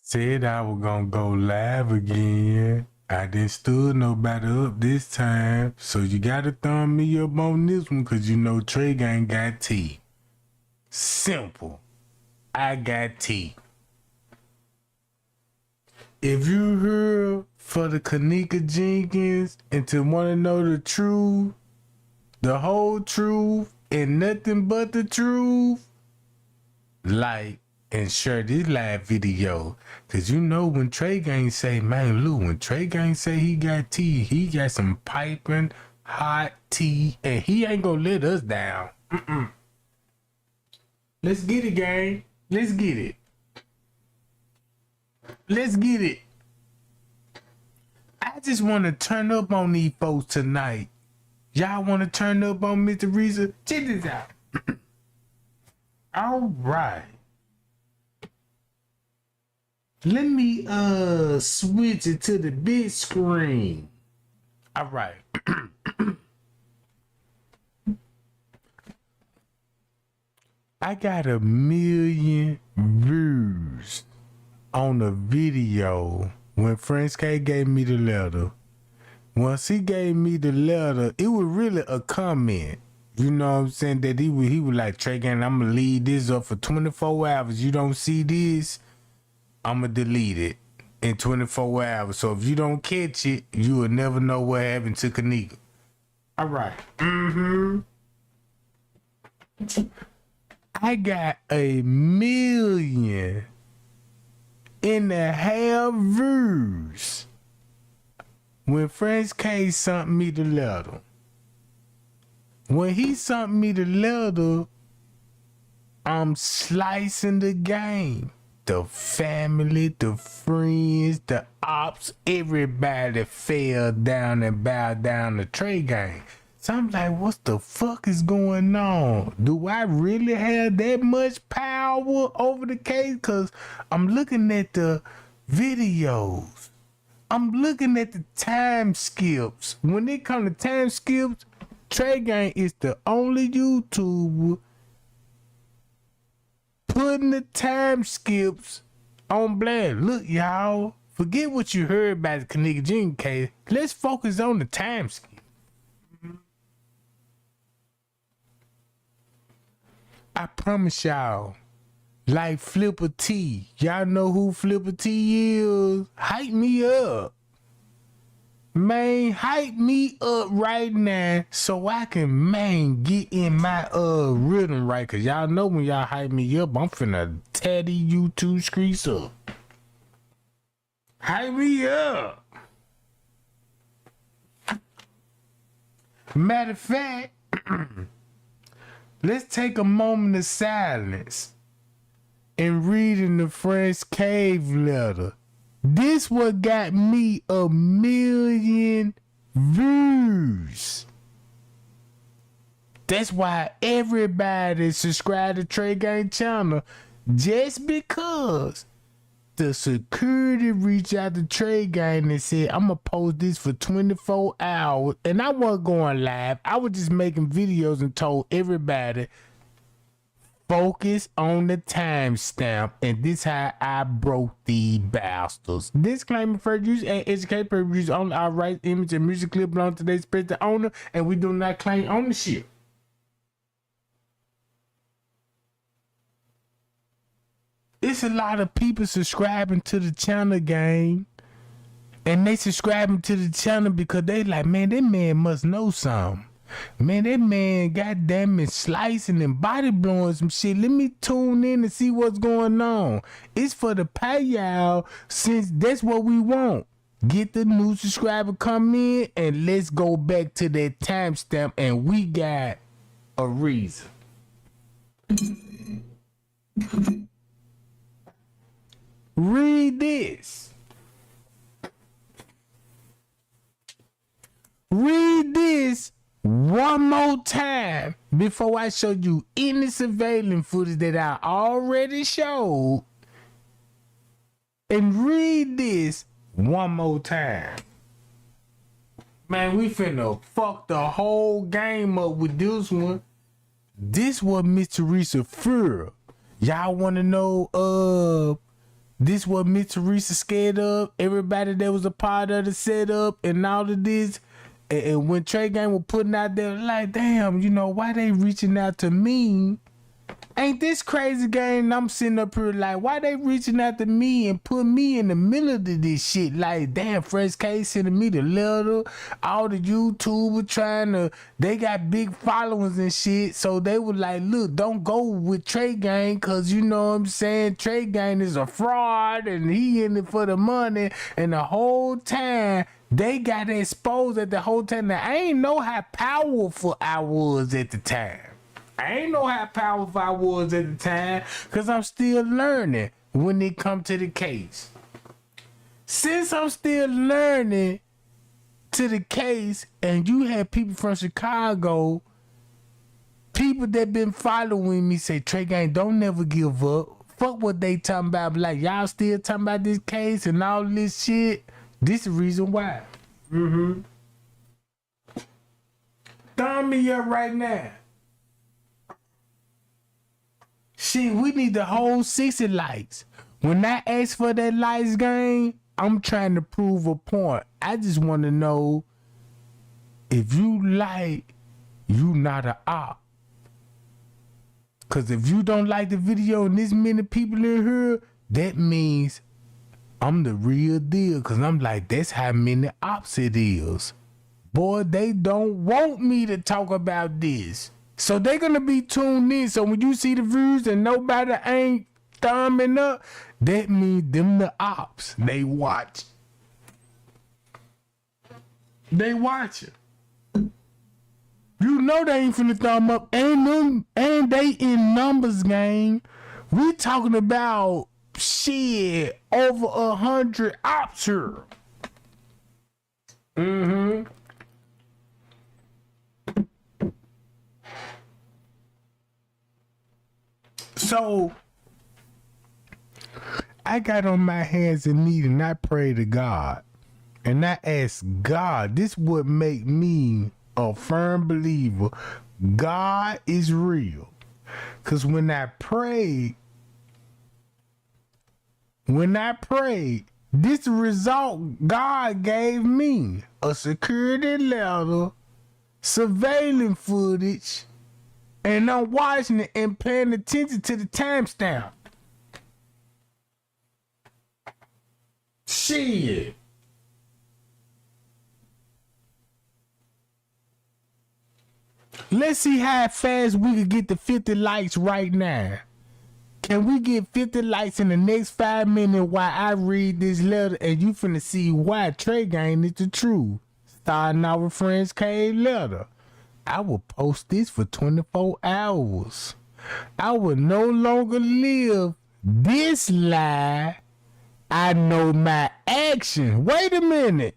Said I was gonna go live again. I didn't stood nobody up this time. So you gotta thumb me up on this one, cause you know Trey Gang got tea. Simple. I got tea. If you here for the Kenneka Jenkins and to wanna know the truth, the whole truth, and nothing but the truth, like and share this live video. Cause you know when Trey Gang say, man, Lou, when Trey Gang say he got tea, he got some piping hot tea, and he ain't gonna let us down. Let's get it, gang. Let's get it. Let's get it. I just want to turn up on these folks tonight. Y'all want to turn up on Mr. Reza? Check this out. All right. Let me switch it to the big screen. All right. I got 1 million views on a video when French K gave me the letter. Once he gave me the letter, it was really a comment. You know what I'm saying? That he was like, Trey Gang, I'm gonna leave this up for 24 hours. You don't see this, I'ma delete it in 24 hours. So if you don't catch it, you will never know what happened to Kenneka. All right. I got 1.5 million views when French K sent me the letter. When he sent me the letter, I'm slicing the game. The family, the friends, the ops, everybody fell down and bowed down to Trey Gang. So I'm like, what the fuck is going on? Do I really have that much power over the case? Cause I'm looking at the videos. I'm looking at the time skips. When it comes to time skips, Trey Gang is the only YouTuber putting the time skips on blast. Look, y'all, forget what you heard about the Kenneka Jenkins case. Let's focus on the time skip. I promise y'all, like Flipper T. Y'all know who Flipper T is? Hype me up. Man, hype me up right now so I can, man, get in my rhythm right. Cause y'all know when y'all hype me up, I'm finna tatty you 2 streets up. Hype me up. Matter of fact, let's take a moment of silence and read in the French Cave letter. This what got me 1 million views. That's why everybody subscribe to Trey Gang channel, just because the security reached out to Trey Gang and said, I'm gonna post this for 24 hours. And I wasn't going live. I was just making videos and told everybody, focus on the timestamp, and this how I broke the bastards. Disclaimer: first use and educate purposes on our rights, image, and music clip belong to today's present owner, and we do not claim ownership. It's a lot of people subscribing to the channel, gang, and they subscribing to the channel because they like, man, that man must know something. Man, that man, goddamn it, slicing and body blowing some shit. Let me tune in and see what's going on. It's for the payout, since that's what we want. Get the new subscriber come in, and let's go back to that timestamp, and we got a reason. Read this. Read this one more time before I show you any surveillance footage that I already showed. And read this one more time. Man, we finna fuck the whole game up with this one. This was Mr. Reza Fur. Y'all wanna know This what Miss Teresa scared of. Everybody that was a part of the setup and all of this. And when Trey Gang was putting out there, like, damn, you know, why they reaching out to me? Ain't this crazy game? And I'm sitting up here like, why they reaching out to me and put me in the middle of this shit? Like, damn, Fresh K sending me the letter. All the YouTubers trying to, they got big followers and shit. So they were like, look, don't go with Trey Gang, cause you know what I'm saying? Trey Gang is a fraud and he in it for the money. And the whole time, they got exposed at the whole time. Now, I ain't know how powerful I was at the time. I ain't know how powerful I was at the time, because I'm still learning when it come to the case. Since I'm still learning to the case, and you have people from Chicago, people that been following me say, Trey Gang, don't never give up. Fuck what they talking about. Like, y'all still talking about this case and all this shit. This is the reason why. Thumb me up right now. Shit, we need the whole 60 likes. When I ask for that likes game, I'm trying to prove a point. I just want to know if you like, you not a op. Cause if you don't like the video and this many people in here, that means I'm the real deal. Cause I'm like, that's how many ops it is. Boy, they don't want me to talk about this. So they're gonna be tuned in. So when you see the views and nobody ain't thumbing up, that means them the ops. They watch. They watching. You know they ain't finna thumb up. And they in numbers, gang. We talking about shit over 100 ops here. So I got on my hands and knees and I prayed to God. And I asked God, this would make me a firm believer. God is real. Cause when I prayed, this result God gave me. A security letter, surveillance footage, and I'm watching it and paying attention to the timestamp. Shit. Let's see how fast we can get to 50 likes right now. Can we get 50 likes in the next 5 minutes while I read this letter, and you finna see why Trey Gang is the truth. Starting our friends K letter. I will post this for 24 hours. I will no longer live this lie. I know my action. Wait a minute.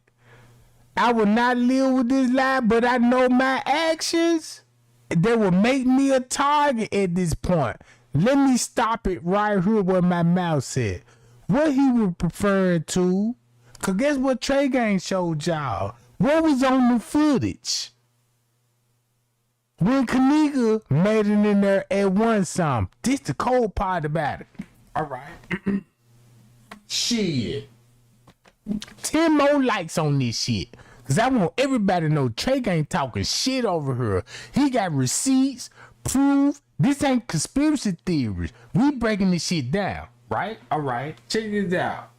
I will not live with this lie, but I know my actions. They will make me a target at this point. Let me stop it right here where my mouth said. What he was referring to, cause guess what Trey Gang showed y'all? What was on the footage? When Kenneka made it in there at one some. This the cold part about it. Alright. Shit. 10 more likes on this shit. Cause I want everybody to know Trey Gang talking shit over here. He got receipts, proof. This ain't conspiracy theories. We breaking this shit down. Right? Alright. Check this out.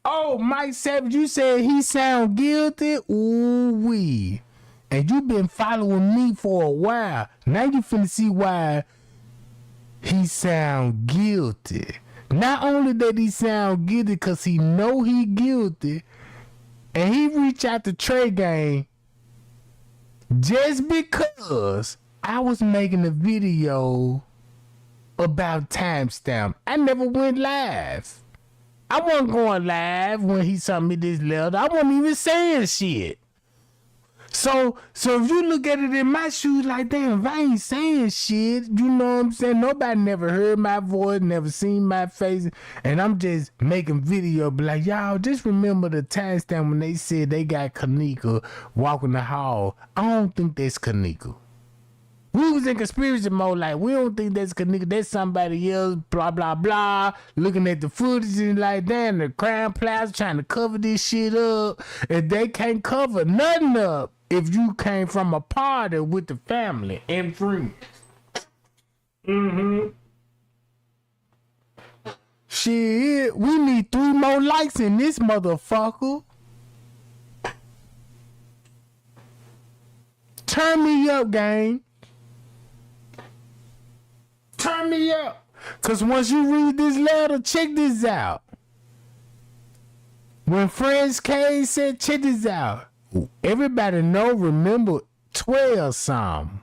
Oh, Mike Savage, you said he sound guilty? Ooh-wee. And you been following me for a while. Now you finna see why he sound guilty. Not only that he sound guilty cause he know he guilty, and he reach out to Trey Gang just because I was making a video about timestamp. I never went live. I wasn't going live when he sent me this letter. I wasn't even saying shit. So if you look at it in my shoes like, damn, if I ain't saying shit, you know what I'm saying? Nobody never heard my voice, never seen my face, and I'm just making video, but like, y'all, just remember the timestamp when they said they got Kenneka walking the hall. I don't think that's Kenneka. We was was in conspiracy mode, like, we don't think that's Kenneka, that's somebody else, blah, blah, blah. Looking at the footage and like, damn, the Crown Plaza trying to cover this shit up. And they can't cover nothing up if you came from a party with the family and friends. Shit, we need 3 more likes in this motherfucker. Turn me up, gang. Turn me up. Cause once you read this letter, check this out. When Friends K said, check this out. Everybody remember 12 something.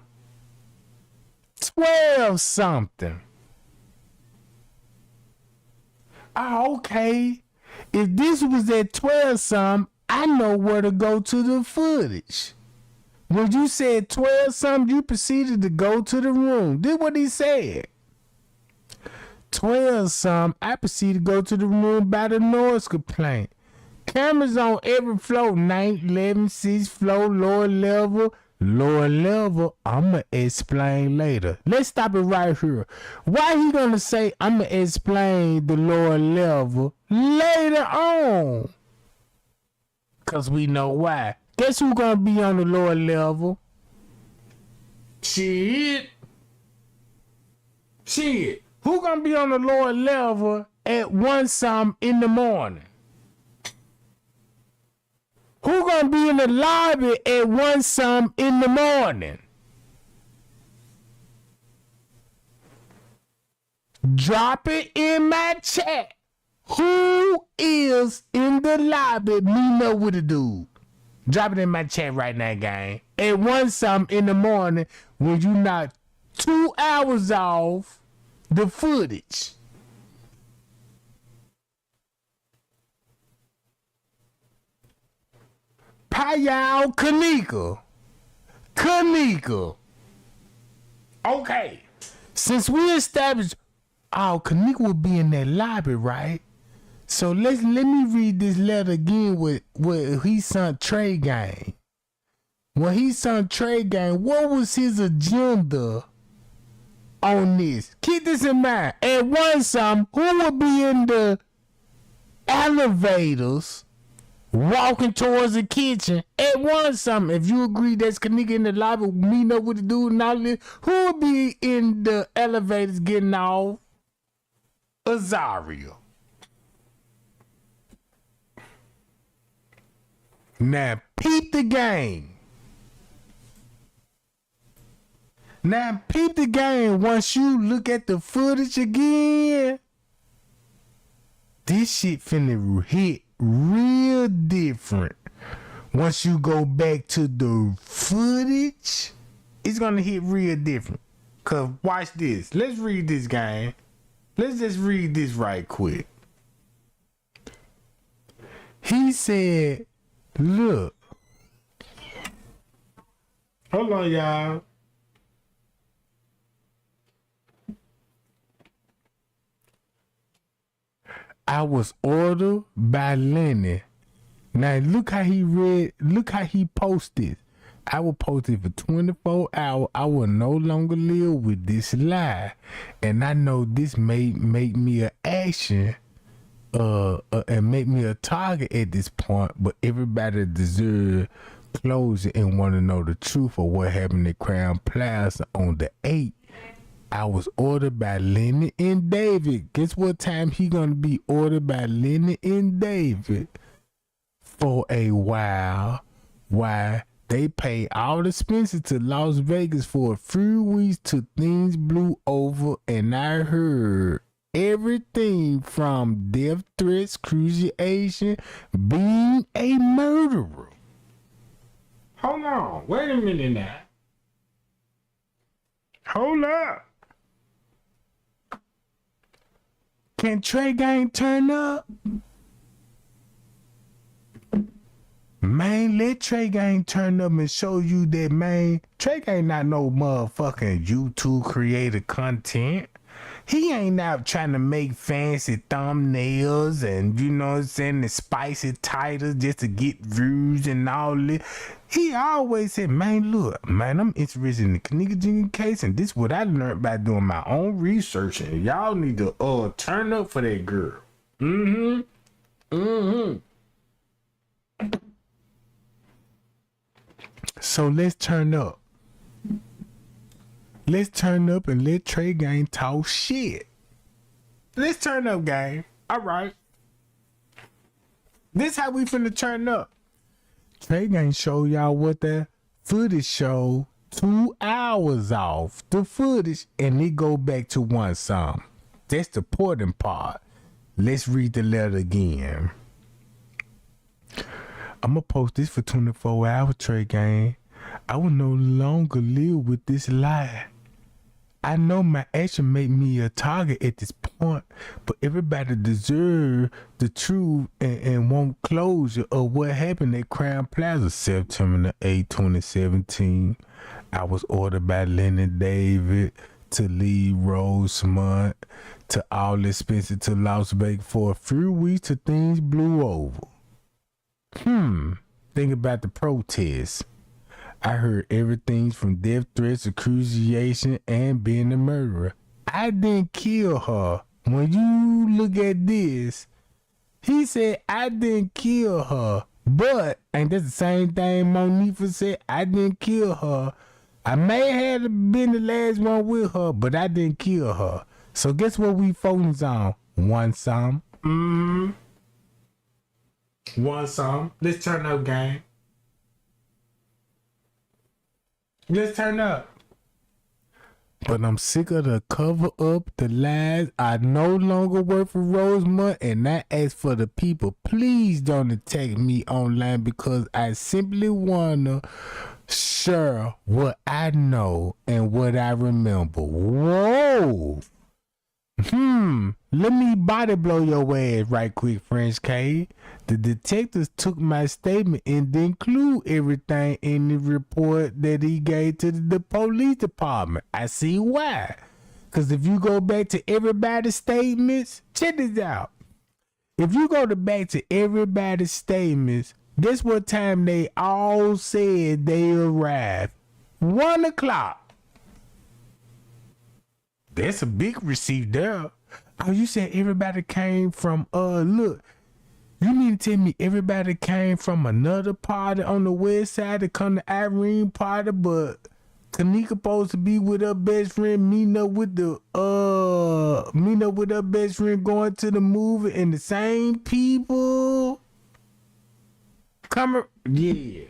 12 something. Oh, okay. If this was at 12 something, I know where to go to the footage. When you said 12 something, you proceeded to go to the room. Did what he said. 12 something, I proceeded to go to the room by the noise complaint. Cameras on every floor, 9th, 11th, 6th floor, lower level. Lower level, I'ma explain later. Let's stop it right here. Why he gonna say I'ma explain the lower level later on? Cause we know why. Guess who gonna be on the lower level? Shit. Who gonna be on the lower level at 1 something in the morning? Who gonna be in the lobby at 1 something in the morning? Drop it in my chat. Who is in the lobby? Me know what to do. Drop it in my chat right now, gang. At 1 something in the morning when you knock 2 hours off the footage. Payal Kenneka. Okay. Since we established, Kenneka will be in that lobby, right? So let me read this letter again with he sent Trey Gang. When he sent Trey Gang, what was his agenda on this? Keep this in mind. At 1 something, who will be in the elevators walking towards the kitchen at 1 something? If you agree that's Kenneka in the lobby, me know what to do and all this, who will be in the elevators getting off? Azaria. Now peep the game. Once you look at the footage again. This shit finna hit real different. Once you go back to the footage, it's gonna hit real different. Cause watch this. Let's read this, gang. Let's just read this right quick. He said, look. Hold on, y'all. I was ordered by Lenny. Now look how he posted. I will post it for 24 hours. I will no longer live with this lie. And I know this may make me an action and make me a target at this point, but everybody deserves closure and want to know the truth of what happened at Crown Plaza on the 8th. I was ordered by Lenny and David. Guess what time he gonna be ordered by Lenny and David? For a while. Why? They paid all the expenses to Las Vegas for a few weeks till things blew over, and I heard everything from death threats, crucifixion, being a murderer. Hold on. Wait a minute now. Hold up. Can Trey Gang turn up? Man, let Trey Gang turn up and show you that, man. Trey Gang not no motherfucking YouTube creator content. He ain't out trying to make fancy thumbnails and, you know what I'm saying, the spicy titles just to get views and all this. He always said, man, look, man, I'm interested in the Kenneka Jenkins case, and this is what I learned by doing my own research, and y'all need to turn up for that girl. So let's turn up. Let's turn up and let Trey Gang talk shit. Let's turn up, gang. All right. This how we finna turn up. Trey Gang show y'all what the footage show 2 hours off the footage, and it go back to one song. That's the important part. Let's read the letter again. I'm gonna post this for 24 hours, Trey Gang. I will no longer live with this lie. I know my action made me a target at this point, but everybody deserve the truth and want closure of what happened at Crown Plaza, September 8, 2017. I was ordered by Lenny David to leave Rosemont to all expenses to Las Vegas for a few weeks till things blew over. Think about the protests. I heard everything from death threats, accusation, and being a murderer. I didn't kill her. When you look at this, he said, I didn't kill her. But, ain't that the same thing Monifa said? I didn't kill her. I may have been the last one with her, but I didn't kill her. So guess what we focus on? One song. One song. Let's turn up, gang. Let's turn up. But I'm sick of the cover up, the lies. I no longer work for Rosemont, and I ask for the people, please don't attack me online, because I simply wanna share what I know and what I remember. Whoa. Let me body blow your ass right quick, French K. The detectives took my statement and include everything in the report that he gave to the police department. I see why. Because if you go back to everybody's statements, check this out. If you go back to everybody's statements, guess what time they all said they arrived? 1 o'clock. That's a big receipt there. Oh, you said everybody came from, look, you mean to tell me everybody came from another party on the west side to come to Irene party, but Kenneka supposed to be with her best friend, meeting up with her best friend going to the movie, and the same people coming, yeah.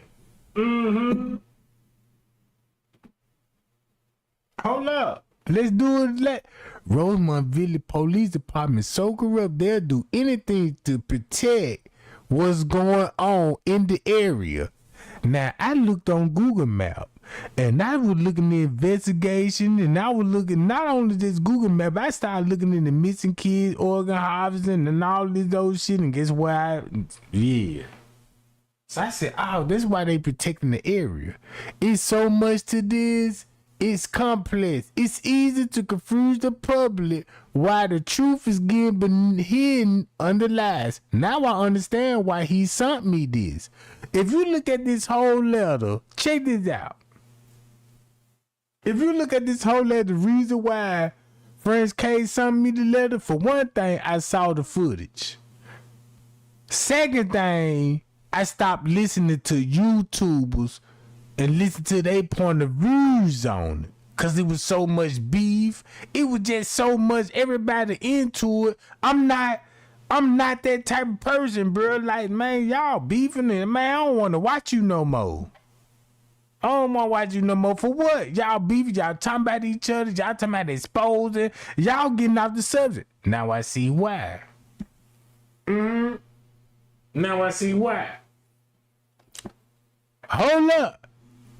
Hold up. Let's do it. Rosemont Village Police Department so corrupt they'll do anything to protect what's going on in the area. Now, I looked on Google Maps, and I was looking at the investigation, and I was looking not only just Google Maps, I started looking in the missing kids, organ harvesting, and all this old shit, and guess what? So I said, oh, that's why they protecting the area. It's so much to this. It's complex. It's easy to confuse the public while the truth is getting hidden under lies. Now I understand why he sent me this. If you look at this whole letter, check this out. If you look at this whole letter, the reason why Friends K sent me the letter, for one thing, I saw the footage. Second thing, I stopped listening to YouTubers and listen to their point of views on it. Cause it was so much beef. It was just so much everybody into it. I'm not that type of person, bro. Like, man, y'all beefing and man, I don't want to watch you no more. I don't want to watch you no more. For what? Y'all beefing, y'all talking about each other, y'all talking about exposing, y'all getting off the subject. Now I see why. Now I see why. Hold up.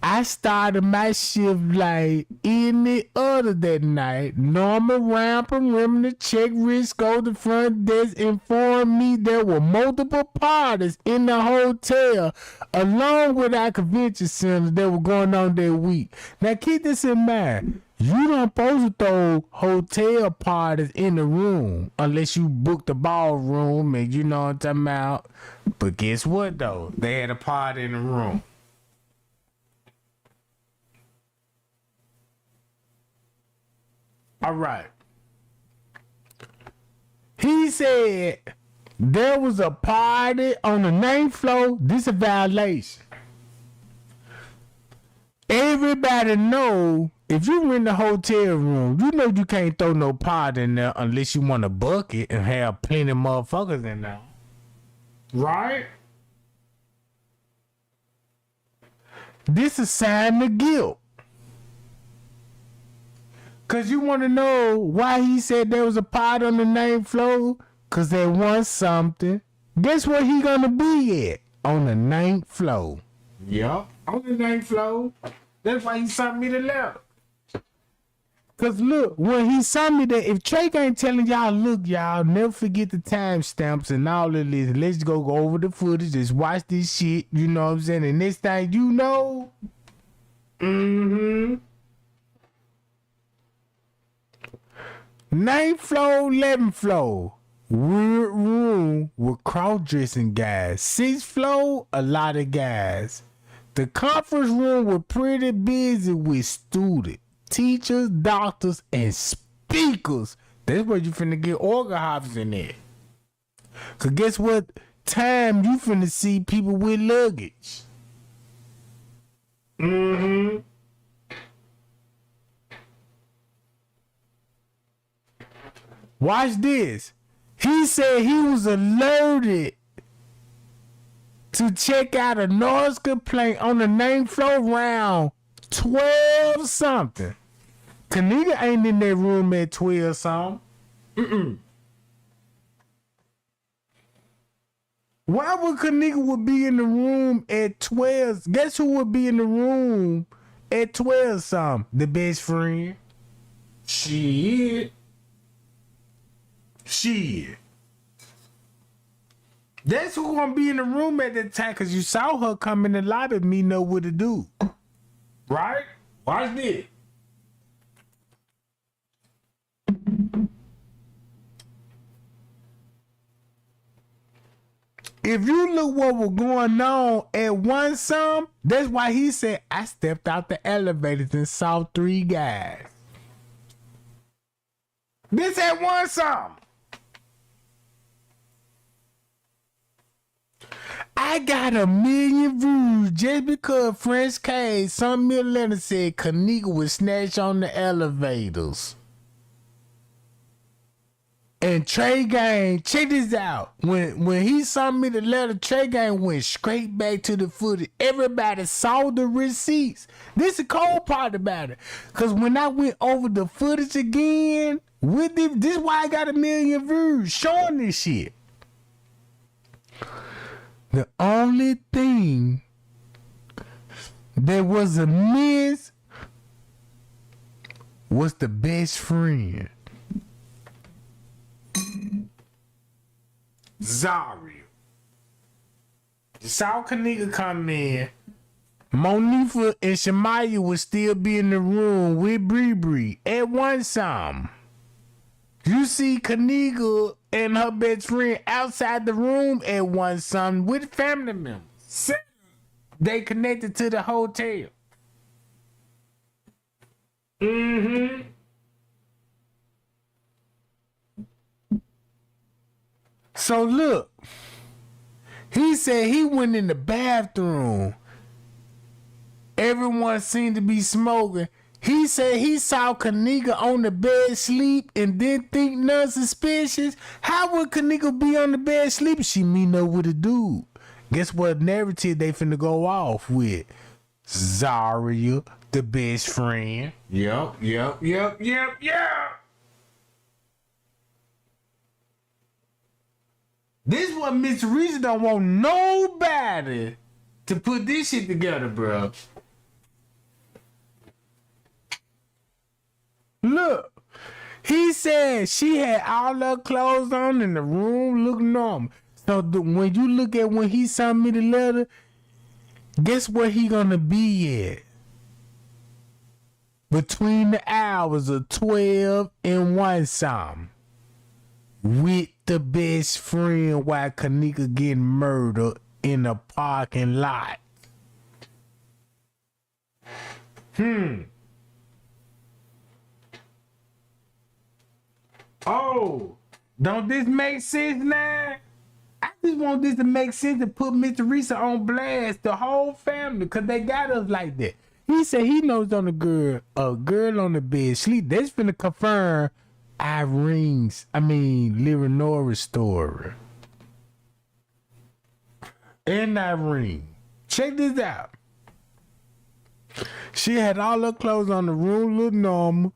I started my shift like any other that night. Norma ran perimeter, check risk, go to the front desk, informed me there were multiple parties in the hotel along with our convention center that were going on that week. Now keep this in mind. You don't supposed to throw hotel parties in the room unless you book the ballroom and you know what I'm talking about. But guess what though? They had a party in the room. All right. He said there was a party on the 9th floor. This is a violation. Everybody know if you in the hotel room, you know you can't throw no party in there unless you want a bucket and have plenty of motherfuckers in there. Right? This is a sign of guilt. Cause you want to know why he said there was a party on the 9th floor? Cause they want something. Guess where he gonna be at? On the 9th floor. Yup, on the 9th floor. That's why he sent me the letter. Cause look, when he sent me that, if Drake ain't telling y'all, look, y'all, never forget the timestamps and all of this. Let's go over the footage. Just watch this shit. You know what I'm saying? And next thing you know, 9th floor, 11th floor. Weird room with cross-dressing guys. 6th floor, a lot of guys. The conference room was pretty busy with students, teachers, doctors, and speakers. That's where you finna get organizers in there. Cause guess what time you finna see people with luggage. Watch this. He said he was alerted to check out a noise complaint on the 9th floor around 12 something. Kenneka ain't in that room at 12 something. Why would Kenneka would be in the room at 12? Guess who would be in the room at 12 something? The best friend. Shit. That's who gonna be in the room at that time, cause you saw her come in the lobby. Me know what to do, right? Watch this. If you look what was going on at one some, that's why he said I stepped out the elevators and saw 3 guys. This at one some. I got 1 million views just because French K, some millionaire said Kenneka was snatched on the elevators. And Trey Gang, check this out. When he sent me the letter, Trey Gang went straight back to the footage. Everybody saw the receipts. This is the cold part about it. Cause when I went over the footage again, with it, this is why I got 1 million views showing this shit. The only thing that was a miss was the best friend. Zaria. Saw Kenneka come in. Monifa and Shamaya would still be in the room with Bree at one time. You see Kenneka and her best friend outside the room at one time with family members. They connected to the hotel. So look, he said he went in the bathroom. Everyone seemed to be smoking. He said he saw Kenneka on the bed sleep and didn't think nothing suspicious. How would Kenneka be on the bed sleeping? She me know what to do. Guess what narrative they finna go off with? Zaria, the best friend. Yep. This what Miss Reese don't want nobody to put this shit together, bro. Look, he said she had all her clothes on in the room, look normal. So when you look at when he sent me the letter, guess where he gonna be at? between the hours of 12 and 1 something with the best friend while Kenneka getting murdered in a parking lot. Oh, don't this make sense now? I just want this to make sense to put Mr. Risa on blast, the whole family, because they got us like that. He said he knows on a girl on the bed sleep. That's finna confirm Leonora's story. And Irene. Check this out. She had all her clothes on, the room looked normal,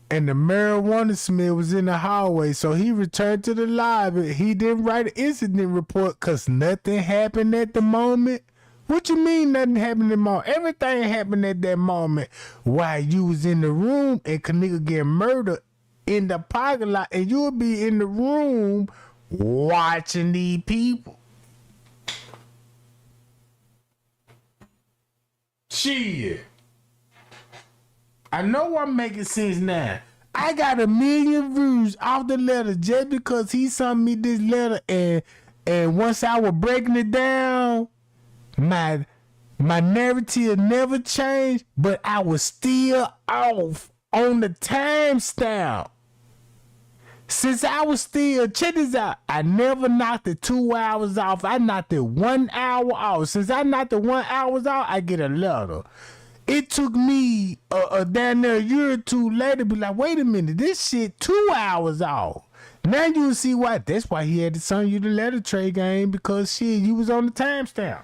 and the marijuana smell was in the hallway. So he returned to the lobby. He didn't write an incident report because nothing happened at the moment. What you mean nothing happened at the moment? Everything happened at that moment while you was in the room and Kenneka get murdered in the parking lot, and you'll be in the room watching these people. Shit. I know I'm making sense now. I got 1 million views off the letter just because he sent me this letter, and once I was breaking it down, my narrative never changed, but I was still off on the timestamp. Since I was still, check this out, I never knocked it 2 hours off. I knocked it 1 hour off. Since I knocked it 1 hour off, I get a letter. It took me down there a year or two later to be like, wait a minute, this shit 2 hours off. Now you see why. That's why he had to send you the letter trade game, because shit, you was on the timestamp.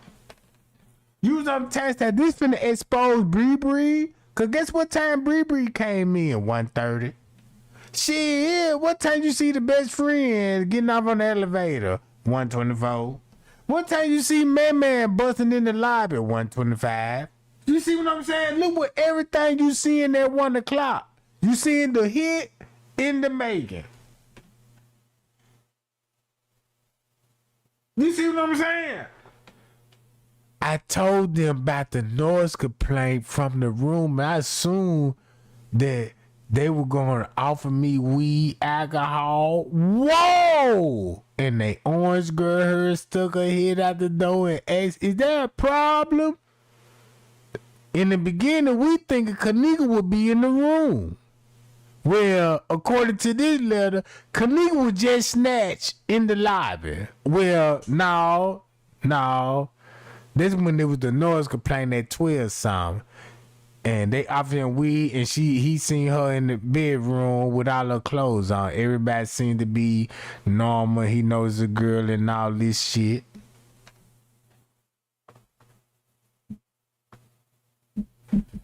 You was on the timestamp. This finna expose Bree. Cause guess what time Bree came in? 1:30. Shit, what time you see the best friend getting off on the elevator? 1:24. What time you see Man busting in the lobby? 1:25. You see what I'm saying? Look what everything you see in that 1 o'clock. You seeing the hit in the making. You see what I'm saying? I told them about the noise complaint from the room, and I assumed that they were going to offer me weed, alcohol. Whoa! And the orange girl her stuck her head out the door and asked, is there a problem? In the beginning, we thinking Kenneka would be in the room. Well, according to this letter, Kenneka was just snatched in the lobby. Well, no. This when there was the noise complaint at 12 something. And they offered him weed, and he seen her in the bedroom with all her clothes on. Everybody seemed to be normal. He knows the girl and all this shit.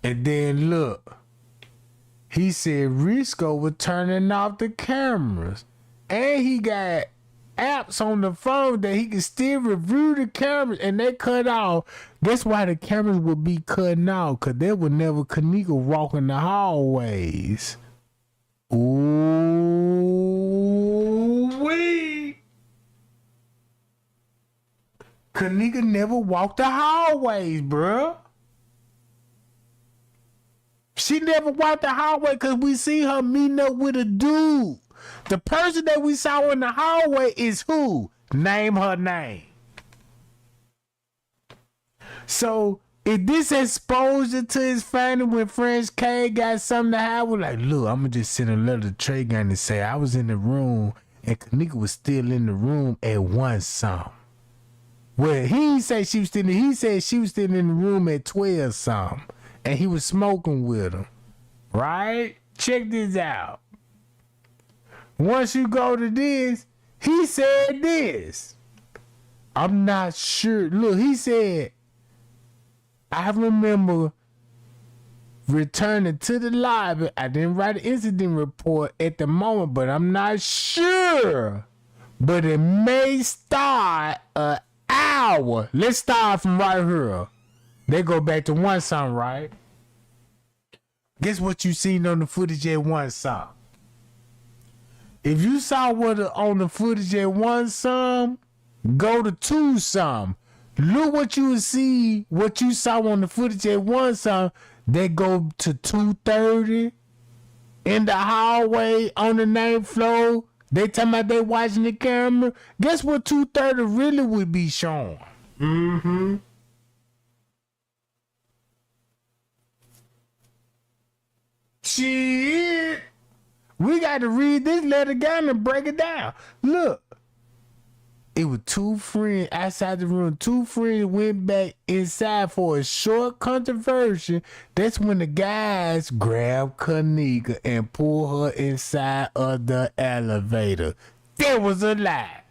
And then look, he said Risco was turning off the cameras, and he got apps on the phone that he can still review the cameras, and they cut off. That's why the cameras would be cutting off, because there would never Kenneka walking the hallways. Ooh-wee. Kenneka never walked the hallways, bruh. She never walked the hallway because we see her meeting up with a dude. The person that we saw in the hallway is who? Name her name. So if this exposure to his family when French K got something to have, we're like, look, I'm going to just send a letter to Trey Gun and say I was in the room and Kenneka was still in the room at 1 something. Well, he didn't say she was still in, he said she was still in the room at 12 something. And he was smoking with him. Right? Check this out. Once you go to this, he said this. I'm not sure. Look, he said, I remember returning to the lobby. I didn't write an incident report at the moment, but I'm not sure. But it may start an hour. Let's start from right here. They go back to 1 something, right? Guess what you seen on the footage at 1 something? If you saw what on the footage at 1 something, go to 2 something. Look what you would see, what you saw on the footage at 1 something. they go to 2:30 in the hallway on the 9th floor. They talking about they watching the camera. Guess what 2:30 really would be showing? Mm-hmm. Shit. We got to read this letter down and break it down. Look. It was two friends outside the room. Two friends went back inside for a short controversy. That's when the guys grabbed Kenneka and pulled her inside of the elevator. That was a lie.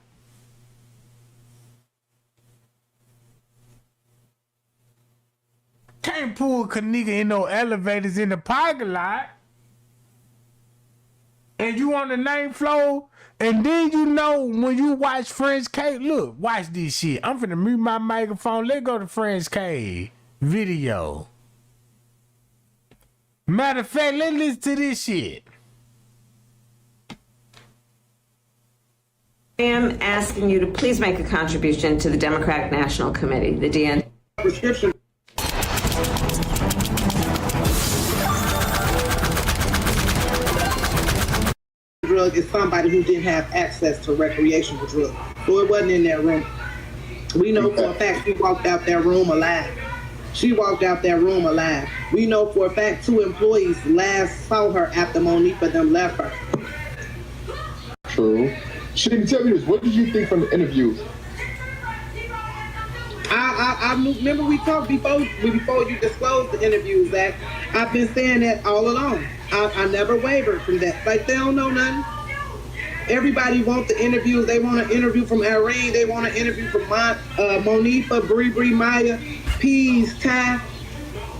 Can't pull Kenneka in no elevators in the parking lot. And you on the 9th floor. And then you know when you watch French K, look, watch this shit. I'm finna mute my microphone. Let's go to French K video. Matter of fact, let's listen to this shit. I am asking you to please make a contribution to the Democratic National Committee, the DN. Prescription. Drug is somebody who didn't have access to recreational drugs. So it wasn't in that room. We know for a fact she walked out that room alive. She walked out that room alive. We know for a fact 2 employees last saw her after Monifa them left her. True. She didn't tell me this. What did you think from the interview? I remember we talked before you disclosed the interviews, Zach. I've been saying that all along. I never wavered from that. Like, they don't know nothing. Everybody wants the interviews. They want an interview from Irene. They want an interview from Monifa, Bree, Maya, Pease, Ty.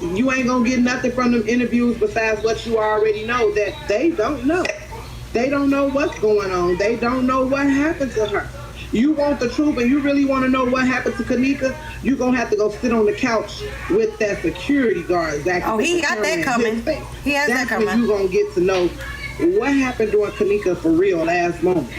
You ain't gonna get nothing from them interviews besides what you already know, that they don't know. They don't know what's going on. They don't know what happened to her. You want the truth and you really want to know what happened to Kenneka, you're going to have to go sit on the couch with that security guard, Zach. Oh, he got that coming. He has that coming. That's when you're going to get to know what happened during Kenneka for real last moment.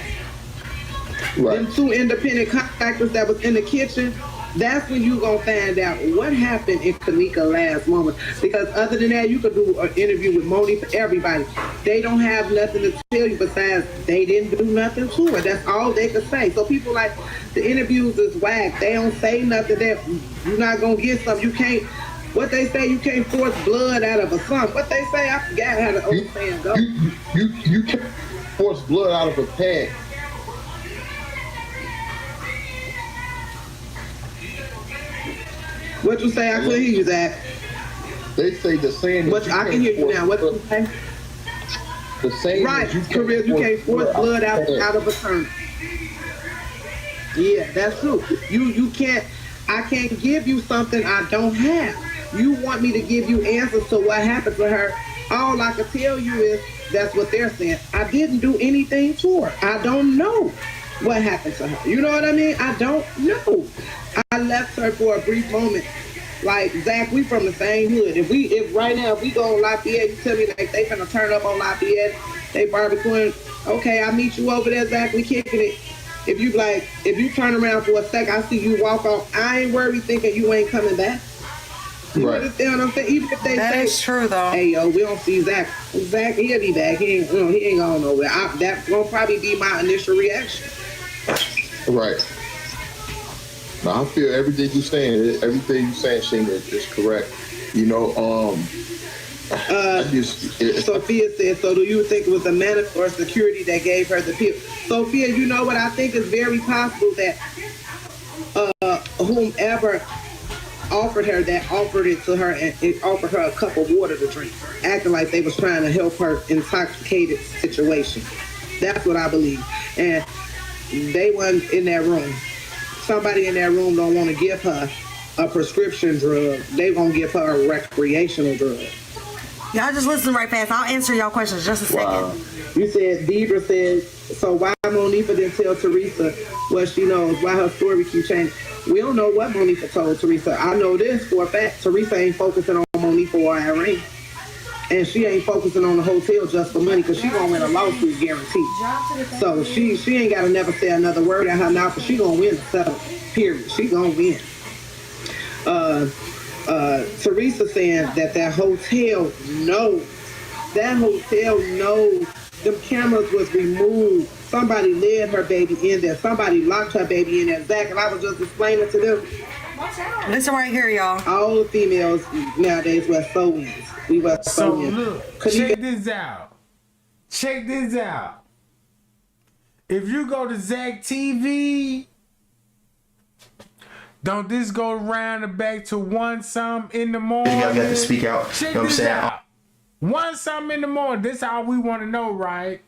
Right. Them 2 independent contractors that was in the kitchen, that's when you're going to find out what happened in Kenneka last moment. Because other than that, you could do an interview with Moni for everybody. They don't have nothing to tell you besides they didn't do nothing to her. That's all they could say. So people like, the interviews is whack. They don't say nothing that you're not going to get something. You can't, what they say, you can't force blood out of a son. What they say, I forgot how the old saying goes. You can't force blood out of a pan. What you say? I couldn't hear you, Zach. They say the saying. What I can hear you now. What you say? The saying. Right, you can't force blood out of a turn. Yeah, that's true. You can't. I can't give you something I don't have. You want me to give you answers to what happened to her? All I can tell you is that's what they're saying. I didn't do anything to her. I don't know what happened to her. You know what I mean? I don't know. I left her for a brief moment. Like, Zach, we from the same hood. If right now, if we go on Lafayette, you tell me like they finna turn up on Lafayette, they barbecuing, okay, I'll meet you over there, Zach, we kicking it. If you turn around for a sec, I see you walk off, I ain't worried thinking you ain't coming back. You understand what I'm saying? Even if they that say, is true though. Hey yo, we don't see Zach. Zach, he'll be back. He ain't going nowhere. That's gonna probably be my initial reaction. Right. Now, I feel everything you're saying. Everything you're saying, Sheena, is correct. You know, Sophia said, so do you think it was the manager or security that gave her the pill? Sophia, you know what? I think it's very possible that whomever offered it to her and it offered her a cup of water to drink, acting like they was trying to help her intoxicated situation. That's what I believe. And they wasn't in that room. Somebody in that room don't want to give her a prescription drug. They gonna give her a recreational drug. Y'all just listen right fast. I'll answer y'all questions just a second. You said, Deidre said, so why Monifa didn't tell Teresa what she knows, why her story keep changing? We don't know what Monifa told Teresa. I know this for a fact. Teresa ain't focusing on Monifa or Irene. And she ain't focusing on the hotel just for money because she gonna win a lawsuit guaranteed. So she ain't gotta never say another word out her mouth, but she gonna win the settlement. Period. She gonna win. Teresa saying that hotel knows. That hotel knows. Them cameras was removed. Somebody led her baby in there. Somebody locked her baby in there. Zach, and I was just explaining to them. Listen right here, y'all. All the females nowadays wear sew-ins. We wear So sew-ins. look, check this out. Check this out. If you go to Zach TV, don't this go around and back to 1 something in the morning? You gotta speak out. Check You know what I'm this saying? out. 1 something in the morning. This all we want to know, right?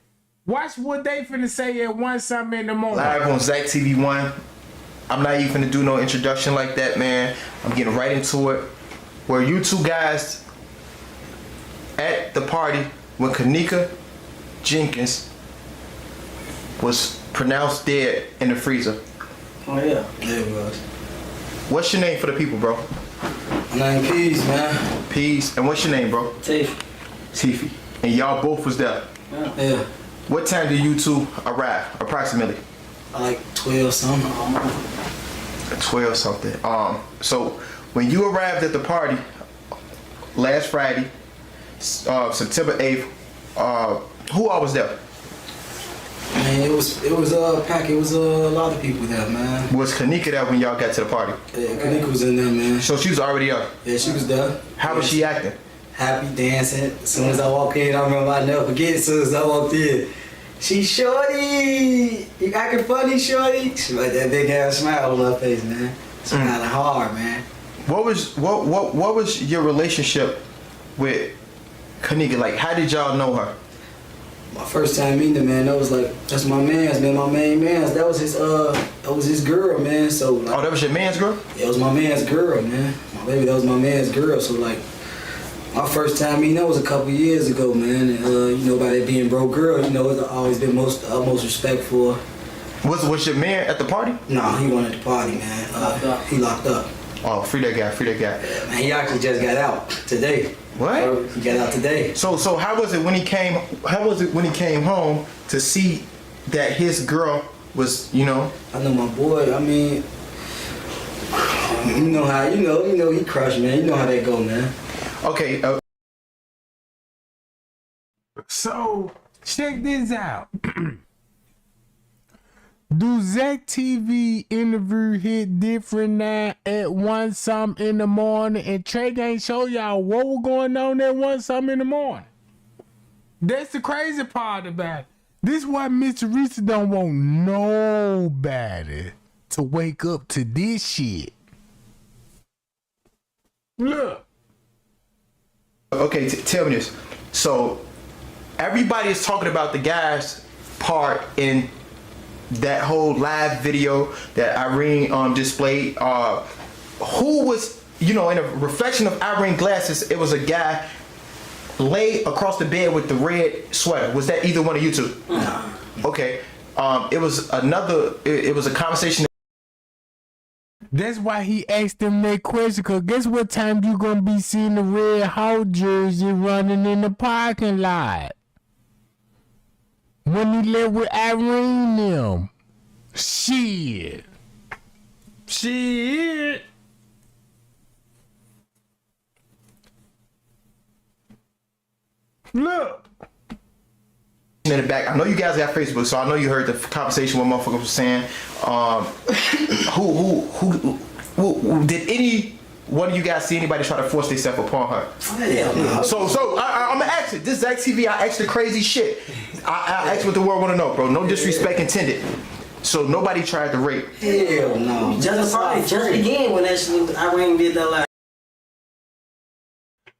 Watch what they finna say at 1 something in the morning. Live on Zach TV 1. I'm not even finna do no introduction like that, man. I'm getting right into it. Were you two guys at the party when Kenneka Jenkins was pronounced dead in the freezer? Oh yeah, it was. What's your name for the people, bro? My name Peace, man. Peace. And what's your name, bro? Tiff. Tiffy. And y'all both was there. Yeah. What time did you two arrive, approximately? Like 12 something. 12 something. So when you arrived at the party last Friday, September 8th, who all was there? Man, it was packed. It was a lot of people there, man. Was Kenneka there when y'all got to the party? Yeah, Kenneka was in there, man. So she was already up. Yeah, she was there. How was she acting? Happy, dancing. As soon as I walked in, I remember I never forget. As soon as I walked in, she shorty. You acting funny, shorty. She had that big ass smile on her face, man. Smiling hard, man. What was your relationship with Kenneka? Like, how did y'all know her? My first time meeting her, man, that's my man's, man, my main man's. That was his girl, man. So like, Oh, that was your man's girl? yeah, it was my man's girl, man. My baby, that was my man's girl. So like, my first time meeting her was a couple years ago, man. And you know, by that being bro girl, you know, it's always been utmost respect for her. Was your man at the party? Nah, he wasn't at the party, man. He locked up. Oh, free that guy, free that guy. Yeah, man, he actually just got out today. What? He got out today. So how was it when he came? How was it when he came home to see that his girl was, you know? I know my boy. I mean, you know how you know he crushed, man. You know how that go, man. Okay. So check this out. Do Zach TV interview hit different now at 1 something in the morning, and Trey ain't show y'all what was going on at 1 something in the morning? That's the crazy part about it. This is why Mr. Reese don't want nobody to wake up to this shit. Look. Okay, tell me this. So everybody is talking about the guy's part in that whole live video that Irene displayed. Who was, you know, in a reflection of Irene glasses, it was a guy laid across the bed with the red sweater. Was that either one of you two? No. Okay. It was a conversation. That's why he asked them that question, because guess what time you gonna be seeing the red Hawk jersey running in the parking lot? When he left with Irene them. Shit. Look. In the back, I know you guys got Facebook, so I know you heard the conversation what motherfuckers was saying. Who did any one of you guys see anybody try to force themselves upon her? Yeah, no. So I'm gonna ask it. This Zach TV, I asked the crazy shit. I asked what the world wanna know, bro. No disrespect intended. So nobody tried to rape. Hell no. Just again when that Irene did that like.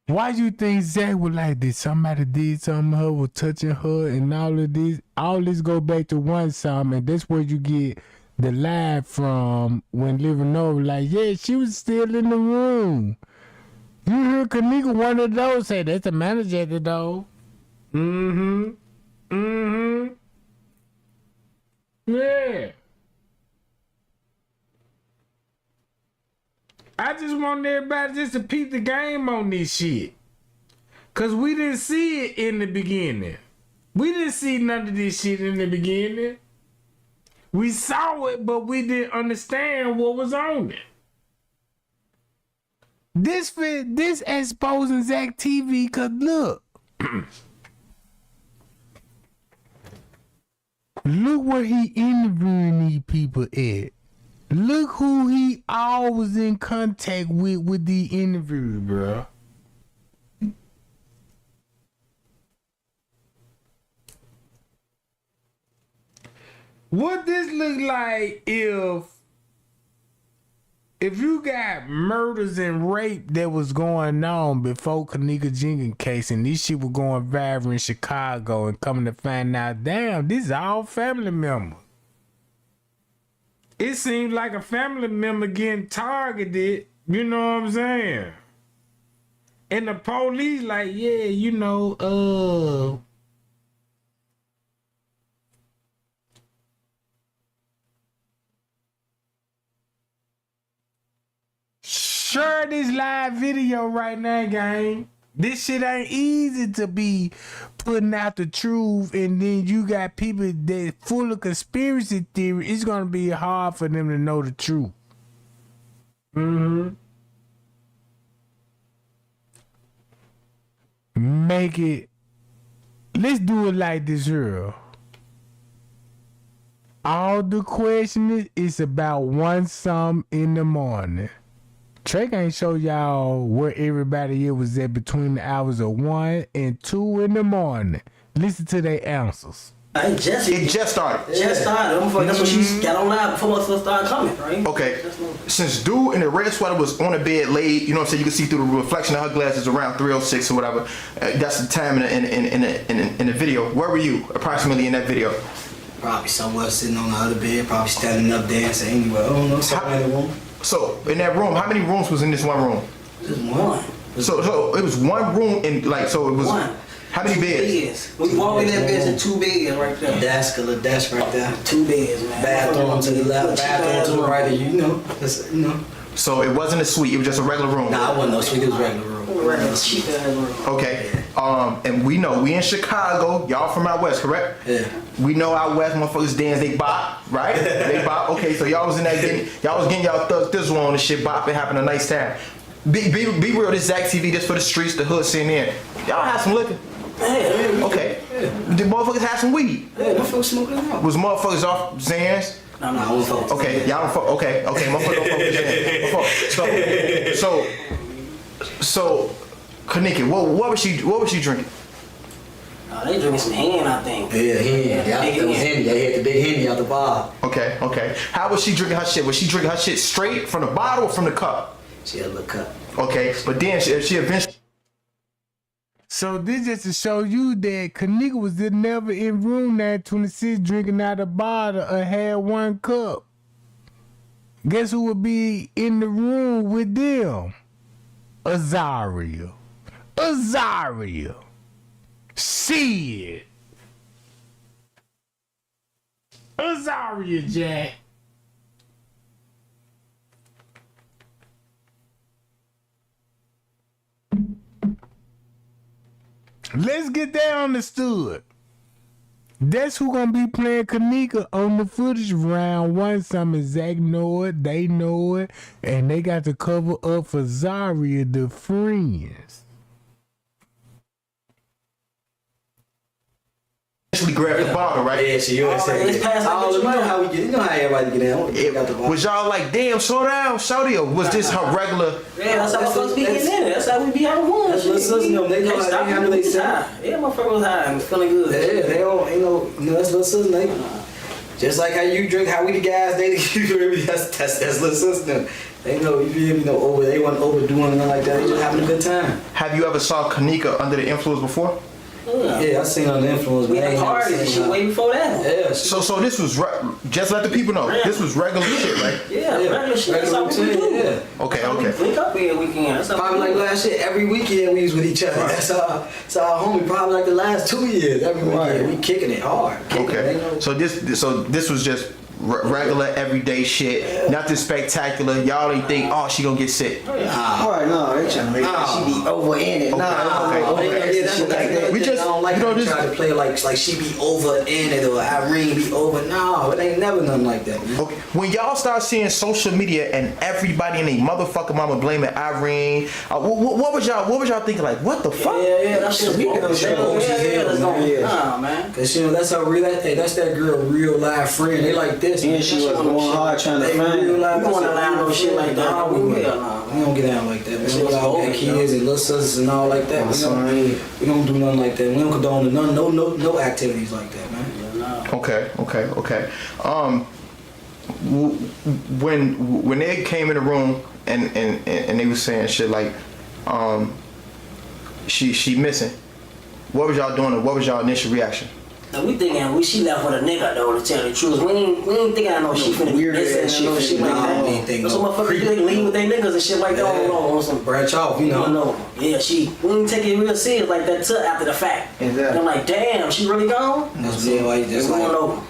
Why you think Zach was like this? Somebody did something to her, was touching her, and all of this. All this go back to 1 something, and that's where you get the live from when living over. Like, yeah, she was still in the room. You hear Kenneka, one of those, say that's the manager at the door. Yeah. I just want everybody just to peep the game on this shit. Cause we didn't see it in the beginning. We didn't see none of this shit in the beginning. We saw it, but we didn't understand what was on it. This exposing Zach TV, cause look. Look where he interviewing these people at. Look who he always in contact with the interview, bro. What this look like if you got murders and rape that was going on before Kenneka Jenkins case and this shit was going viral in Chicago and coming to find out, damn, this is all family members. It seems like a family member getting targeted, you know what I'm saying? And the police like, yeah, you know, share this live video right now, gang. This shit ain't easy to be putting out the truth, and then you got people that full of conspiracy theory. It's gonna be hard for them to know the truth. Make it. Let's do it like this here. All the questioning is about 1 something in the morning. Trey ain't show y'all where everybody was at between the hours of 1 and 2 in the morning. Listen to their answers. It just started. That's what she got on live before most of us started coming, right? Okay. Since dude in the red sweater was on the bed laid, you know what I'm saying? You can see through the reflection of her glasses around 3:06 or whatever. That's the time in the video. Where were you approximately in that video? Probably somewhere sitting on the other bed, probably standing up dancing anywhere. I don't know, somewhere in the room. So in that room, how many rooms was in this one room? Just one. So it was one room in so it was one. How many beds? We walk in that bed and 2 beds right there. A desk right there. 2 beds, man. Bathroom to the left, bathroom to the right. You know. So it wasn't a suite. It was just a regular room. Nah, it wasn't no suite. It was a regular room. Regular cheap ass room. Okay. And we know we in Chicago. Y'all from out west, correct? Yeah. We know out west motherfuckers dance. They bop, right? They bop. Okay. So y'all was in that y'all was getting y'all thug thizzle on and shit, bop and having a nice time. Be real. This Zach TV. This for the streets, the hood, sitting in. Y'all have some liquor. Yeah. Okay. The motherfuckers had some weed. Yeah, motherfuckers smoking it out. Was motherfuckers off Zans? No, I don't fuck. Okay, y'all don't fuck. Okay, motherfuckers don't fuck with Zans. So, Kenneka, what was she drinking? Oh, they drinking some Hen, I think. Yeah, Hen. They had the big Henny out the bar. Okay. How was she drinking her shit? Was she drinking her shit straight from the bottle or from the cup? She had a little cup. Okay, but then she eventually. So this just to show you that Kenneka was never in room 926 drinking out of bottle or had 1 cup. Guess who would be in the room with them? Azaria. Shit. Azaria, Jack. Let's get that understood. That's who gonna be playing Kenneka on the footage round 1 something. Zach know it, they know it, and they got to cover up for Zaria, the friends. Grabbed the bottle, right? Yeah, she always said it's past like all that, you know how we get. You know how everybody get in. Was y'all like, damn, slow down, shorty, or was this her regular? Yeah, that's how folks be getting in it. That's how we be out of room. That's what sisters know. They know how they handle themselves. Yeah, motherfucker was high and was feeling good. Yeah, they don't, ain't no, that's little sister. They, just like how you drink, how we the guys, they that's little sister. They know, you feel me, they wasn't overdoing nothing like that. They just having a good time. Have you ever saw Kenneka under the influence before? Yeah, I seen her on the influence. We had parties and shit way before that. Yeah. So this was just let the people know. This was regular shit, right? Yeah, regular shit. That's how we do. Yeah. Okay. We link up every weekend. That's how probably like last year, every weekend we was with each other. Right. That's our homie. Probably like the last 2 years, every weekend we kicking it hard. Okay. So this was just regular everyday shit, nothing spectacular. Y'all ain't think, oh, she gonna get sick. Alright, no, they trying to make that she be over in it. We just, don't like you know, to try to play like she be over in it or Irene be over. No, it ain't never nothing like that, man. okay. When y'all start seeing social media and everybody and they motherfucking mama blaming Irene, what was y'all thinking? Like, what the fuck? Yeah, that's just me. Nah, man. Cause you know that's her real. Hey, that's that girl real life friend. They like this. And she was going hard trying to find. You want to line up shit like that? We don't get down like that. Man. We all got kids and little sisters and all like that. We don't do nothing like that. We don't condone no activities like that, man. Okay. When they came in the room and they was saying shit like, she missing. What was y'all doing? What was y'all initial reaction? Now we thinking she left with a nigga though, to tell the truth. We ain't thinking I know she finna be missing and shit like that. Some motherfuckers they leave with their niggas and shit like that. On some branch off, you know. Yeah, we ain't take it real serious like that till after the fact. Exactly. And I'm like, damn, she really gone? That's like just like over.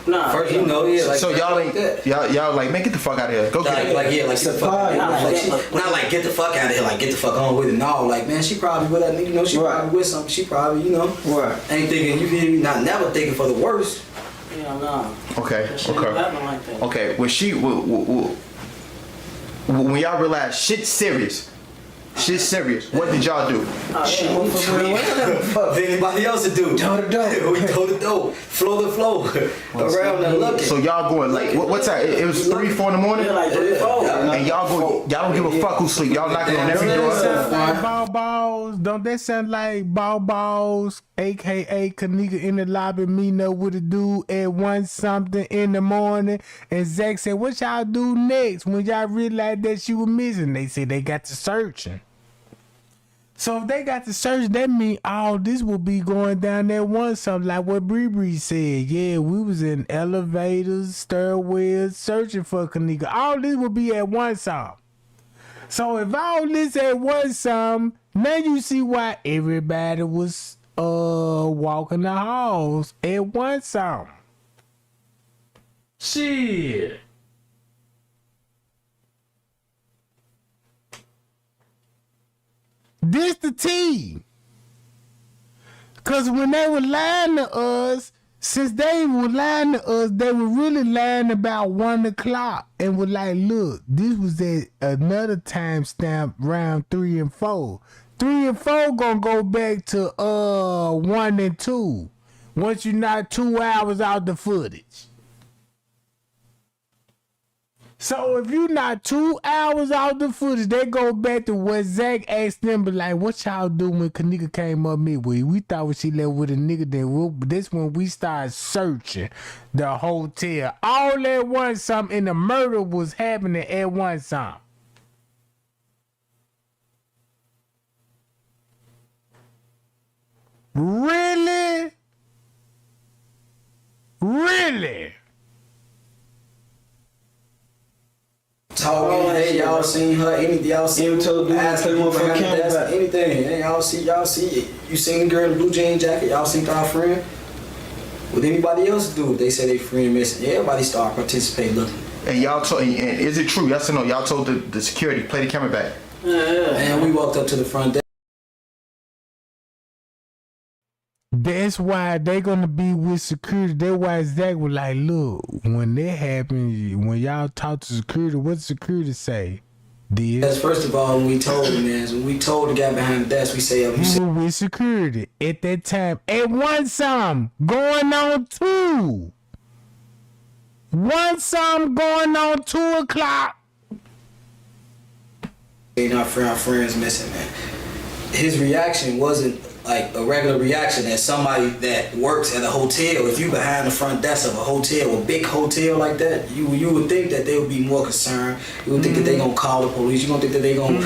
Nah, first, you know, yeah. Like, so y'all ain't y'all like, man, get the fuck out of here. Go get it. Like get the fuck out. Not like get the fuck out of here. Like get the fuck on with it. No, like man, she probably with that nigga. You know, she probably with something. She probably, you know, ain't thinking. You feel me? Not never thinking for the worst. Yeah, no. Okay. Like that. Okay. When y'all realize shit's serious. Shit's serious. What did y'all do? Fuck anybody else to do. Toe to door. We toe to door. Flow to flow. Around and looking. So y'all going like what time? It was 3, 4 in the morning. Yeah, like 3, 4. And y'all don't give a fuck who sleep. Y'all knocking on every door. Like balls. Don't that sound like balls? AKA Kenneka in the lobby meeting up with a dude at 1 something in the morning. And Zach said, "What y'all do next?" When y'all realized that she was missing, they said they got to searching. So if they got to search, that mean all this will be going down there once something like what Bree said. Yeah, we was in elevators, stairwells, searching for Kenneka. All this will be at one some. So if all this at one some, now you see why everybody was walking the halls at one some. Shit. This the tea. Cause when they were lying to us, since they were lying to us, they were really lying about 1 o'clock and were like, look, this was at another time stamp round 3 and 4. 3 and 4 gonna go back to 1 and 2. Once you knock 2 hours out the footage. So if you not 2 hours out the footage, they go back to what Zach asked them, but like, what y'all do when Kenneka came up midway? We thought she left with a nigga, then this when we started searching the hotel. All at once something, and the murder was happening at one time. Really? Really? Talking, hey, y'all seen her? Anything y'all seen? Anything? Hey, y'all see? You seen the girl in the blue jean jacket? Y'all seen our friend? What anybody else do? They say they friend missing. Everybody start participating, looking. And y'all told, and is it true? Yes or no? Y'all told the security play the camera back. And we walked up to the front desk. That's why they gonna be with security. That's why Zach was like, look, when that happened, when y'all talk to security, what security say? That's first of all, when we told him, when we told the guy behind the desk, we say, you were with security at that time. At one some going on 2. 1 some going on 2 o'clock. Our friends missing, man. His reaction wasn't like a regular reaction as somebody that works at a hotel. If you behind the front desk of a hotel, a big hotel like that, you would think that they would be more concerned. You would think that they gonna call the police. You gonna think that they gonna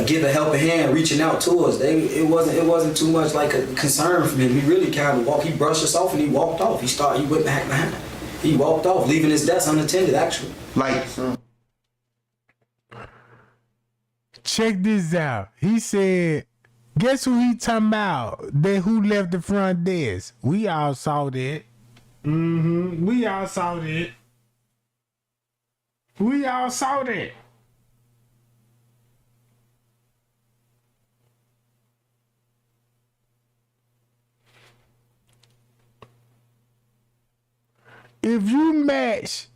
give a helping hand, reaching out to us. It wasn't too much like a concern from him. He really kind of walked. He brushed us off and he walked off. He went back behind. He walked off, leaving his desk unattended. Actually, check this out. He said, guess who he talking about? Who left the front desk? We all saw that. We all saw that. We all saw that. If you match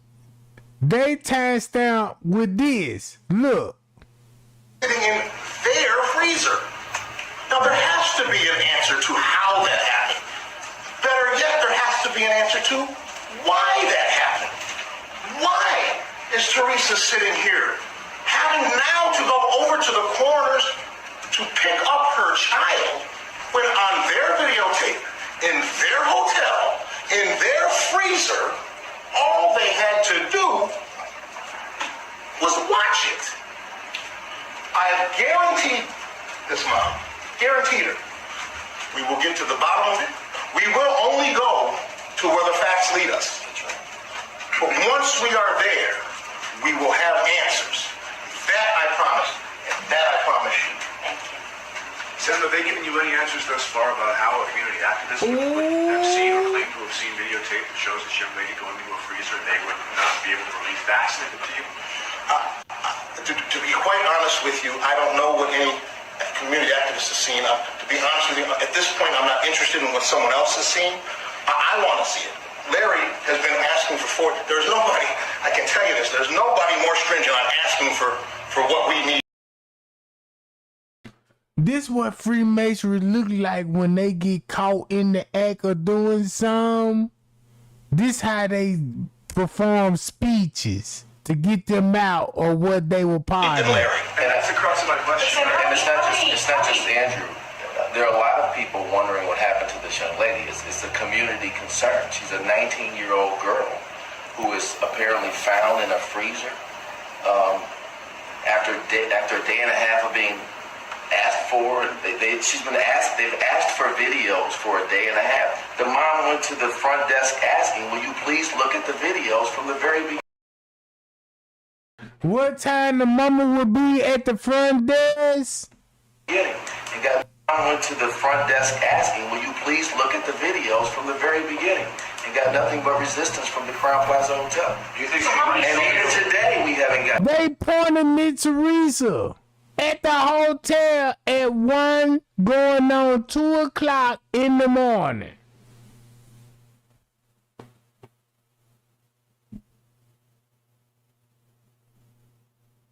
they timestamp with this, look. Sitting in their freezer. Now there has to be an answer to how that happened. Better yet, there has to be an answer to why that happened. Why is Teresa sitting here, having now to go over to the corners to pick up her child when on their videotape, in their hotel, in their freezer, all they had to do was watch it. I have guaranteed this mom, guaranteed her, we will get to the bottom of it. We will only go to where the facts lead us. But once we are there, we will have answers. That I promise, and that I promise you. Senator, have they given you any answers thus far about how a community activist would have seen or claim to have seen videotape that shows this young lady going into a freezer and they would not be able to release that snippet to you? To be quite honest with you, I don't know what any community activist has seen. To be honest with you, at this point, I'm not interested in what someone else has seen. I want to see it. Larry has been asking for there's nobody, I can tell you this, there's nobody more stringent on asking for what we need. This what Freemasonry look like when they get caught in the act of doing some. This how they perform speeches to get them out of what they were part of. Larry, and that's the crux of my question. And it's not just Andrew. There are a lot of people wondering what happened to this young lady. It's a community concern. She's a 19-year-old girl who is apparently found in a freezer after a day and a half of being asked for. She's been asked. They've asked for videos for a day and a half. The mom went to the front desk asking, "Will you please look at the videos from the very beginning?" What time the mama would be at the front desk? And got went to the front desk asking, "Will you please look at the videos from the very beginning?" And got nothing but resistance from the Crown Plaza Hotel. Do you think and even today we haven't got. They pointed me Teresa at the hotel at 1 going on 2 o'clock in the morning.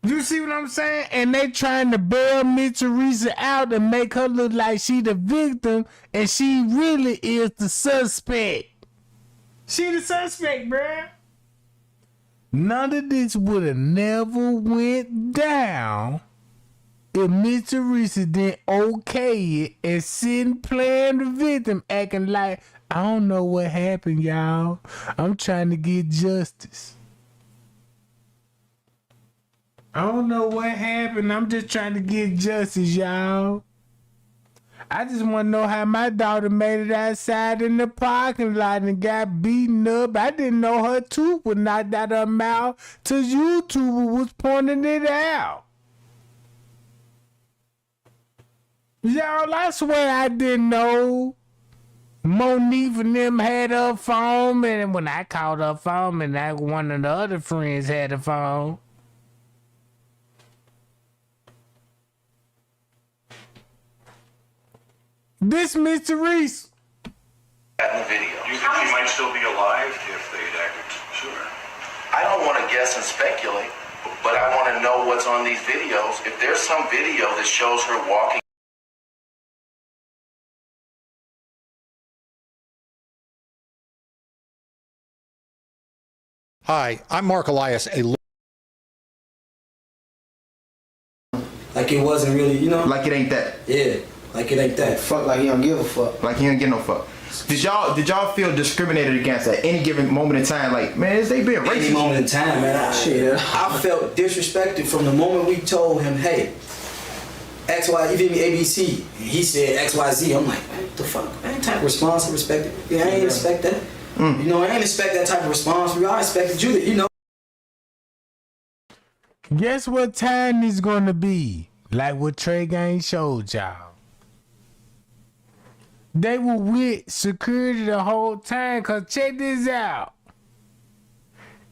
You see what I'm saying? And they trying to bail me Teresa out and make her look like she the victim, and she really is the suspect. She the suspect, bruh. None of this would have never went down if Miss Teresa didn't okay it and sitting playing the victim, acting like, I don't know what happened, y'all. I'm trying to get justice. I don't know what happened. I'm just trying to get justice, y'all. I just want to know how my daughter made it outside in the parking lot and got beaten up. I didn't know her tooth was knocked out of her mouth till YouTuber was pointing it out. Y'all, I swear I didn't know. Monique and them had her phone, and when I called her phone, and one of the other friends had a phone. This Mr. Reese. In the video. Do you think she might still be alive if they'd acted sooner? I don't want to guess and speculate, but I want to know what's on these videos. If there's some video that shows her walking. Hi, I'm Mark Elias, like it wasn't really, you know? Like it ain't that. Yeah, like it ain't that. Fuck like he don't give a fuck. Like he don't give no fuck. Did y'all feel discriminated against at any given moment in time? Like, man, is they being racist? Any moment in time, man. I felt disrespected from the moment we told him, hey, XY, he gave me ABC. And he said XYZ. I'm like, man, what the fuck? Man, type of response I respected. Yeah, I ain't expect that. You know, I ain't expect that type of response from you. I expected you to, you know. Guess what time is gonna be? Like what Trey Gang showed y'all. They were with security the whole time, cause check this out.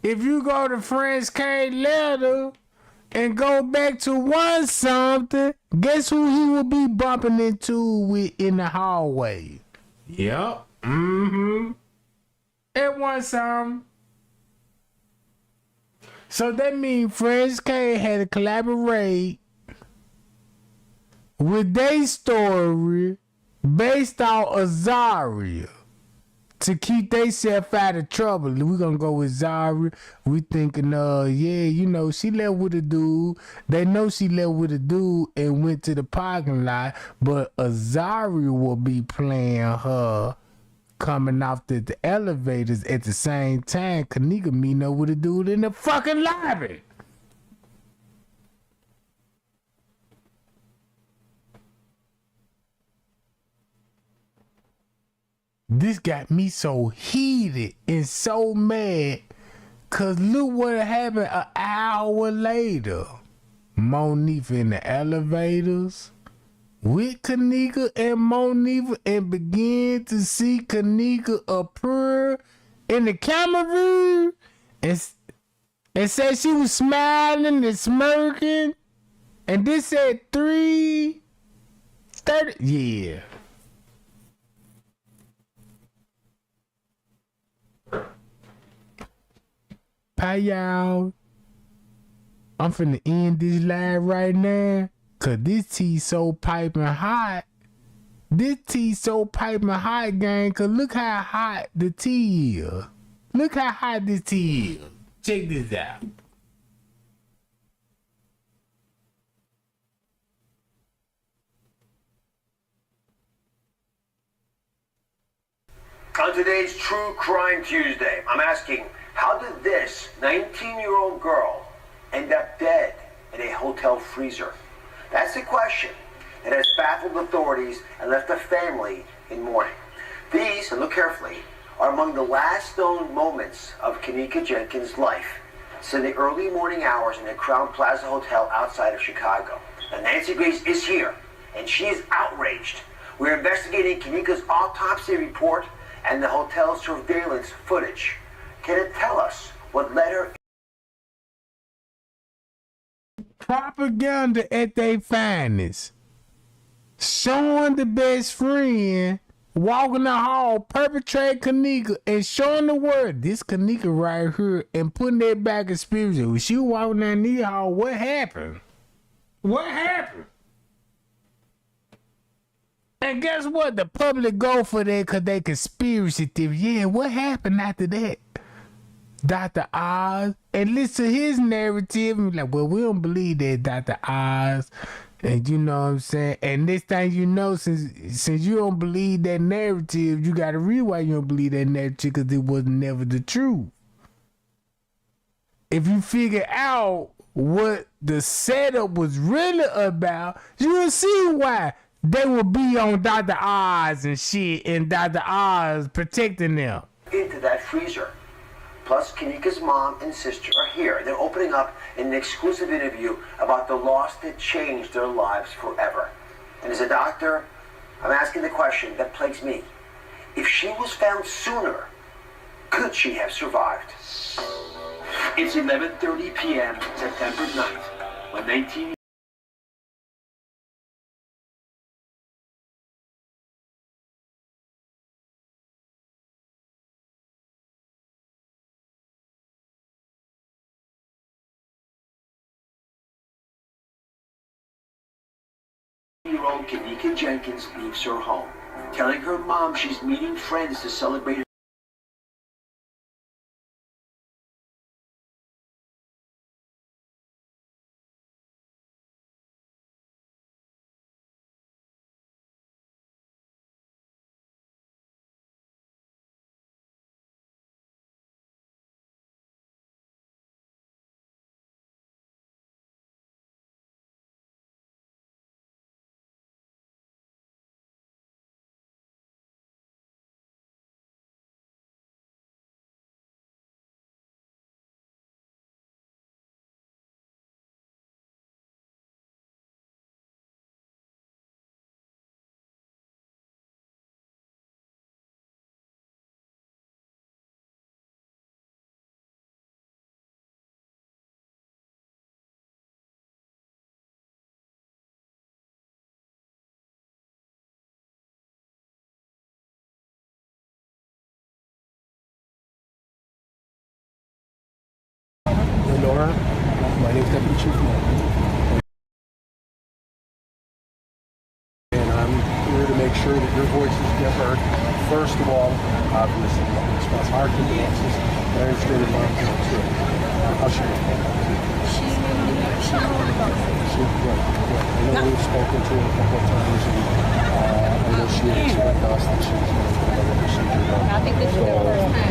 if you go to Friends K letter and go back to one something, guess who he will be bumping into in the hallway? Yep. Mm-hmm. It was something. So that means Friends K had to collaborate with their story based on Azaria to keep theyself out of trouble. We gonna go with Zaria. We thinking, she left with a dude. They know she left with a dude and went to the parking lot, but Azaria will be playing her coming off the elevators at the same time. Kenneka meeting up with a dude in the fucking lobby. This got me so heated and so mad, cause look what happened an hour later. Monifa in the elevators with Kenneka and Monifa and began to see Kenneka appear in the camera view and said she was smiling and smirking, and this said 3:30. Yeah. Bye, y'all. I'm finna end this live right now, cause this tea so piping hot. This tea so piping hot, gang, cause look how hot the tea is. Look how hot this tea is. Check this out. On today's True Crime Tuesday, I'm asking, how did this 19-year-old girl end up dead in a hotel freezer? That's the question that has baffled authorities and left the family in mourning. These, and look carefully, are among the last known moments of Kenneka Jenkins' life. It's in the early morning hours in the Crown Plaza Hotel outside of Chicago. Now, Nancy Grace is here, and she is outraged. We're investigating Kenneka's autopsy report and the hotel's surveillance footage. Can it tell us what led her? Propaganda at their finest. Showing the best friend walking the hall, perpetrate Kenneka, and showing the world this Kenneka right here, and putting that back in spirit. When she walking down the hall, what happened? What happened? And guess what? The public go for that because they conspiracy theory. Yeah, what happened after that? Dr. Oz, and listen to his narrative and like, well, we don't believe that, Dr. Oz. And you know what I'm saying? And this thing, you know, since you don't believe that narrative, you gotta read why you don't believe that narrative, because it was never the truth. If you figure out what the setup was really about, you'll see why they will be on Dr. Oz and shit, and Dr. Oz protecting them. Into that freezer. Plus, Kenneka's mom and sister are here. They're opening up in an exclusive interview about the loss that changed their lives forever. And as a doctor, I'm asking the question that plagues me. If she was found sooner, could she have survived? It's 11:30 p.m. September 9th, when 19... year-old Kenneka Jenkins leaves her home, telling her mom she's meeting friends to celebrate know her. My name's Deputy Chief Moore. And I'm here to make sure that your voices get heard. First of all, obviously, I express our condolences, but I understand your mom's not too. How's she doing? I know we've spoken to her a couple of times, and I know she explained to us that she's going to have a procedure done. I think this is the first time.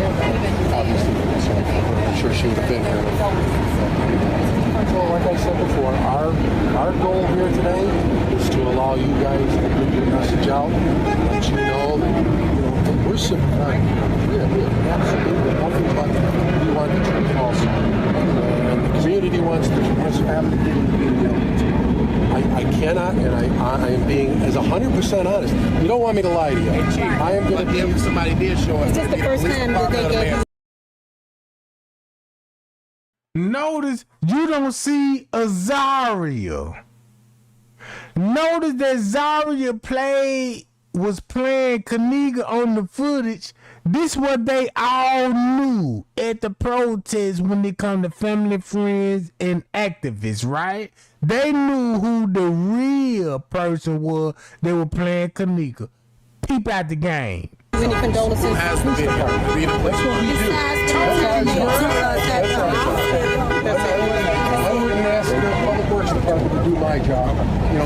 Obviously, we're concerned for her. I'm sure she would have been here. So, like I said before, our goal here today is to allow you guys to get your message out, let you know that we're sympathetic. We have absolutely nothing but we want the truth also. And the community wants us family to get the video. I cannot, and I am being as 100% honest. You don't want me to lie to you. I am going to be. If somebody did show us, is this the first time that they gave? Notice you don't see Azaria. Notice that Zaria was playing Kenneka on the footage. This what they all knew at the protest when it come to family, friends, and activists, right? They knew who the real person was that were playing Kenneka. Peep out the game. Many condolences. That's what we do. I wouldn't ask the Public Works Department to do my job.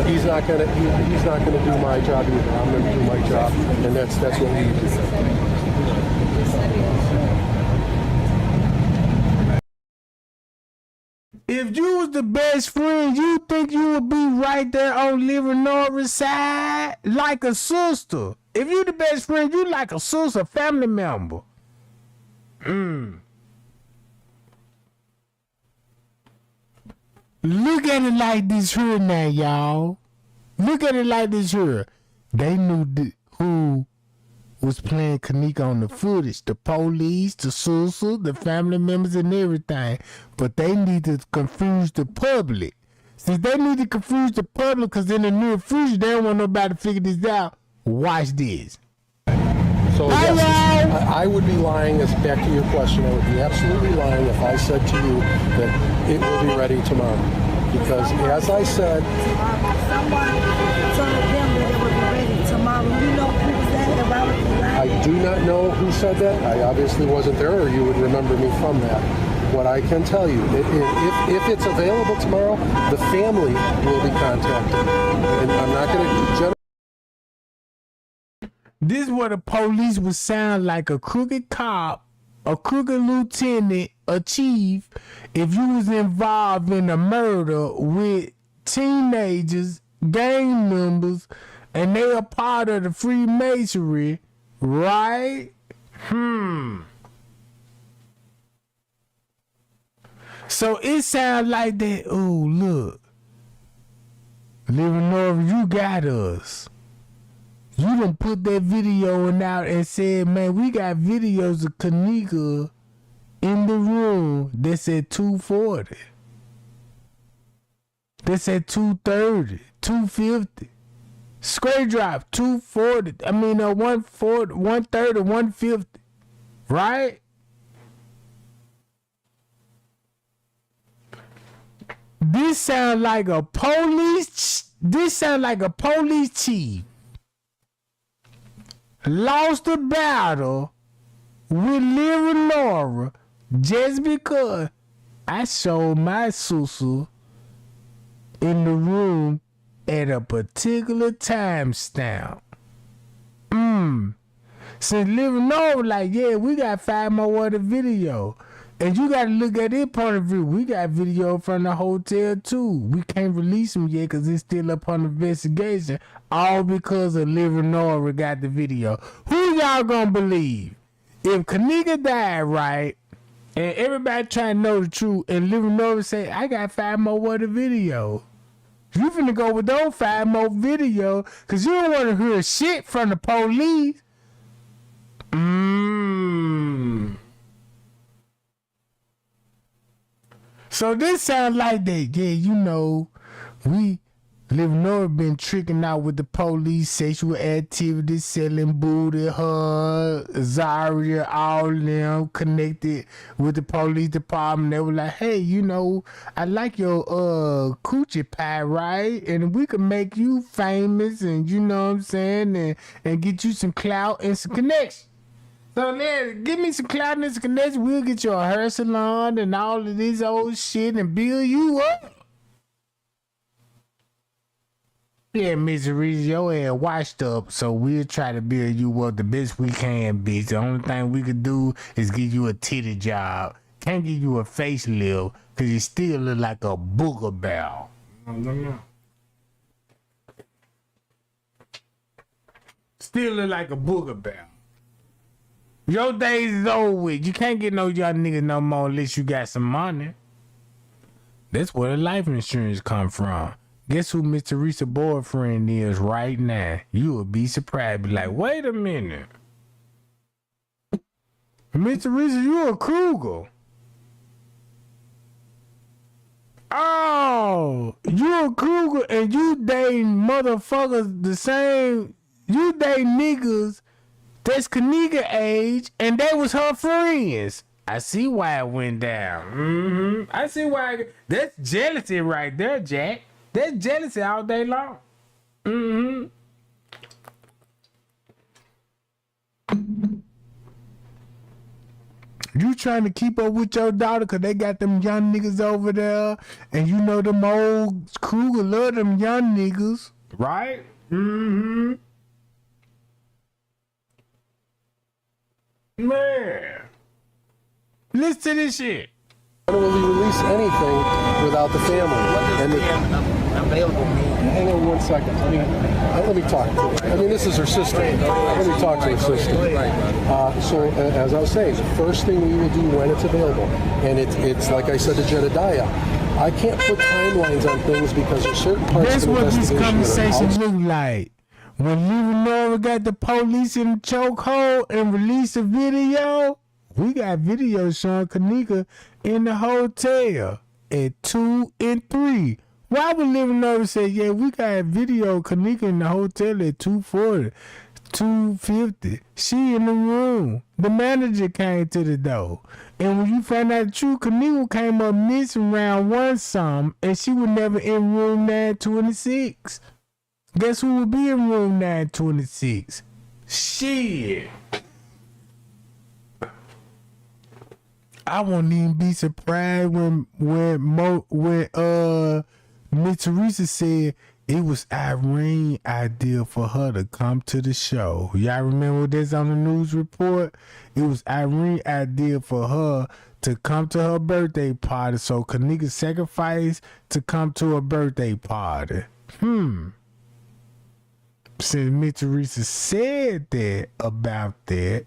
He's not gonna do my job either. I'm gonna do my job, and that's what we do. If you was the best friend, you think you would be right there on Living Norris side like a sister. If you the best friend, you like a sister, family member. Look at it like this here now, y'all. Look at it like this here. They knew who was playing Kenneka on the footage. The police, the sister, the family members, and everything. But they need to confuse the public. Since they need to confuse the public, because in the near future, they don't want nobody to figure this out. Watch this. So yes, I would be lying, as back to your question, I would be absolutely lying if I said to you that it will be ready tomorrow. Because as I said, someone told them that it would be ready tomorrow. You know who was that about? I do not know who said that. I obviously wasn't there, or you would remember me from that. What I can tell you, if it's available tomorrow, the family will be contacted. And I'm not going to This is what the police would sound like: a crooked cop, a crooked lieutenant, a chief, if you was involved in a murder with teenagers, gang members, and they are part of the Freemasonry, right? So it sounds like that. Oh, look, Living North, you got us. You done put that video out and said, man, we got videos of Kenneka in the room that said 240. That said 230, 250. Straight drop, 240. 140, 130, 150. Right? This sound like a police chief lost a battle with Living Laura just because I showed my sister in the room at a particular time stamp. Since Living Laura like, yeah, we got 5 more of the video. And you got to look at their point of view. We got video from the hotel too. We can't release them yet because it's still up on investigation. All because of Living Norris got the video. Who y'all gonna believe? If Kenneka died, right, and everybody trying to know the truth, and Living Norris say, I got 5 more of the video. You finna go with those 5 more video because you don't want to hear shit from the police. So this sounds like that, yeah, we Leonora been tricking out with the police, sexual activities, selling booty, her, Zaria, all them connected with the police department. They were like, hey, you know, I like your coochie pie, right? And we can make you famous and you know what I'm saying, and get you some clout and some connection. So then, give me some clout and some connection. We'll get you a hair salon and all of this old shit and build you up. Yeah, Miss Reese, your ass washed up, so we'll try to build you up the best we can, bitch. The only thing we could do is give you a titty job. Can't give you a facelift, because you still look like a booger bell. No. Still look like a booger bell. Your days is over with. You can't get no young nigga no more unless you got some money. That's where the life insurance come from. Guess who Miss Teresa's boyfriend is right now? You would be surprised. Be like, wait a minute. Miss Teresa, you a Kruger. Oh, you a Kruger and you dating motherfuckers the same. You date niggas that's Kenneka age and they was her friends. I see why it went down. I see why. That's jealousy right there, Jack. That's jealousy all day long. You trying to keep up with your daughter because they got them young niggas over there. And you know them old Kruger love them young niggas. Right? Man. Listen to this shit. I don't really release anything without the family. And available. Hang on 1 second. Let me talk to her. I mean, this is her sister. Let me talk to her sister. So, as I was saying, the first thing we will do when it's available, and it's like I said to Jedediah, I can't put timelines on things because there's certain parts That's of the what this investigation conversation look like. When Leonora got the police in the chokehold and released a video, we got video showing Kenneka in the hotel at 2 and 3. Why would Leonora say, yeah, we got video Kenneka in the hotel at 2:40, 2:50. She in the room. The manager came to the door. And when you found out the truth, Kenneka came up missing around 1 some, and she was never in room 926. Guess who will be in room 926? Shit. I won't even be surprised when Miss Teresa said it was Irene's idea for her to come to the show. Y'all remember this on the news report? It was Irene's idea for her to come to her birthday party, so Kenneka sacrificed to come to her birthday party. Since Miss Teresa said that about that,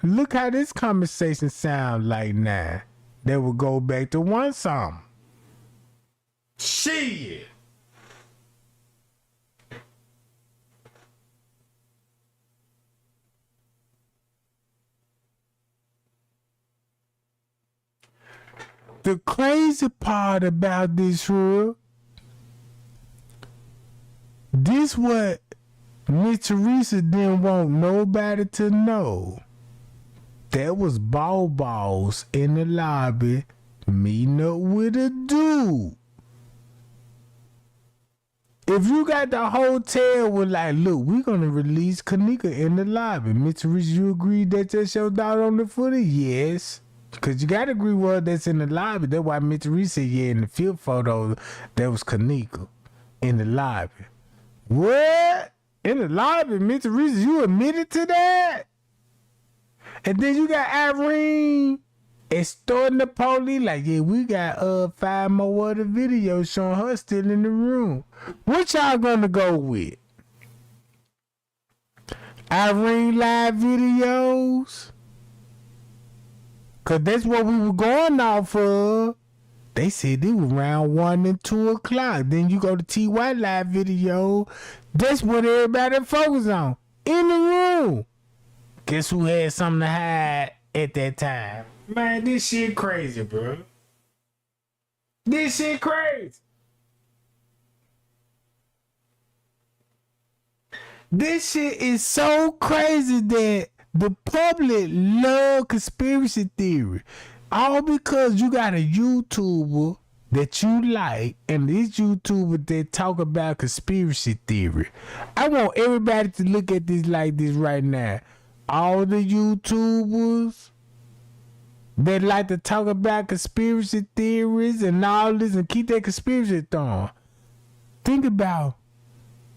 look how this conversation sound like now. That would go back to 1 something. Shit. The crazy part about this, this what Miss Teresa didn't want nobody to know. There was balls in the lobby meeting up with a dude. If you got the hotel with like, look, we're gonna release Kenneka in the lobby. Miss Teresa, you agree that that's your daughter on the footage? Yes. Cause you gotta agree with her that's in the lobby. That's why Miss Teresa said, yeah, in the field photo, that was Kenneka in the lobby. What? In the lobby, Miss Teresa, you admitted to that? And then you got Irene extorting the police like, yeah, we got 5 more other videos showing her still in the room. What y'all gonna go with? Irene live videos? Cause that's what we were going off of. They said it was around 1 and 2 o'clock. Then you go to TY live video. That's what everybody focus on. In the room. Guess who had something to hide at that time? Man, this shit crazy, bro. This shit crazy. This shit is so crazy that the public love conspiracy theory. All because you got a YouTuber that you like and this YouTuber that talk about conspiracy theory. I want everybody to look at this like this right now. All the YouTubers that like to talk about conspiracy theories and all this and keep that conspiracy thought. Think about,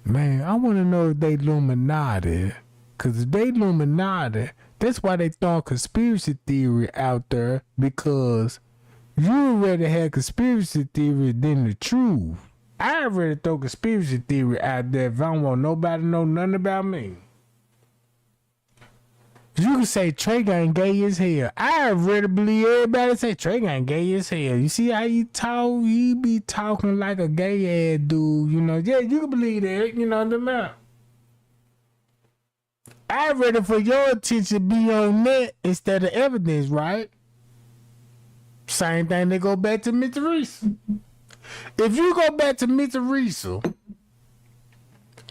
man, I want to know if they Illuminati. Because if they Illuminati, that's why they throwing conspiracy theory out there, because you would rather have conspiracy theory than the truth. I'd rather throw conspiracy theory out there if I don't want nobody to know nothing about me. You can say Trey Gang gay as hell. I'd rather believe everybody say Trey Gang gay as hell. You see how he talk? He be talking like a gay ass dude, you know. Yeah, you can believe that, you know what I'm saying? I'd rather for your attention be on that instead of evidence, right? Same thing, they go back to Miss Teresa. If you go back to Miss Teresa,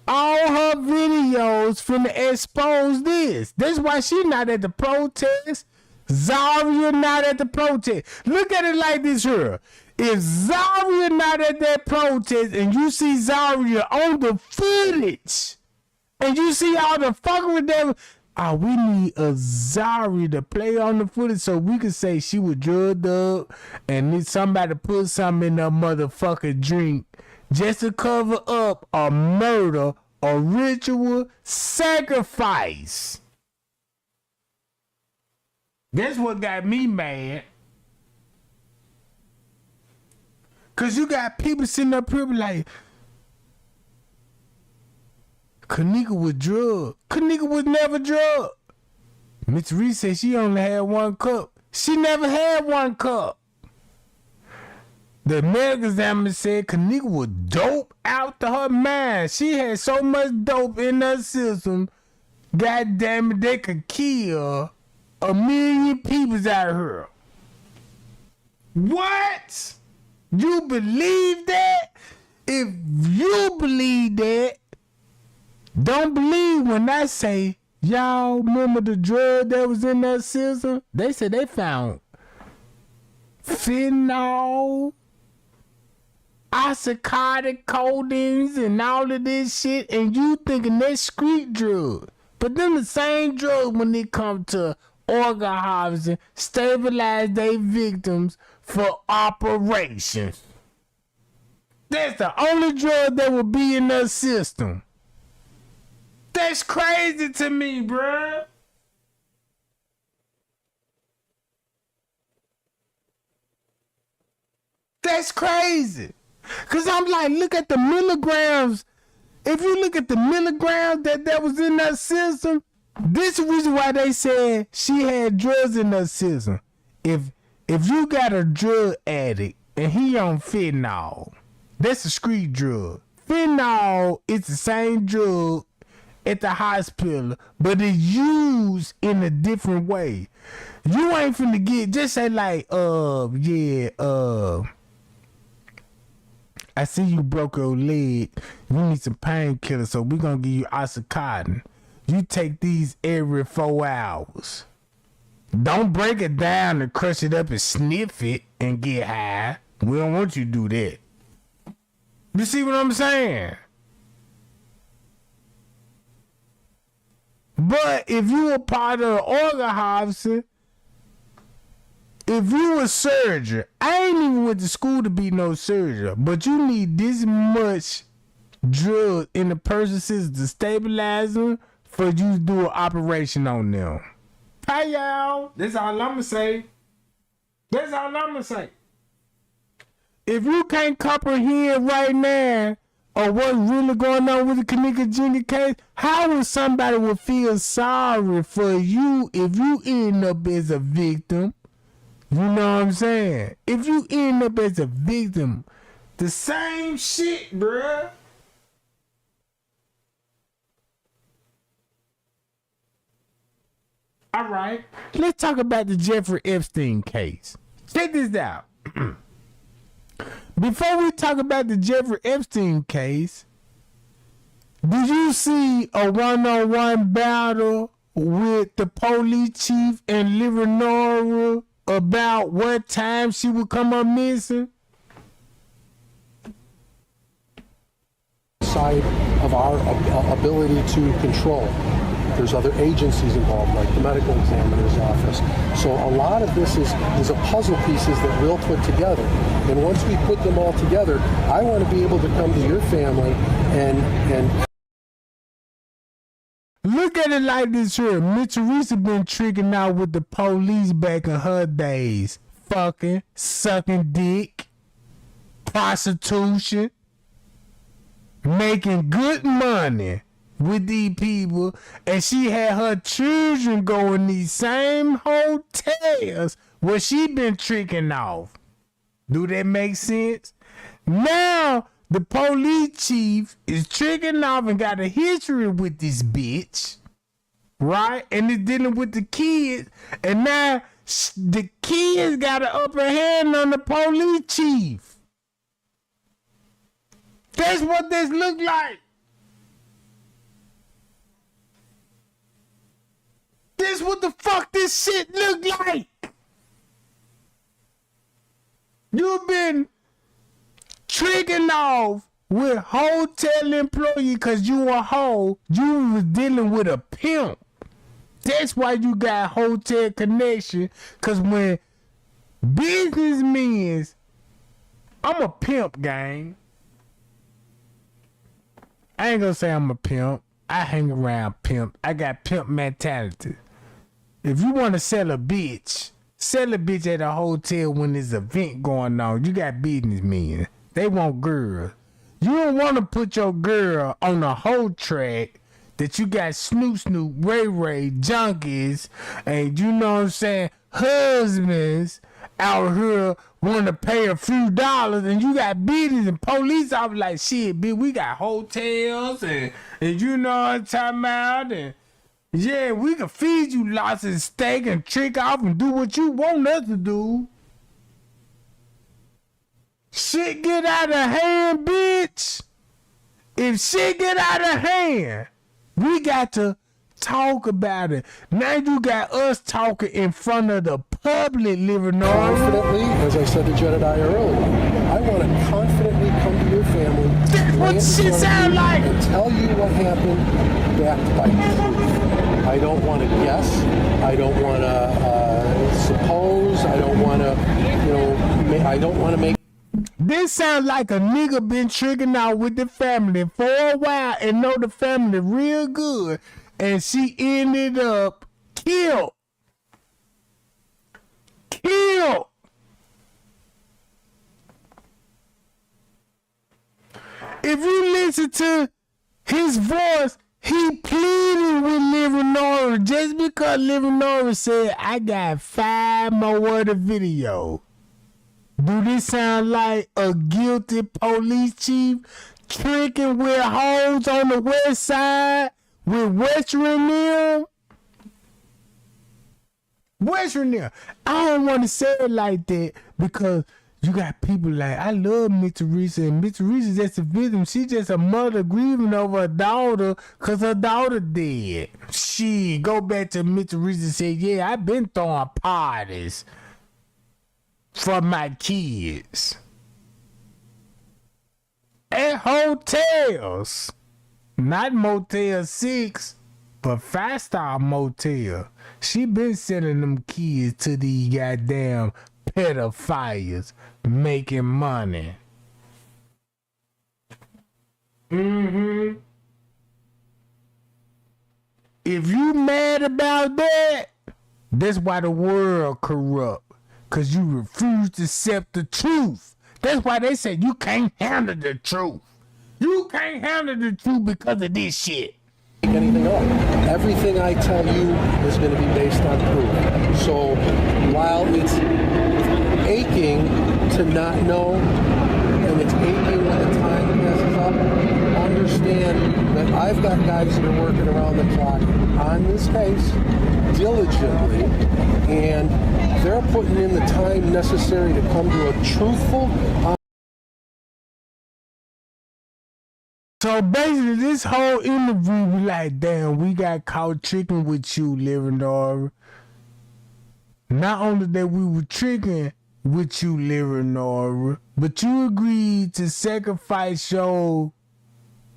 all her videos finna expose this. That's why she not at the protest. Zaria not at the protest. Look at it like this here. If Zaria not at that protest and you see Zaria on the footage and you see all the fucking with them, we need a Zaria to play on the footage so we can say she was drugged up and need somebody to put something in her motherfucking drink just to cover up a murder or ritual sacrifice. That's what got me mad. Cause you got people sitting up here like, Kenneka was drugged. Kenneka was never drugged. Miss Reese said she only had 1 cup. She never had 1 cup. The medical examiner said Kenneka was dope out to her mind. She had so much dope in her system, god damn it, they could kill 1 million people out here. What? You believe that? If you believe that, don't believe when I say, y'all remember the drug that was in that system? They said they found fentanyl, oxycontin, codeines, and all of this shit, and you thinking that's street drug. But then the same drug when it come to organ harvesting, stabilize their victims for operations. That's the only drug that will be in their system. That's crazy to me, bruh. That's crazy. Cause I'm like, look at the milligrams. If you look at the milligrams that was in that system, this is the reason why they said she had drugs in her system. If you got a drug addict and he on fentanyl, that's a street drug. Fentanyl is the same drug at the hospital, but it's used in a different way. You ain't finna get, just say like, I see you broke your leg. You need some painkillers, so we're gonna give you oxycontin. You take these every 4 hours. Don't break it down and crush it up and sniff it and get high. We don't want you to do that. You see what I'm saying? But if you were part of the organ harvesting, if you a surgeon, I ain't even went to school to be no surgeon, but you need this much drug in the person's system to stabilize them for you to do an operation on them. Hey y'all, that's all I'ma say. That's all I'ma say. If you can't comprehend right now or what's really going on with the Kenneka Jenkins case, how would somebody would feel sorry for you if you end up as a victim? You know what I'm saying? If you end up as a victim, the same shit, bruh. All right, let's talk about the Jeffrey Epstein case. Check this out. Before we talk about the Jeffrey Epstein case, Did you see a one-on-one battle with the police chief and Livernoria about what time she would come up missing? Side of our ability to control. There's other agencies involved, like the medical examiner's office. So a lot of this is a puzzle pieces that we'll put together. And once we put them all together, I want to be able to come to your family and look at it like this here. Miss Teresa been tricking out with the police back in her days. Fucking, sucking dick, prostitution, making good money with these people, and she had her children go in these same hotels where she been tricking off. Do that make sense? Now the police chief is tricking off and got a history with this bitch, right? And is dealing with the kids, and now the kids got an upper hand on the police chief. That's what this look like. This what the fuck this shit look like. You've been tricking off with hotel employee because you a hoe. You was dealing with a pimp. That's why you got hotel connection. Because when businessmen, I'm a pimp, gang. I ain't gonna say I'm a pimp. I hang around pimp. I got pimp mentality. If you want to sell a bitch at a hotel when there's an event going on. You got businessmen. They want girls. You don't want to put your girl on a whole track that you got Snoop, Ray Ray, junkies, and you know what I'm saying, husbands out here want to pay a few dollars, and you got business and police officers like, shit, bitch, we got hotels, and you know what I'm talking about, and yeah, we can feed you lots of steak and trick off and do what you want us to do. Shit get out of hand, bitch. If shit get out of hand, we got to talk about it. Now you got us talking in front of the public, living on. Confidently, as I said to Jedediah earlier, I want to confidently come to your family. That's what shit sound like. And tell you what happened, backed by proof. I don't want to guess. I don't want to suppose. I don't want to, I don't want to make. This sounds like a nigga been tricking out with the family for a while and know the family real good, and she ended up killed. If you listen to his voice, he pleaded with Livernoria just because Livernoria said, I got 5 more of the video. Do this sound like a guilty police chief tricking with hoes on the west side with Western them? Western them. I don't want to say it like that because you got people like, I love Miss Teresa, and Miss Teresa just a victim. She just a mother grieving over her daughter because her daughter dead. She go back to Miss Teresa and say, yeah, I've been throwing parties for my kids at hotels, not Motel 6, but 5-star motel. She been sending them kids to these goddamn pedophiles making money. If you mad about that, that's why the world corrupt. Cause you refuse to accept the truth. That's why they say you can't handle the truth. You can't handle the truth because of this shit. Anything up. Everything I tell you is going to be based on proof. So while it's aching to not know, and it's aching when the time passes up, understand that I've got guys that are working around the clock on this case diligently, and they're putting in the time necessary to come to a truthful So basically, this whole interview, we like, damn, we got caught tricking with you, Leonora. Not only that we were tricking with you, Leonora, but you agreed to sacrifice your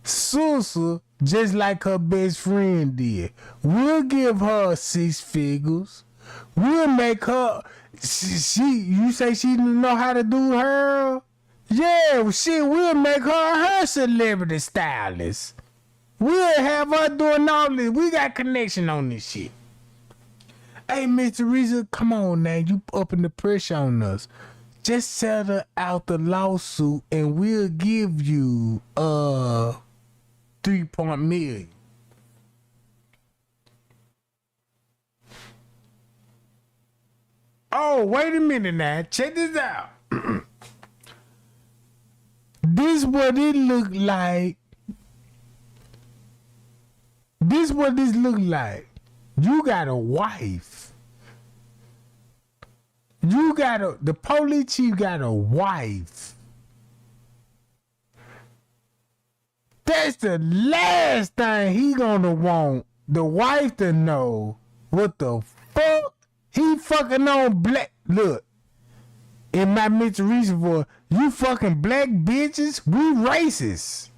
sister just like her best friend did. We'll give her 6 figures. We'll make her. You say she didn't know how to do her? Yeah, shit, we'll make her celebrity stylist. We'll have her doing all this. We got connection on this shit. Hey, Mr. Reza, come on now. You upping the pressure on us. Just settle out the lawsuit and we'll give you 3 million. Oh, wait a minute now. Check this out. This what it look like. This what this look like. You got a wife. The police chief got a wife. That's the last thing he gonna want the wife to know what the fuck he fucking on black. Look, in my Mr. Reason for you fucking black bitches, we racist.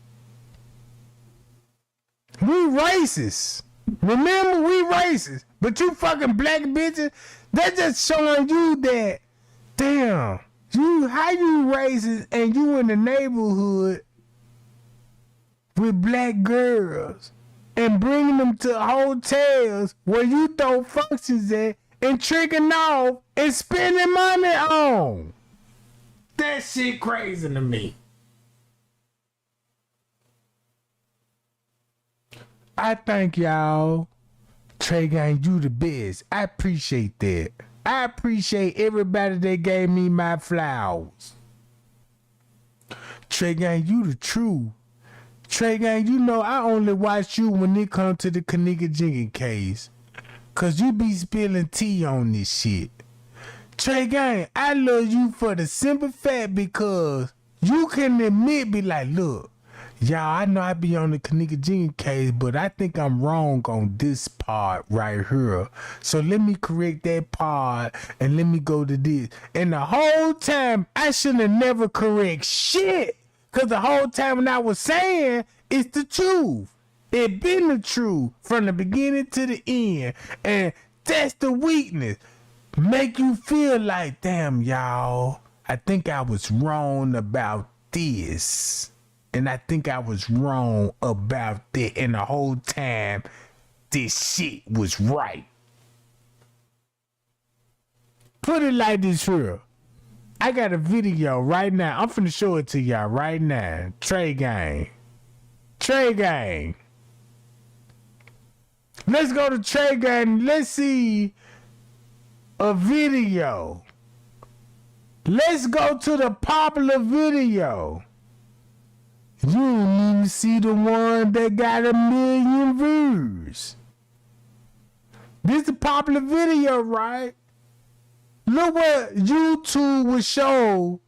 We racist. Remember, we racist. But you fucking black bitches, that's just showing you that, damn, how you racist and you in the neighborhood with black girls and bringing them to hotels where you throw functions at and tricking off and spending money on. That shit crazy to me. I thank y'all. Trey Gang, you the best. I appreciate that. I appreciate everybody that gave me my flowers. Trey Gang, you the truth. Trey Gang, you know I only watch you when it comes to the Kenneka Jenkins case. Cause you be spilling tea on this shit. Trey Gang, I love you for the simple fact because you can admit, be like, look, y'all, I know I be on the Kenneka Jenkins case, but I think I'm wrong on this part right here. So let me correct that part and let me go to this. And the whole time, I should have never correct shit. Cause the whole time when I was saying, it's the truth. It been the truth from the beginning to the end. And that's the weakness. Make you feel like, damn, y'all, I think I was wrong about this. And I think I was wrong about that. And the whole time, this shit was right. Put it like this here. I got a video right now. I'm finna show it to y'all right now. Trey Gang. Trey Gang. Let's go to Trey Gang. Let's see a video. Let's go to the popular video. You don't even see the one that got 1 million views. This is a popular video, right? Look what YouTube would show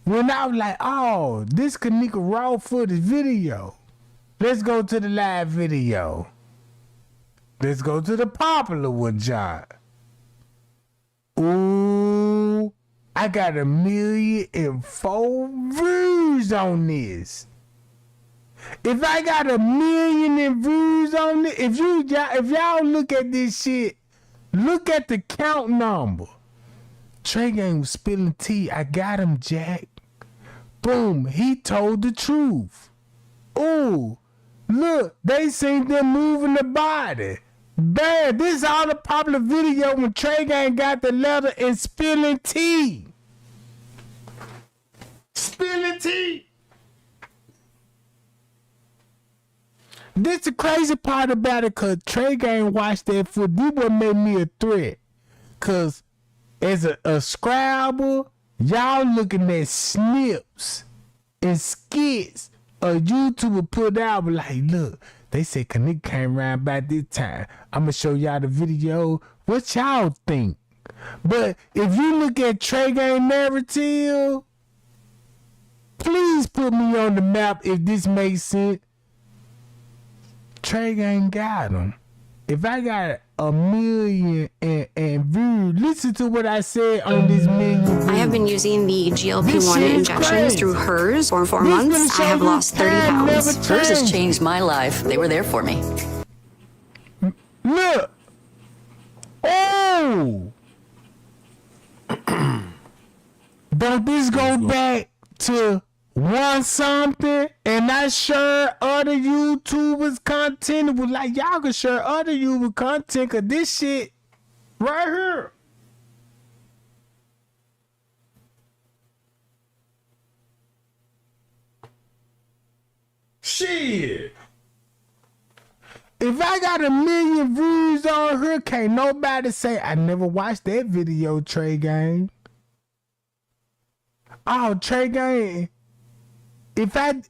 when I was like, oh, this Kenneka raw footage video. Let's go to the live video. Let's go to the popular one, John. Ooh, I got 1,000,004 views on this. If I got 1,000,000 views on it, if y'all look at this shit, look at the count number. Trey Gang was spilling tea. I got him, Jack. Boom, he told the truth. Ooh, look, they seen them moving the body. Bad, this is all the popular video when Trey Gang got the letter and spilling tea. Spilling tea. This the crazy part about it, cause Trey Gang watched that foot. This what made me a threat. Cause as a Scrabble, y'all looking at snips and skits a YouTuber put out, but like, look, they said Kenneka came around about this time. I'ma show y'all the video. What y'all think? But if you look at Trey Gang narrative, please put me on the map if this makes sense. Trey Gang got him. If I got 1 million and views, listen to what I said on this million views. I have been using the GLP-1 injections through hers for 4 months. I have lost 30 pounds. Hers has changed my life. They were there for me. Look. Oh. Don't this go back to one something, and I share other YouTubers content. It was like, y'all can share other YouTuber content, cause this shit right here. Shit. If I got 1 million views on here, can't nobody say I never watched that video, Trey Gang. Oh, Trey Gang. If I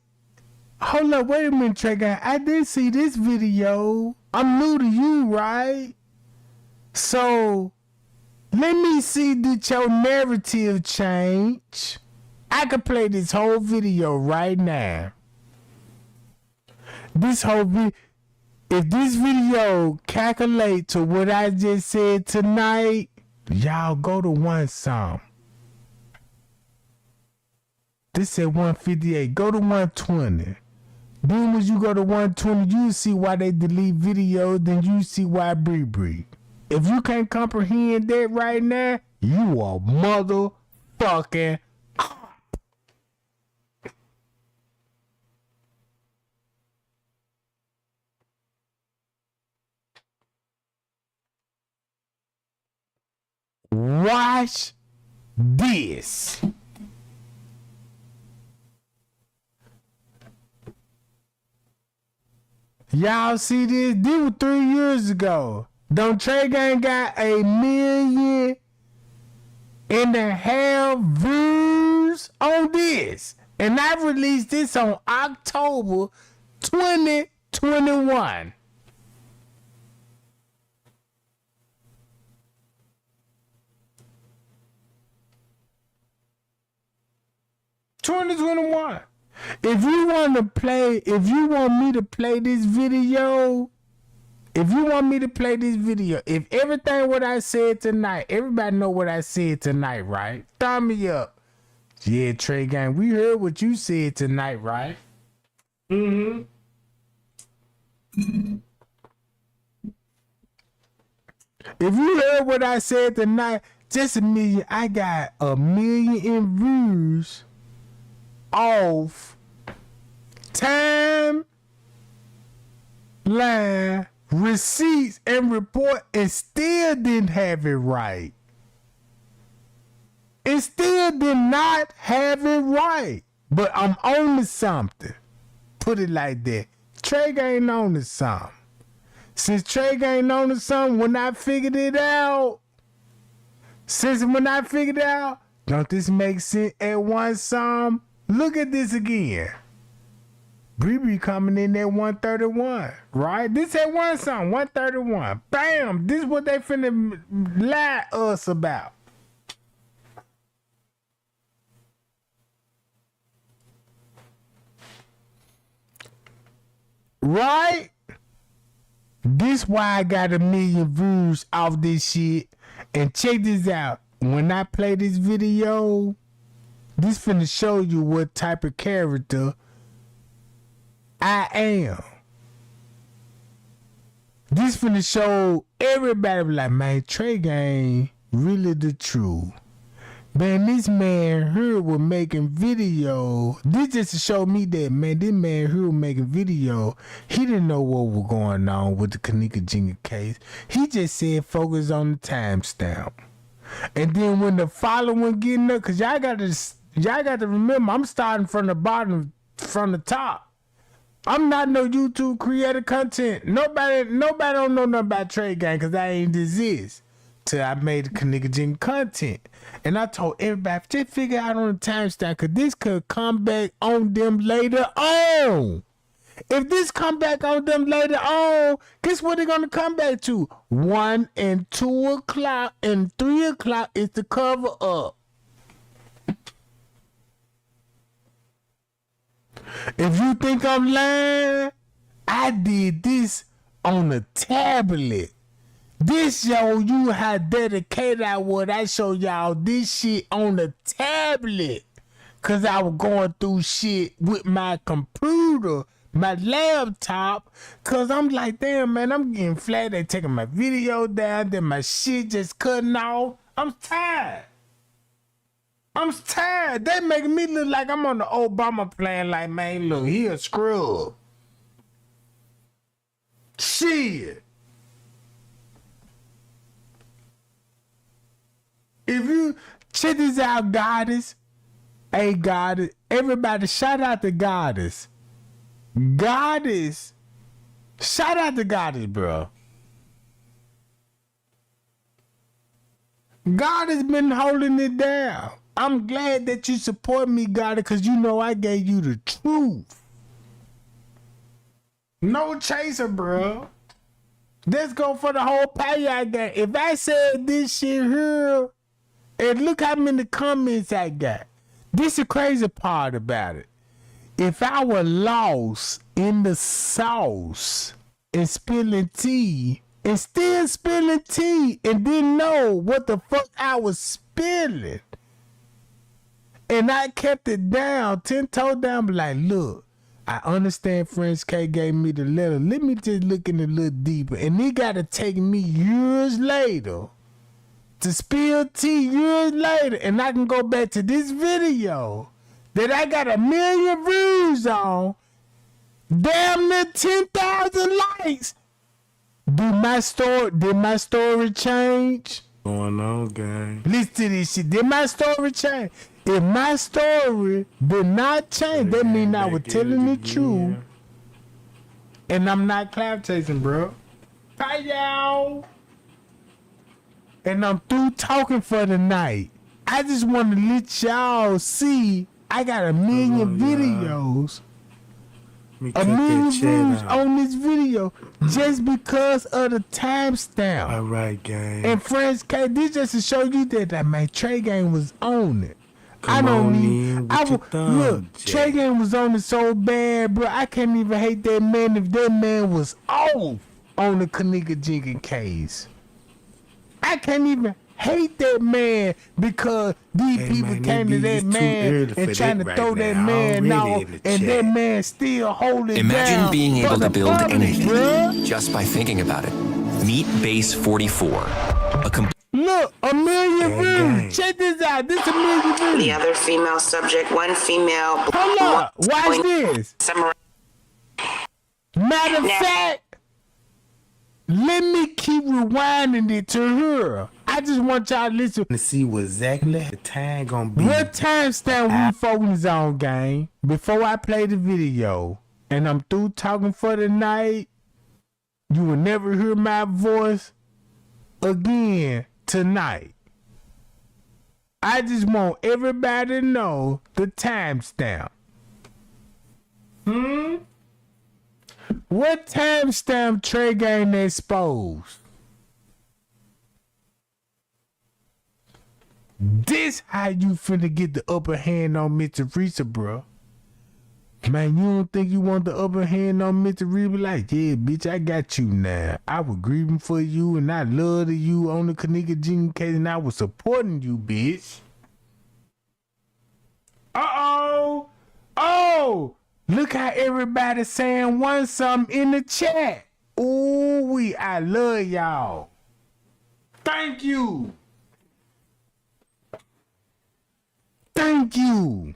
hold up, wait a minute, Trey Gang. I did see this video. I'm new to you, right? So let me see, did your narrative change? I could play this whole video right now. This whole video. If this video calculate to what I just said tonight, y'all go to one song. This said 158. Go to 120. Then when you go to 120, you see why they delete videos. Then you see why Bree. If you can't comprehend that right now, you are motherfucking. Watch this. Y'all see this? This was 3 years ago. Don't Trey Gang got 1.5 million views on this? And I released this on October 2021. If you want me to play this video, if everything what I said tonight, everybody know what I said tonight, right? Thumb me up. Yeah, Trey Gang, we heard what you said tonight, right? Mm-hmm. If you heard what I said tonight, just 1 million, I got 1 million views off timeline receipts and report, and still didn't have it right. It still did not have it right. But I'm on to something. Put it like that. Trey Gang on to something. Since Trey Gang on to something, when I figured it out, don't this make sense at one sum? Look at this again. Bree coming in at 131, right? This at one song, 131. Bam! This is what they finna lie us about. Right? This why I got 1 million views off this shit. And check this out. When I play this video, this finna show you what type of character I am. This finna show everybody like, man, Trey Gang really the truth. Man, this man here was making video. This just to show me that, man, this man here was making video. He didn't know what was going on with the Kenneka Jenkins case. He just said focus on the timestamp. And then when the following getting up, cause y'all got to remember, I'm starting from the bottom, from the top. I'm not no YouTube creator content. Nobody don't know nothing about Trey Gang, cause I ain't exist till I made the Kenneka Jenkins content. And I told everybody, just figure out on the timestamp, cause this could come back on them later on. If this come back on them later on, guess what they're gonna come back to? 1 and 2 o'clock and 3 o'clock is the cover up. If you think I'm lying, I did this on a tablet. This show you how dedicated I was. I show y'all this shit on the tablet. Cause I was going through shit with my computer, my laptop. Cause I'm like, damn man, I'm getting flat. They taking my video down, then my shit just cutting off. I'm tired. They making me look like I'm on the Obama plan. Like, man, look, he a scrub. Shit. If you check this out, Goddess. Hey, Goddess. Everybody, shout out to Goddess. Goddess. Shout out to Goddess, bro. God has been holding it down. I'm glad that you support me, Goddess, because you know I gave you the truth. No chaser, bro. Let's go for the whole pay I got. If I said this shit here, and look how many comments I got. This is the crazy part about it. If I were lost in the sauce and spilling tea, and still spilling tea, and didn't know what the fuck I was spilling, and I kept it down, 10 toes down, but like, look, I understand French K gave me the letter. Let me just look in a little deeper. And he got to take me years later to spill tea years later. And I can go back to this video that I got 1 million views on. Damn near 10,000 likes. Did my story change? Going on, gang. Listen to this shit. Did my story change? If my story did not change, that mean I was telling the truth. And I'm not cloud chasing, bro. Hi, y'all. And I'm through talking for the night. I just want to let y'all see I got 1 million videos. 1 million views on this video just because of the timestamp. All right, gang. And friends, this just to show you that man, Trey Gang was on it. Look, Trey Gang was on it so bad, bro. I can't even hate that man if that man was off on the Kenneka Jenkins case. I can't even hate that man because these people came to that man and trying to throw that man out, and that man still holding down. Imagine being able to build public, anything bruh. just by thinking about it. Meet Base 44, Look, 1 million views. Check this out. This 1 million views. The other female subject, one female. Hold up. Watch this. Matter of fact, let me keep rewinding it to her. I just want y'all to listen to see what exactly the time gonna be. What timestamp we focus on, gang? Before I play the video, and I'm through talking for the night, you will never hear my voice again tonight. I just want everybody to know the timestamp. What timestamp Trey Gang exposed? This how you finna get the upper hand on Mr. Risa, bro. Man, you don't think you want the upper hand on Mr. Risa? Like, yeah, bitch, I got you now. I was grieving for you, and I loved you on the Kenneka Jenkins case, and I was supporting you, bitch. Uh-oh. Oh, look how everybody's saying one something in the chat. Ooh, I love y'all. Thank you. Thank you.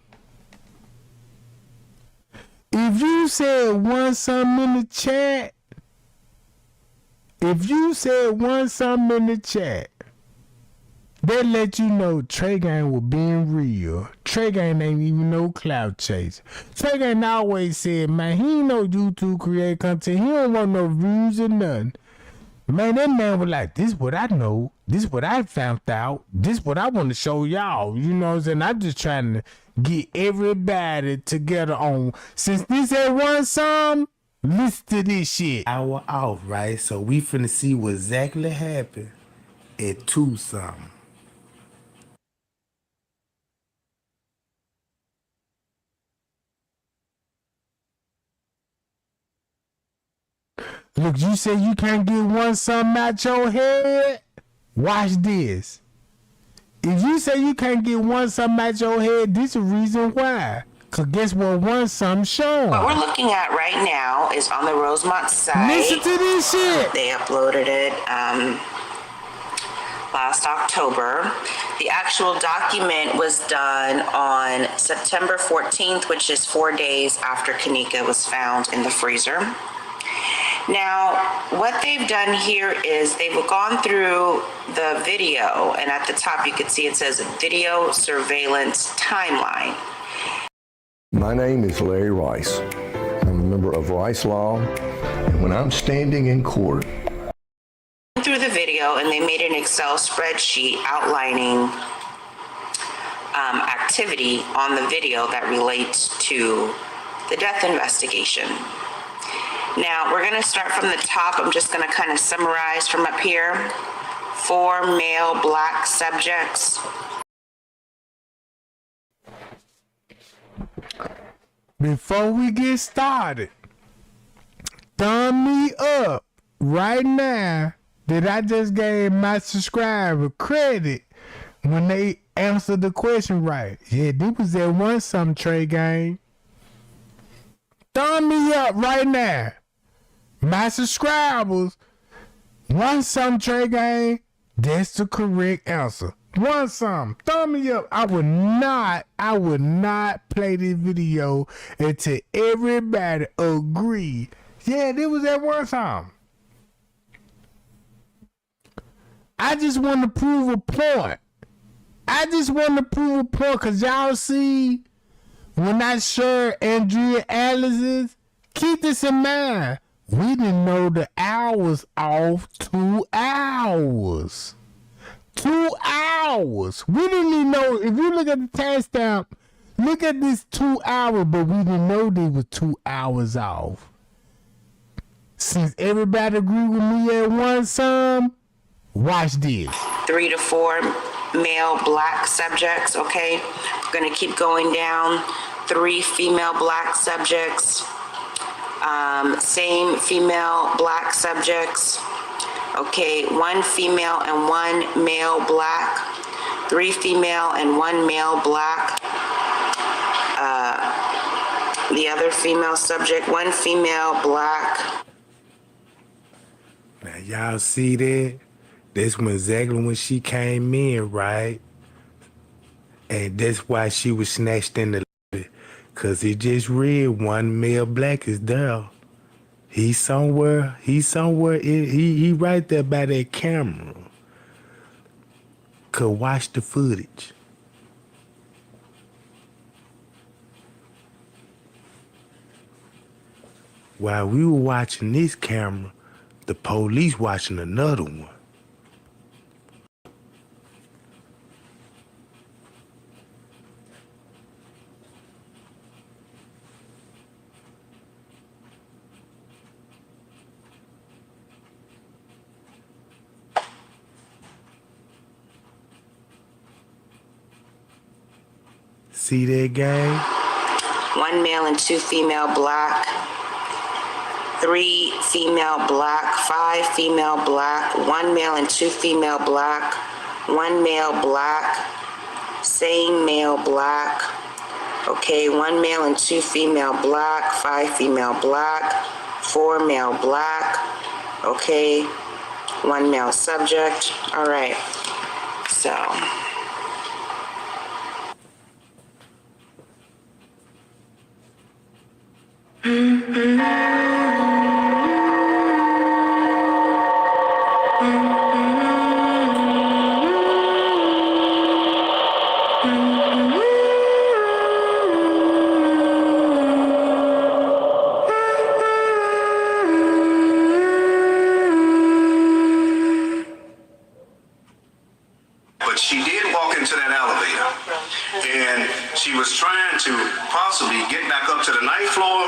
If you said one something in the chat, that let you know Trey Gang was being real. Trey Gang ain't even no clout chaser. Trey Gang always said, man, he ain't no YouTube create content. He don't want no views or nothing. Man, that man was like, this what I know. This what I found out. This what I want to show y'all. You know what I'm saying? I'm just trying to get everybody together on. Since this ain't one song, listen to this shit. Hour off, right? So we finna see what exactly happened at 2 something. Look, you say you can't get one something out your head? Watch this. If you say you can't get one something out your head, this is the reason why. Cause guess what one something showing? What we're looking at right now is on the Rosemont site. Listen to this shit. They uploaded it last October. The actual document was done on September 14th, which is 4 days after Kenneka was found in the freezer. Now, what they've done here is they've gone through the video, and at the top you can see it says video surveillance timeline. My name is Larry Rice. I'm a member of Rice Law, and when I'm standing in court, Through the video, and they made an Excel spreadsheet outlining activity on the video that relates to the death investigation. Now, we're going to start from the top. I'm just going to kind of summarize from up here. 4 male black subjects. Before we get started, thumb me up right now that I just gave my subscriber credit when they answered the question right. Yeah, this was that one something Trey game. Thumb me up right now. My subscribers, one something Trey game, that's the correct answer. One something. Thumb me up. I would not play this video until everybody agreed. Yeah, this was that one something. I just want to prove a point. Because y'all see, when I shared Andrea Alice's, keep this in mind. We didn't know the hours off 2 hours. 2 hours. We didn't even know. If you look at the timestamp, look at this 2 hours, but we didn't know they were 2 hours off. Since everybody agreed with me at one sum, watch this. 3 to 4 male black subjects, okay? We're gonna keep going down. 3 female black subjects. Same female black subjects. Okay, 1 female and 1 male black. 3 female and 1 male black. The other female subject, 1 female black. Now y'all see that? That's exactly when she came in, right? And that's why she was snatched in the lobby. Cause it just read 1 male black is there. He's somewhere, he right there by that camera. Could watch the footage. While we were watching this camera, the police watching another one. See that gang? 1 male and 2 female black. 3 female black, 5 female black, 1 male and 2 female black, 1 male black, same male black. Okay, 1 male and 2 female black, 5 female black, 4 male black. Okay, 1 male subject. All right, so. But she did walk into that elevator, and she was trying to possibly get back up to the 9th floor,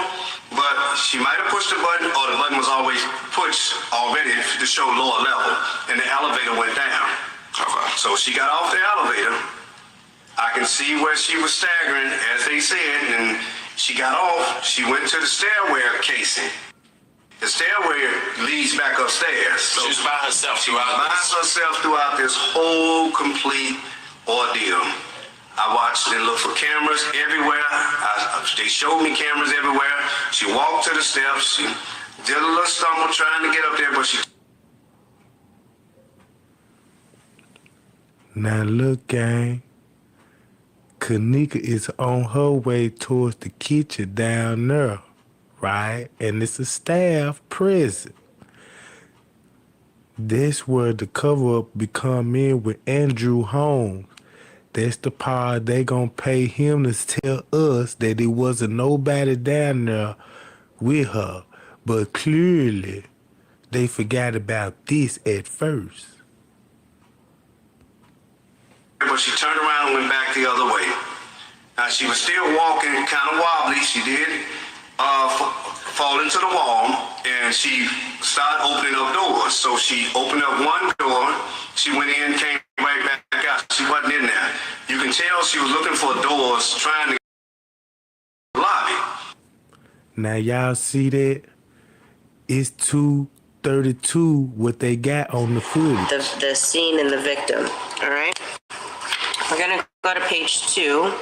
but she might have pushed the button, or the button was always pushed already to show lower level, and the elevator went down. So she got off the elevator. I can see where she was staggering, as they said, and she got off. She went to the stairway casing. The stairway leads back upstairs. So she was by herself throughout this whole complete ordeal. I watched and looked for cameras everywhere. They showed me cameras everywhere. She walked to the steps. She did a little stumble trying to get up there, but she... Now look, gang. Kenneka is on her way towards the kitchen down there, right? And it's a staff prison. That's where the cover-up be come in with Andrew Holmes. That's the part they gonna pay him to tell us that it wasn't nobody down there with her. But clearly, they forgot about this at first. But she turned around and went back the other way. Now, she was still walking kind of wobbly. She did fall into the wall, and she started opening up doors. So she opened up one door. She went in, came right back out. She wasn't in there. You can tell she was looking for doors, trying to get the lobby. Now, y'all see that? It's 2:32 what they got on the footage. The scene and the victim, all right? We're gonna go to page 2.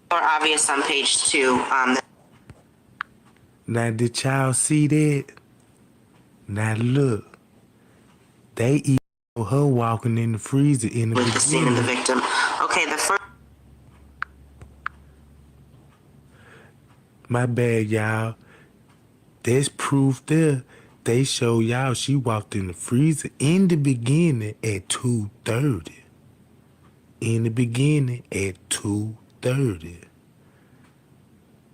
More obvious on page 2. Now, did y'all see that? Now, look. They even her walking in the freezer in the with beginning. the scene and the victim. Okay, the first... My bad, y'all. There's proof there. They show y'all she walked in the freezer in the beginning at 2:30. In the beginning at 2:30.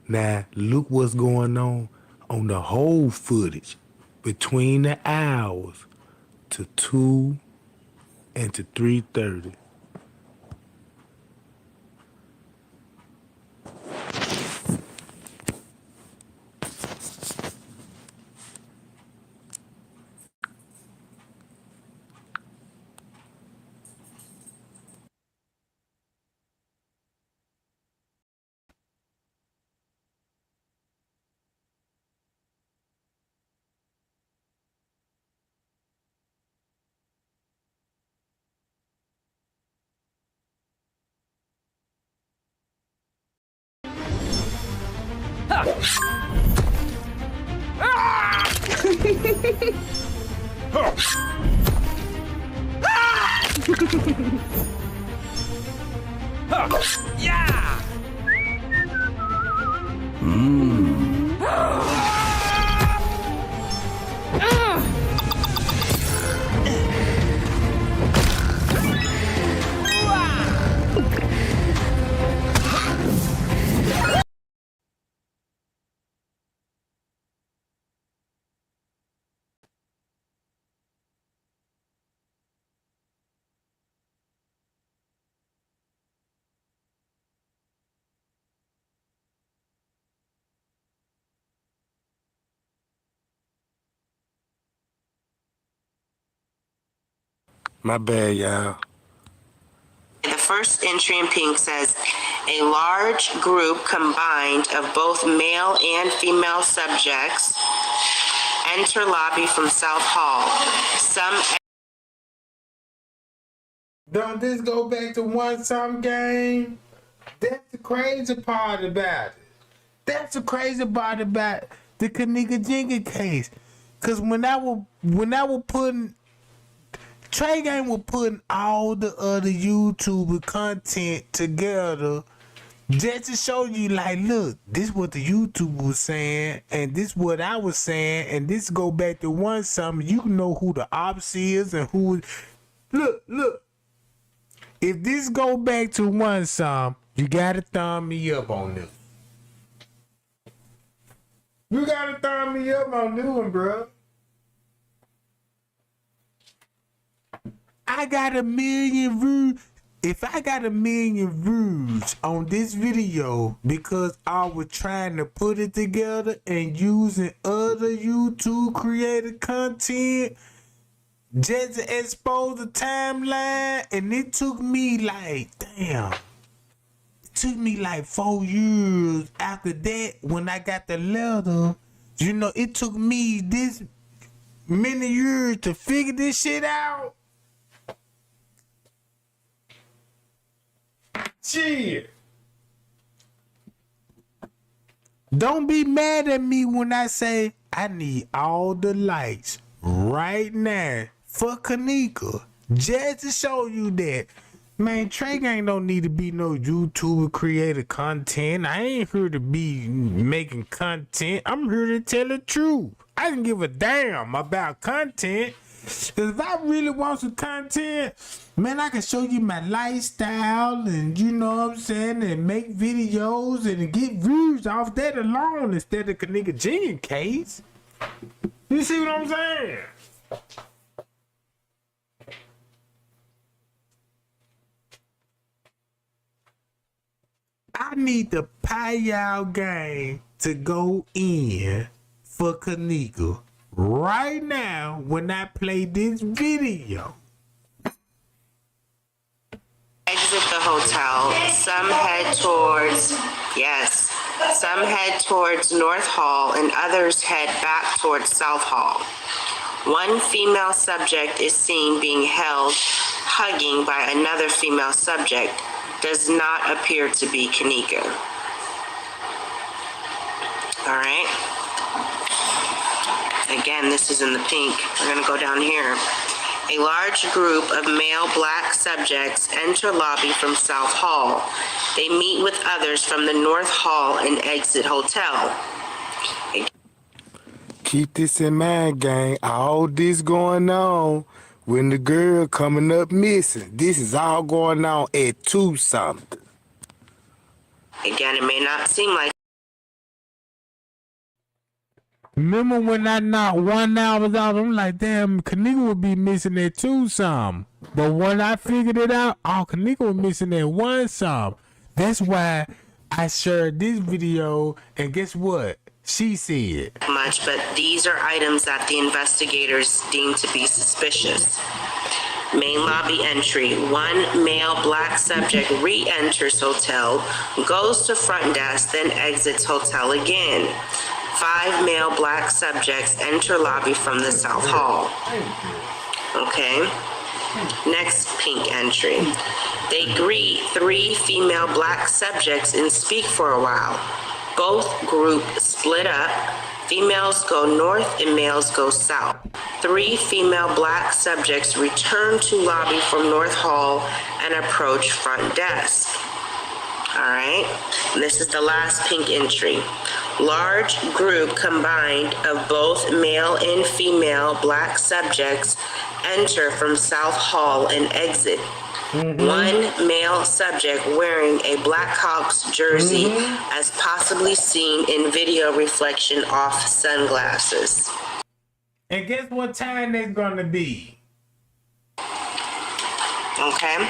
Now, look what's going on the whole footage between the hours to 2 and to 3:30. Yeah! My bad, y'all. The first entry in pink says, a large group combined of both male and female subjects enter lobby from South Hall. Some... Don't this go back to one-some game? That's the crazy part about it. That's the crazy part about the Kenneka Jenkins case. Cause when I was putting Trey Gang was putting all the other YouTuber content together just to show you, like, look, this what the YouTuber was saying, and this what I was saying, and this go back to one something. You know who the ops is and who. Look. If this go back to one some, you gotta thumb me up on this. You gotta thumb me up on this one, bro. I got 1 million views. If I got 1 million views on this video because I was trying to put it together and using other YouTube creator content just to expose the timeline, and it took me like, damn. It took me like 4 years after that when I got the letter You know, it took me this many years to figure this shit out. Shit. Don't be mad at me when I say I need all the lights right now for Kenneka. Just to show you that. Man, Trey Gang don't need to be no YouTuber creator content. I ain't here to be making content. I'm here to tell the truth. I can give a damn about content. Cause if I really want some content, man, I can show you my lifestyle and you know what I'm saying, and make videos and get views off that alone instead of Kenneka Jenkins case. You see what I'm saying? I need the Payal gang to go in for Kenneka right now when I play this video. Exit the hotel. Some head towards North Hall and others head back towards South Hall. One female subject is seen being held, hugging by another female subject. Does not appear to be Kenneka. All right. Again, this is in the pink. We're gonna go down here. A large group of male black subjects enter lobby from South Hall. They meet with others from the North Hall and exit hotel. Keep this in mind, gang. All this going on when the girl coming up missing. This is all going on at 2 something. Again, it may not seem like. Remember when I knocked 1 hour out, I'm like, damn, Kenneka would be missing at 2 something. But when I figured it out, Kenneka was missing at 1 something. That's why I shared this video, and guess what? She said Much, but these are items that the investigators deem to be suspicious. Main lobby entry. One male black subject re-enters hotel, goes to front desk, then exits hotel again. 5 male black subjects enter lobby from the South Hall. Okay. Next pink entry. They greet 3 female black subjects and speak for a while. Both groups split up. Females go north and males go south. 3 female black subjects return to lobby from North Hall and approach front desk. All right, this is the last pink entry. Large group combined of both male and female black subjects enter from South Hall and exit. One male subject wearing a Blackhawks jersey as possibly seen in video reflection off sunglasses. And guess what time that's gonna be? Okay,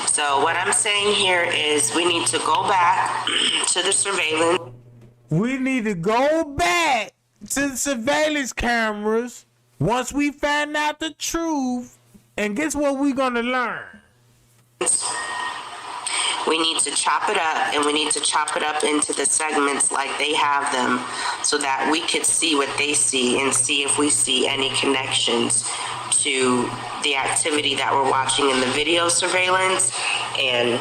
so what I'm saying here is we need to go back to the surveillance. We need to go back to the surveillance cameras once we find out the truth. And guess what we're gonna learn? We need to chop it up, and we need to chop it up into the segments like they have them so that we could see what they see and see if we see any connections to the activity that we're watching in the video surveillance and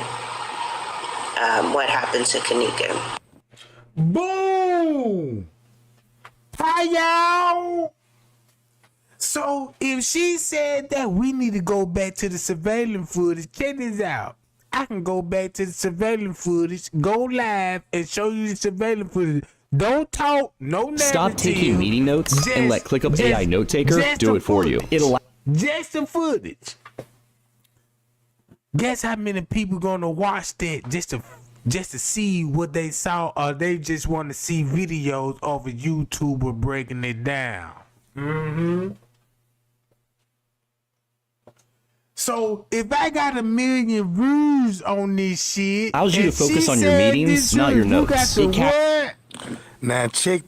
what happened to Kenneka. Boom! Hi, y'all! So if she said that we need to go back to the surveillance footage, check this out. I can go back to the surveillance footage, go live, and show you the surveillance footage. Don't talk, no narrative. Stop taking meeting notes and let ClickUp AI Note Taker do it for you. Just the footage. Guess how many people gonna watch that just to see what they saw, or they just want to see videos of a YouTuber breaking it down? So if I got 1 million views on this shit, allows you to focus on your meetings, not your notes. You got to what? Now check.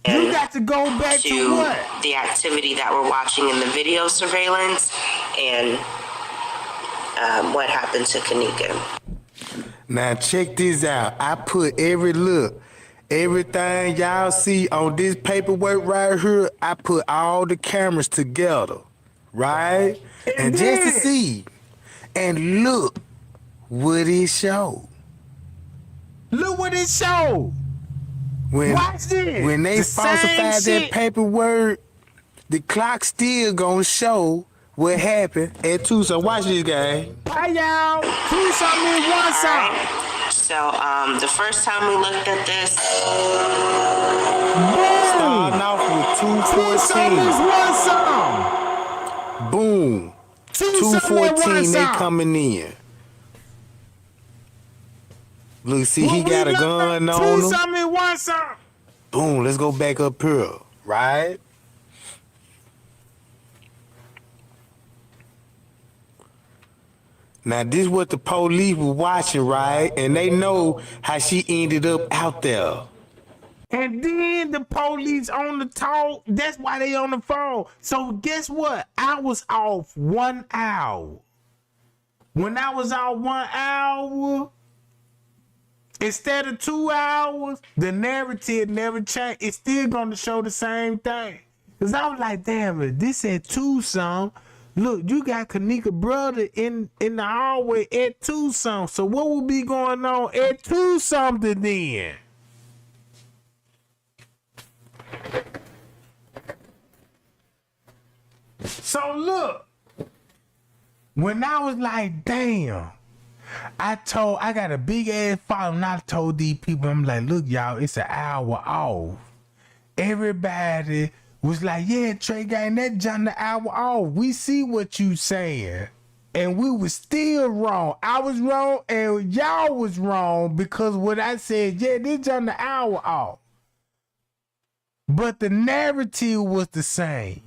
You got to go back to what? The activity that we're watching in the video surveillance and what happened to Kenneka. Now check this out. I put every Everything y'all see on this paperwork right here, I put all the cameras together, right? And just to see, and look what it showed. Look what it showed. Watch this. When they falsified that paperwork, the clock still gonna show what happened at 2. So watch this, guy. Hi, y'all. 2 something and 1 something. So, the first time we looked at this, Starting off with 214. Boom. 214, they coming in. Look, see, he got a gun on him. 2 something and 1 something. Boom, let's go back up here, right? Now, this is what the police were watching, right? And they know how she ended up out there. And then the police on the talk, that's why they on the phone. So guess what? I was off 1 hour. When I was off 1 hour, instead of 2 hours, the narrative never changed. It's still gonna show the same thing. Cause I was like, damn it, this at 2 something. Look, you got Kenneka brother in the hallway at 2 something. So what will be going on at 2 something then? So look, when I was like, damn, I got a big ass following, and I told these people, I'm like, look, y'all, it's an hour off. Everybody was like, yeah, Trey Gang, that John the hour off. We see what you saying. And we was still wrong. I was wrong and y'all was wrong because what I said, yeah, this John the hour off. But the narrative was the same.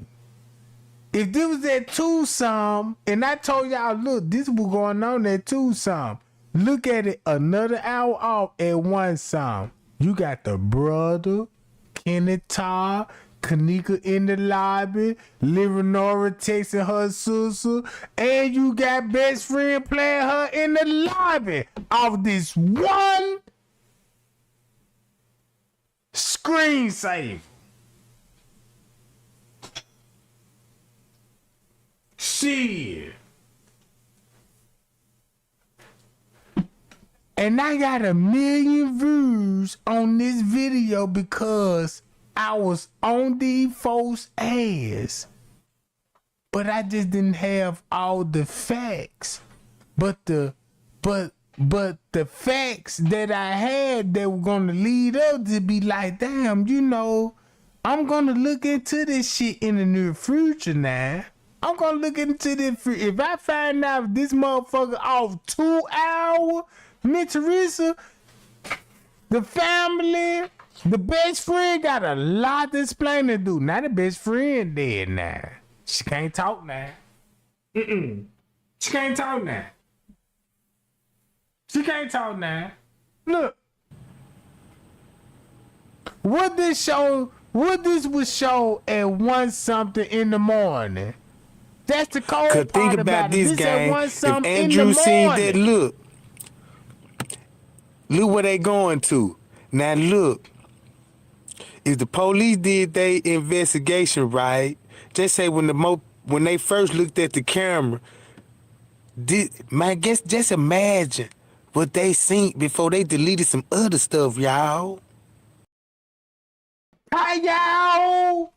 If this was at 2 something, and I told y'all, look, this was going on at 2 something. Look at it, another hour off at 1 something. You got the brother, Kenneka, Kenneka in the lobby, Leonora texting her sister, and you got best friend playing her in the lobby of this one screensaver. Shit. And I got 1 million views on this video because I was on these folks' ass. But I just didn't have all the facts. But the facts that I had that were gonna lead up to be like, damn, you know, I'm gonna look into this shit in the near future now. I'm gonna look into this. If I find out this motherfucker off 2 hours, Miss Teresa, the family, the best friend got a lot to explain to do. Now the best friend dead now. She can't talk now. She can't talk now. She can't talk now. Look. What this was show at 1 something in the morning. That's the cold part think about this game. If Andrew seen that, look where they going to. Now look, if the police did their investigation right, just say when they first looked at the camera, just imagine what they seen before they deleted some other stuff, y'all. Hi, y'all.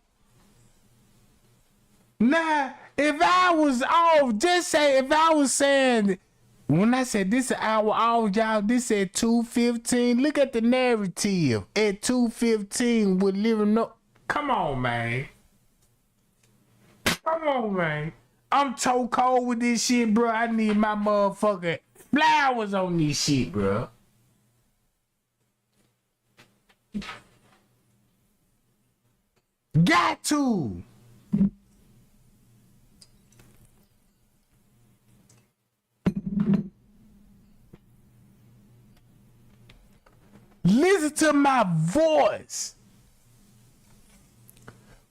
Nah. If I was off, just say if I was saying, when I said this an hour off, y'all, this at 2:15. Look at the narrative at 2:15 with living up. Come on, man. Come on, man. I'm so cold with this shit, bro. I need my motherfucking flowers on this shit, bro. Got to. Listen to my voice.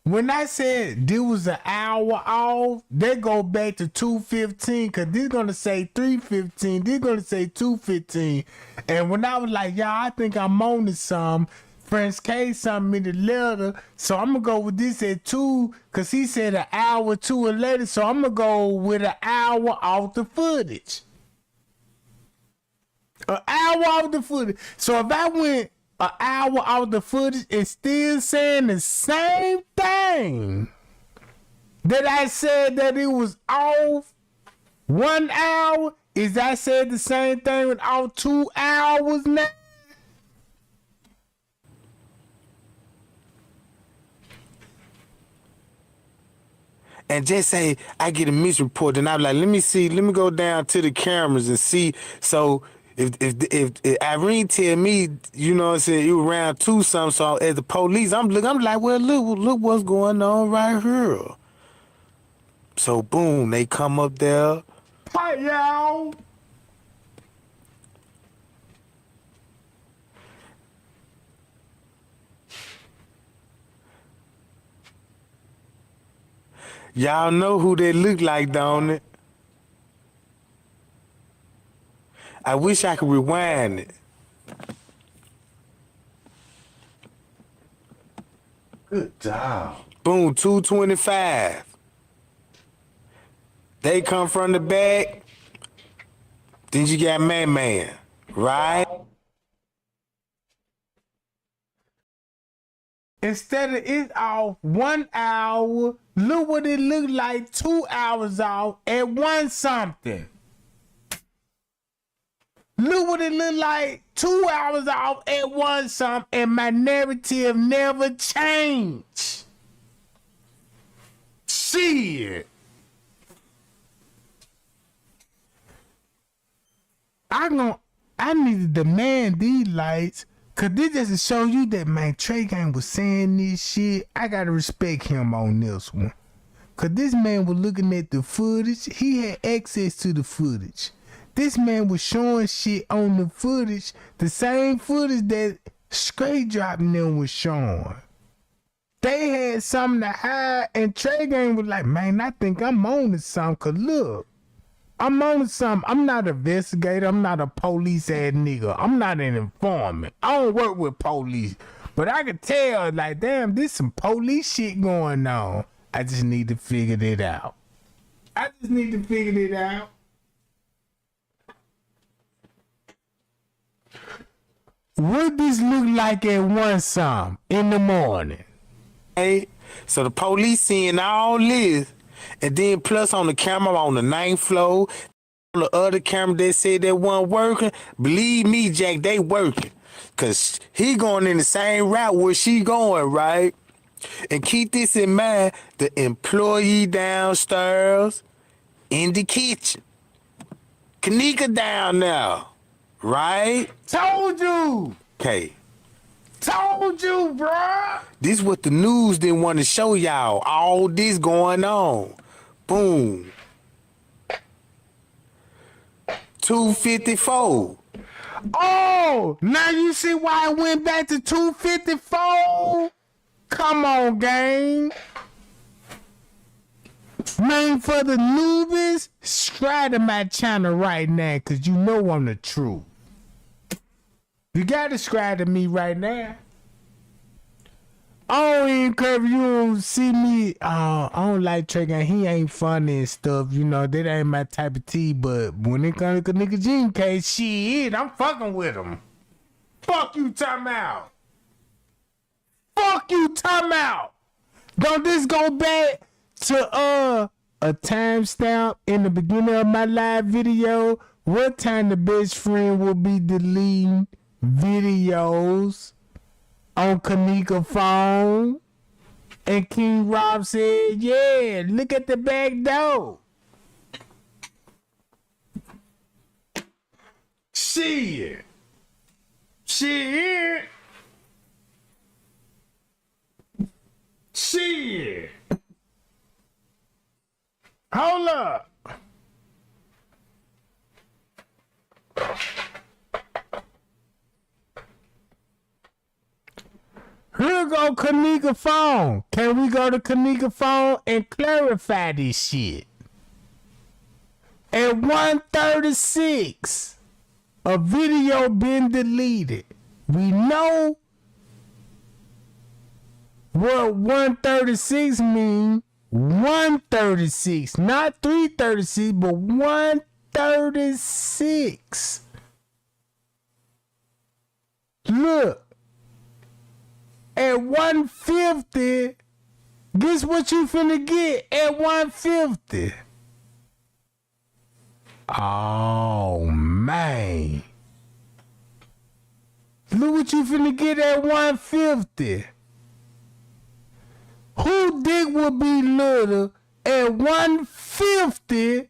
When I said there was an hour off, they go back to 2:15 because they're gonna say 3:15. They're gonna say 2:15. And when I was like, y'all, I think I'm on to some French K sent me the letter, so I'm gonna go with this at 2, cause he said an hour 2 or later, so I'm gonna go with an hour off the footage. An hour off the footage. So if I went an hour off the footage, it's still saying the same thing that I said that it was off 1 hour. Is I said the same thing with off 2 hours now? And just say I get a misreport, and I'm like, let me go down to the cameras and see. So if Irene tell me, you know what I'm saying, it was around 2 something, so as the police, I'm like, well, look what's going on right here. So boom, they come up there. Hi, y'all. Y'all know who they look like, don't it? I wish I could rewind it. Good job. Boom, 225. They come from the back. Then you got Man, right? Instead of it off 1 hour, look what it looked like 2 hours off at 1 something. Look what it looked like 2 hours off at 1 something, and my narrative never changed. Shit. I need to demand these lights. Cause this just to show you that, man, Trey Gang was saying this shit. I gotta respect him on this one. Cause this man was looking at the footage. He had access to the footage. This man was showing shit on the footage. The same footage that Straight Dropping them was showing. They had something to hide, and Trey Gang was like, man, I think I'm on to something. Cause look, I'm on something. I'm not an investigator. I'm not a police ass nigga. I'm not an informant. I don't work with police. But I could tell, like, damn, there's some police shit going on. I just need to figure it out. What this look like at 1 something in the morning? Hey, so the police seeing all this. And then plus on the camera on the 9th floor, on the other camera they said they weren't working. Believe me, Jack, they working. Cause he going in the same route where she going, right? And keep this in mind, the employee downstairs in the kitchen. Kenneka down there, right? Told you! Okay. Told you, bruh! This what the news didn't want to show y'all. All this going on. Boom. 254. Oh, now you see why I went back to 254? Come on, gang. Man, for the newbies, subscribe to my channel right now, because you know I'm the truth. You gotta subscribe to me right now. I don't even care if you don't see me. I don't like Trey Gang. He ain't funny and stuff. You know, that ain't my type of tea. But when it comes to nigga Jenkins case, shit, I'm fucking with him. Fuck you, time out. Fuck you, time out. Don't this go back to a timestamp in the beginning of my live video? What time the best friend will be deleting videos on Kenneka phone? And King Rob said, yeah, look at the back door. Shit. Shit. Shit. Hold up. Here go Kenneka phone. Can we go to Kenneka phone and clarify this shit? At 1:36, a video been deleted. We know what 136 mean? 136, not 336, but 136. Look, at 150, guess what you finna get at 150? Oh, man. Look what you finna get at 150. Who dick would be little at 150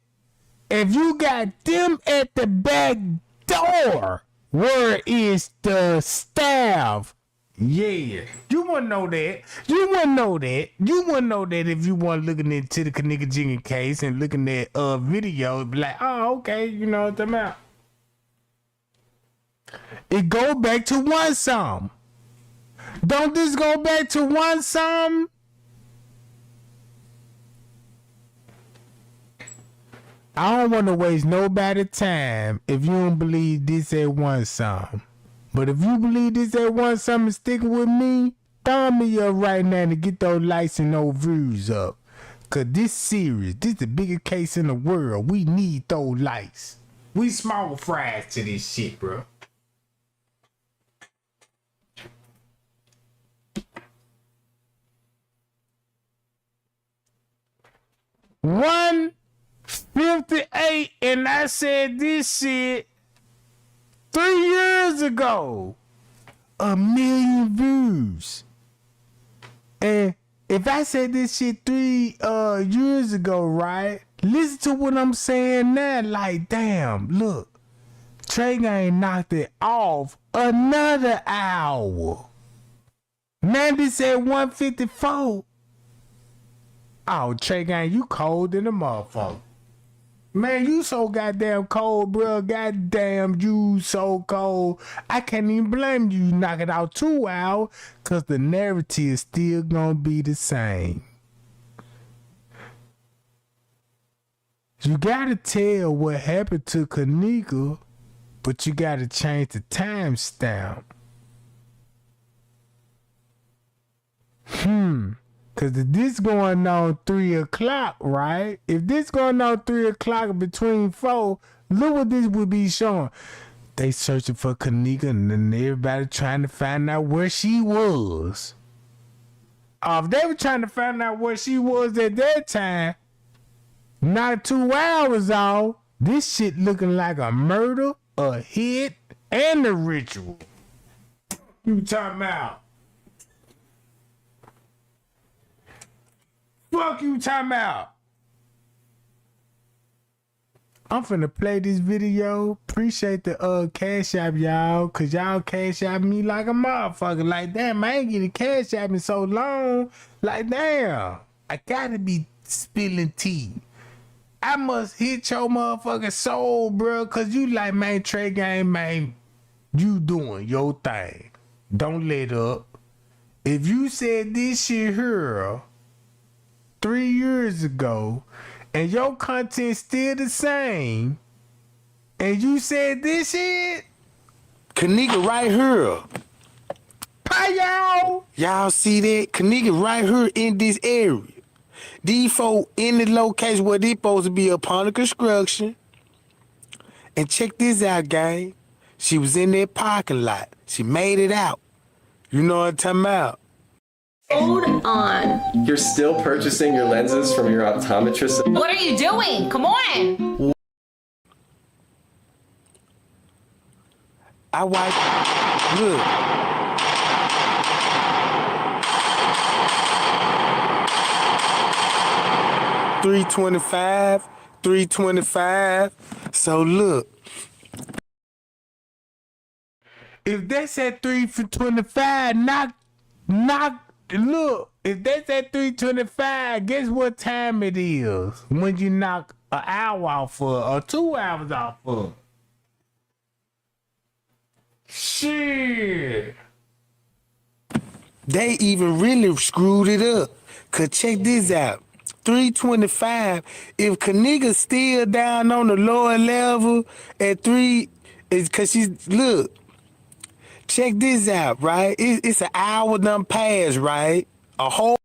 if you got them at the back door? Where is the staff? Yeah, you wouldn't know that. You wouldn't know that. You wouldn't know that if you weren't looking into the Kenneka Jenkins case and looking at videos. Be like, oh, okay, you know what I'm about. It go back to one sum. Don't this go back to one sum? I don't want to waste nobody's time if you don't believe this at one sum. But if you believe this at one sum and sticking with me, thumb me up right now to get those likes and those views up. Cause this series, this the biggest case in the world. We need those likes. We small fries to this shit, bro. $158, and I said this shit 3 years ago. 1 million views. And if I said this shit 3 years ago, right? Listen to what I'm saying now. Like, damn, look. Trey Gang knocked it off another hour. Now this at 154. Oh, Trey Gang, you cold in the motherfucker. Man, you so goddamn cold, bro. Goddamn, you so cold. I can't even blame you. Knock it out 2 hours, cause the narrative is still gonna be the same. You gotta tell what happened to Kenneka, but you gotta change the timestamp. Cause if this going on 3 o'clock, right? If this going on 3 o'clock between 4, look what this would be showing. They searching for Kenneka and then everybody trying to find out where she was. If they were trying to find out where she was at that time, not 2 hours off, this shit looking like a murder, a hit, and a ritual. You talking about? Fuck you talking about? I'm finna play this video. Appreciate the cash app, y'all. Cause y'all cash app me like a motherfucker. Like, damn, I ain't getting cash app in so long. Like, damn. I gotta be spilling tea. I must hit your motherfucking soul, bro. Cause you like, man, Trey Gang, man. You doing your thing. Don't let up. If you said this shit here 3 years ago, and your content still the same, and you said this shit, Kenneka right here. Hi, y'all. Y'all see that? Kenneka right here in this area. These folk in the location where they supposed to be upon the construction. And check this out, gang. She was in that parking lot. She made it out. You know what I'm talking about? Hold on. You're still purchasing your lenses from your optometrist? What are you doing? Come on. I watched. Look. $325. So look. If that's at 325, look, if that's at 325, guess what time it is when you knock an hour off for or 2 hours off for? Shit. They even really screwed it up. Cause check this out. 325, if Kenneka still down on the lower level at 3, it's cause she's, look. Check this out, right? It's an hour done passed, right? A whole.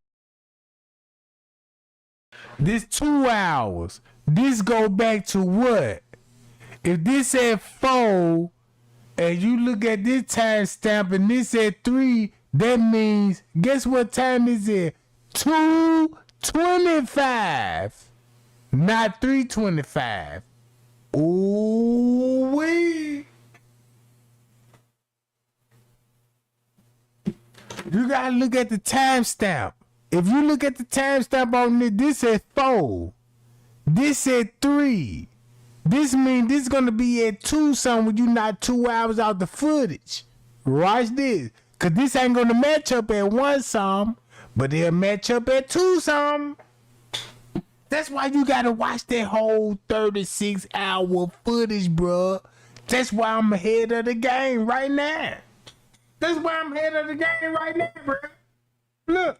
This 2 hours. This go back to what? If this said 4, and you look at this time stamp and this at 3, that means, guess what time is it? 2:25. Not 3:25. Ooh wee. You gotta look at the timestamp. If you look at the timestamp on this said 4. This said 3. This means this is gonna be at 2 something when you not 2 hours out the footage. Watch this. Cause this ain't gonna match up at 1 something, but it'll match up at 2 something. That's why you gotta watch that whole 36-hour footage, bruh. That's why I'm ahead of the game right now. That's why I'm ahead of the game right now, bruh. Look.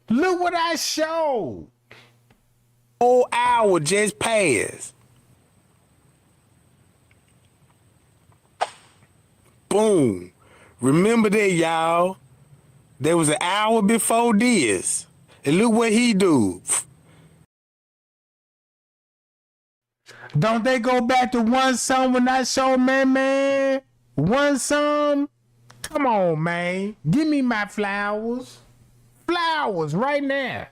Look what I showed. Whole hour just passed. Boom. Remember that, y'all. There was an hour before this. And look what he do. Don't they go back to 1 song when I show man? 1 song? Come on, man. Give me my flowers. Flowers right now.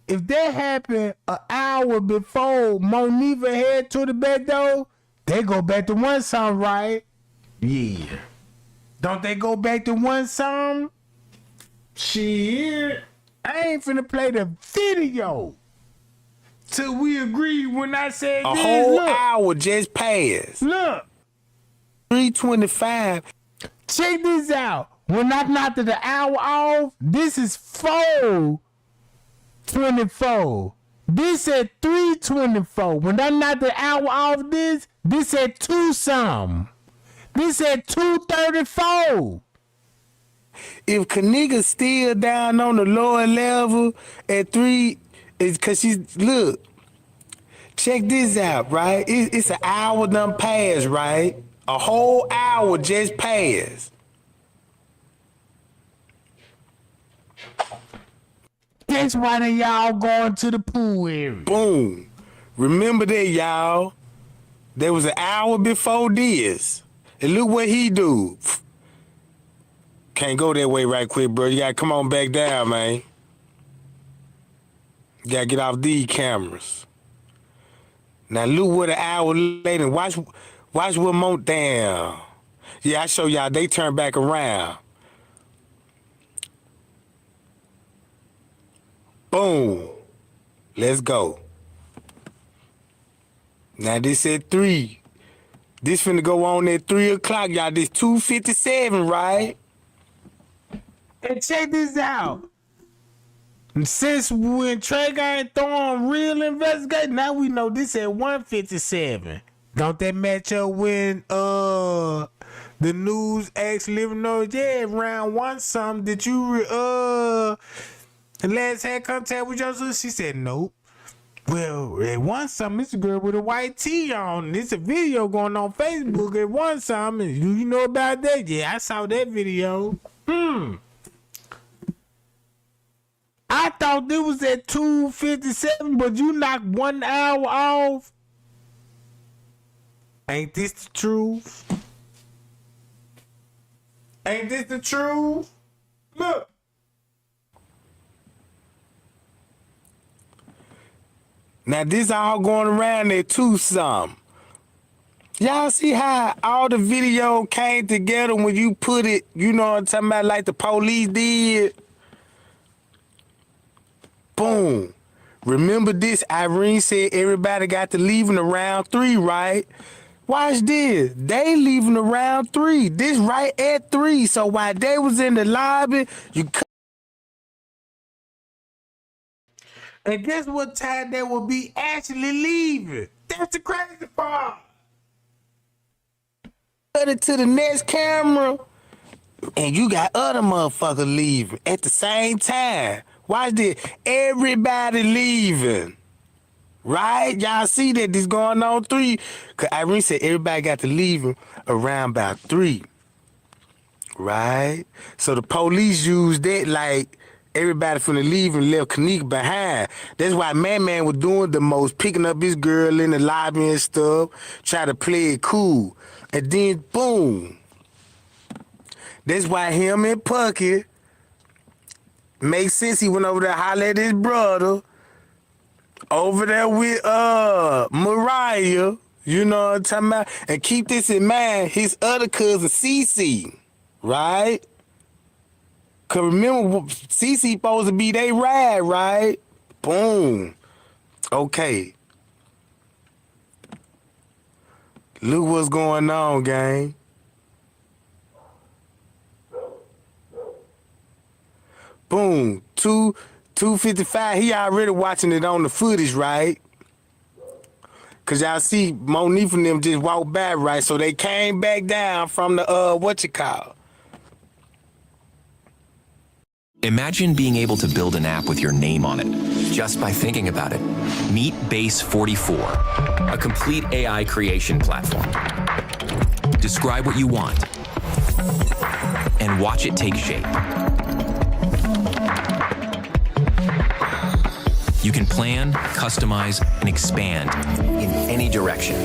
If that happened an hour before Monifa head to the bed though, they go back to 1 song, right? Yeah. Don't they go back to 1 song? Shit. I ain't finna play the video till we agree when I said A this. whole Look. hour just passed. Look. 3:25. Check this out. When I knocked the hour off, this is 4:24. This at 3:24. When I knocked the hour off this at 2 something. This at 2:34. If Kenneka still down on the lower level at 3, it's cause she's look. Check this out, right? It's an hour done passed, right? A whole hour just passed. That's why they y'all going to the pool area. Boom. Remember that, y'all. There was an hour before this. And look what he do. Can't go that way right quick, bro. You gotta come on back down, man. You gotta get off these cameras. Now look what an hour later. Watch what more down. Yeah, I show y'all they turn back around. Boom. Let's go. Now this at 3. This finna go on at 3 o'clock, y'all. This 2:57, right? And check this out. Since when Trey ain't throwing real investigation, now we know this at 1:57. Don't that match up when the news asked Living Noise, yeah, around 1 something, did you last had contact with your sister? She said nope. Well, at 1 something, it's a girl with a white tee on. There's a video going on Facebook at 1 something. Do you know about that? Yeah, I saw that video. I thought this was at 2:57, but you knocked 1 hour off. Ain't this the truth? Ain't this the truth? Look. Now this all going around at 2 something. Y'all see how all the video came together when you put it, you know what I'm talking about, like the police did? Boom. Remember this, Irene said everybody got to leaving around 3, right? Watch this. They leaving around 3. This right at 3. So while they was in the lobby, you And guess what time they will be actually leaving? That's the crazy part. cut it to the next camera, and you got other motherfuckers leaving at the same time. Watch this. Everybody leaving. Right? Y'all see that this going on 3. Cause Irene said everybody got to leave around about 3. right? So the police used that like everybody finna leave and left Kenneka behind. That's why Man was doing the most, picking up his girl in the lobby and stuff, try to play it cool. And then, boom. That's why him and Pucky, makes sense he went over there holler at his brother, over there with Mariah, you know what I'm talking about? And keep this in mind, his other cousin, Cece, right? Cause remember, Cece supposed to be they ride, right? Boom. Okay. Look what's going on, gang. Boom. 255. He already watching it on the footage, right? Cause y'all see Monique and them just walked back, right? So they came back down from the Imagine being able to build an app with your name on it, just by thinking about it. Meet Base 44, a complete AI creation platform. Describe what you want, and watch it take shape. You can plan, customize, and expand in any direction.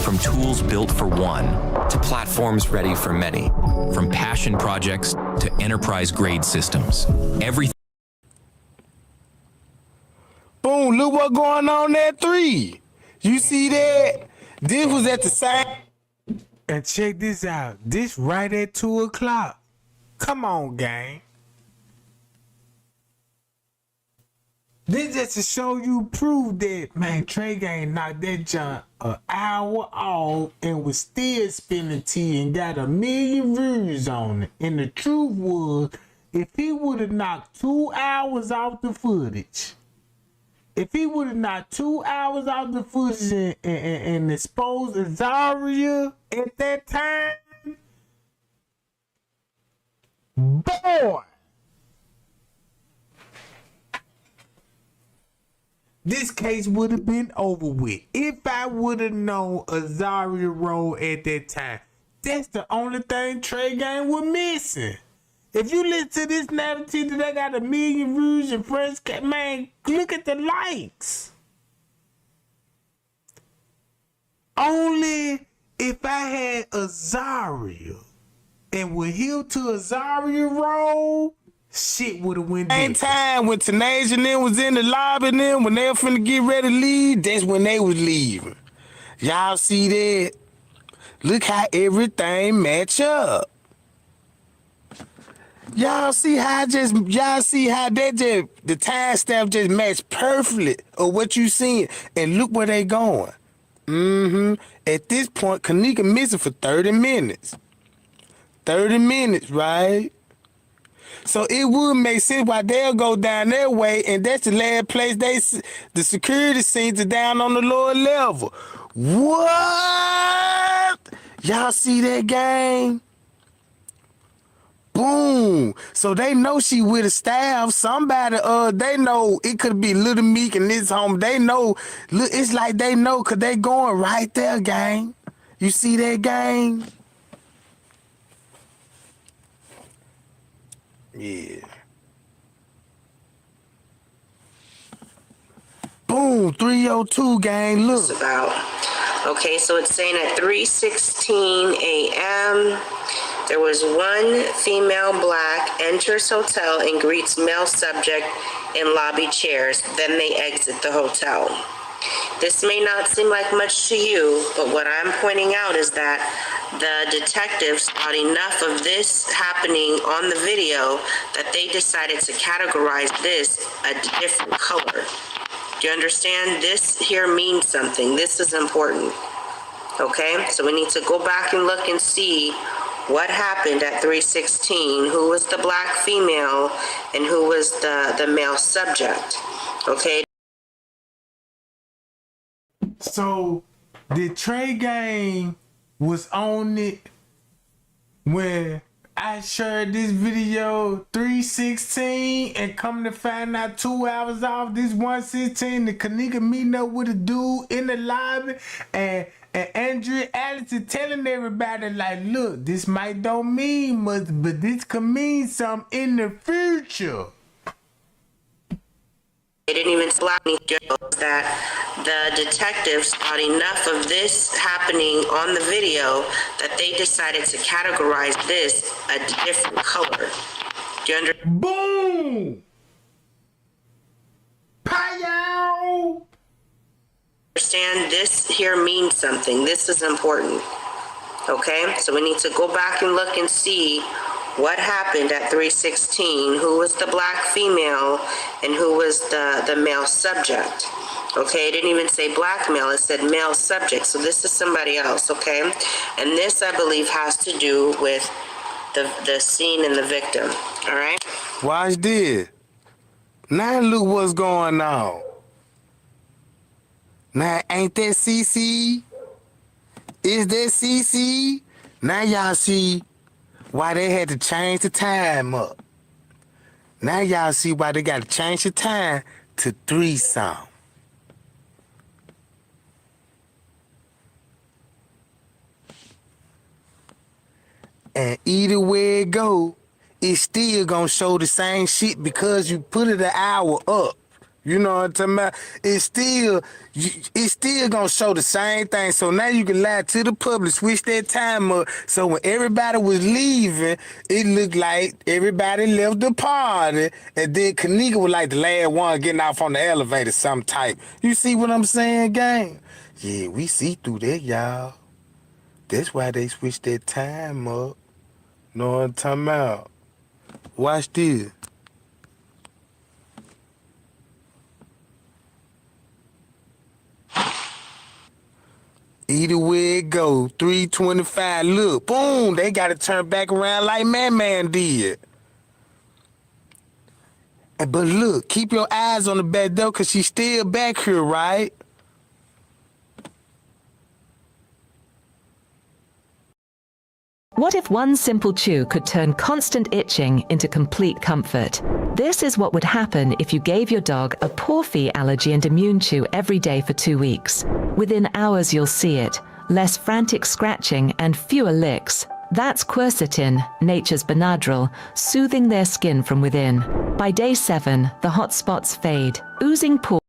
From tools built for one to platforms ready for many. From passion projects to enterprise-grade systems. Everything. Boom, look what going on at 3. You see that? This was at the same. And check this out. This right at 2 o'clock. Come on, gang. This just to show you proof that, man, Trey Gang knocked that junk an hour off and was still spinning tea and got 1 million views on it. And the truth was, if he would have knocked 2 hours off the footage, and exposed Azaria at that time, boy, this case would have been over with. If I would have known Azaria role at that time, that's the only thing Trey Gang was missing. If you listen to this narrative that I got 1 million views and friends, man, look at the likes. Only if I had Azaria and would heal to Azaria role, shit would have went Same time when Tanasia and them was in the lobby and them, when they were finna get ready to leave, that's when they was leaving. Y'all see that? Look how everything match up. Y'all see how that just, the time stamp just matched perfectly of what you seen. And look where they going. At this point, Kenneka missing for 30 minutes. 30 minutes, right? So it would make sense why they'll go down their way, and that's the last place the security scenes are down on the lower level. What? Y'all see that, gang? Boom. So they know she with a staff. Somebody, they know it could be Little Meek and this home. They know, look, it's like they know because they going right there, gang. You see that, gang? Yeah. Boom, 302, gang, look. It's about. Okay, so it's saying at 3:16 a.m., there was one female black enters hotel and greets male subject in lobby chairs. Then they exit the hotel. This may not seem like much to you, but what I'm pointing out is that the detectives got enough of this happening on the video that they decided to categorize this a different color. Do you understand? This here means something. This is important. Okay? So we need to go back and look and see what happened at 3:16, who was the black female and who was the male subject. Okay? So the Trey Gang was on it when I shared this video 316 and come to find out 2 hours off this 116. The Kenneka meeting up with a dude in the lobby and Andrea Allison telling everybody like, look, this might don't mean much, but this could mean something in the future. They didn't even slap me that the detectives thought enough of this happening on the video that they decided to categorize this a different color. Do you understand? Boom! Pow! Understand this here means something. This is important. Okay? So we need to go back and look and see what happened at 316, who was the black female and who was the male subject. Okay, it didn't even say black male, it said male subject. So this is somebody else, okay? And this, I believe, has to do with the scene and the victim, all right? Watch this. Now look what's going on. Now, ain't that CC? Is that CC? Now y'all see why they had to change the time up. Now y'all see why they got to change the time to 3-something. And either way it go, it's still gonna show the same shit because you put it an hour up. You know what I'm talking about? It's still gonna show the same thing. So now you can lie to the public, switch that time up. So when everybody was leaving, it looked like everybody left the party. And then Kenneka was like the last one getting off on the elevator, some type. You see what I'm saying, gang? Yeah, we see through that, y'all. That's why they switched that time up. Know what I'm talking about? Watch this. Either way it go, 325, look, boom, they got to turn back around like Man did. But look, keep your eyes on the back door because she's still back here, right? What if one simple chew could turn constant itching into complete comfort? This is what would happen if you gave your dog a Porphy allergy and immune chew every day for 2 weeks. Within hours you'll see it. Less frantic scratching and fewer licks. That's quercetin, nature's Benadryl, soothing their skin from within. By day 7, the hot spots fade, oozing pores.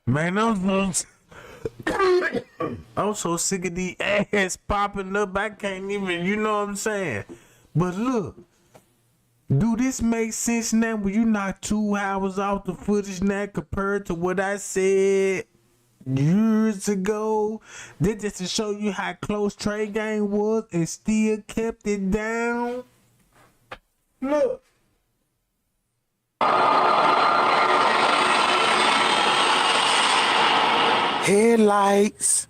Man, I'm so sick of these ass popping up, I can't even, you know what I'm saying? But look, do this make sense now when you knock 2 hours off the footage now compared to what I said years ago? That just to show you how close Trey Gang was and still kept it down? Look. Headlights.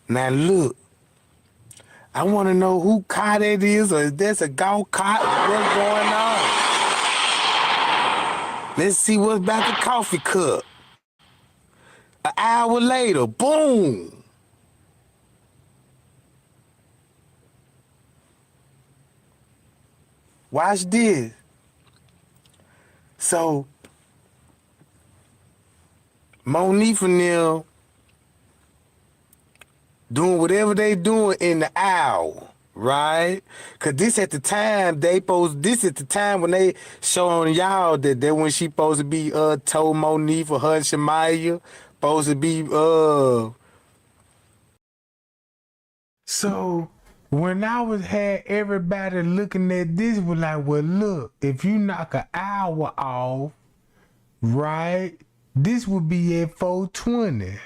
Now look, I want to know who car that is, or if that's a golf cart. What's going on? Let's see what's about the coffee cup. An hour later, boom. Watch this. So, Monique and them doing whatever they doing in the hour, right? Cause this at the time this at the time when they showing y'all that when she supposed to be told Monique for her and Shamaya, supposed to be So when I had everybody looking at this, was like, well, look, if you knock an hour off, right, this would be at 420.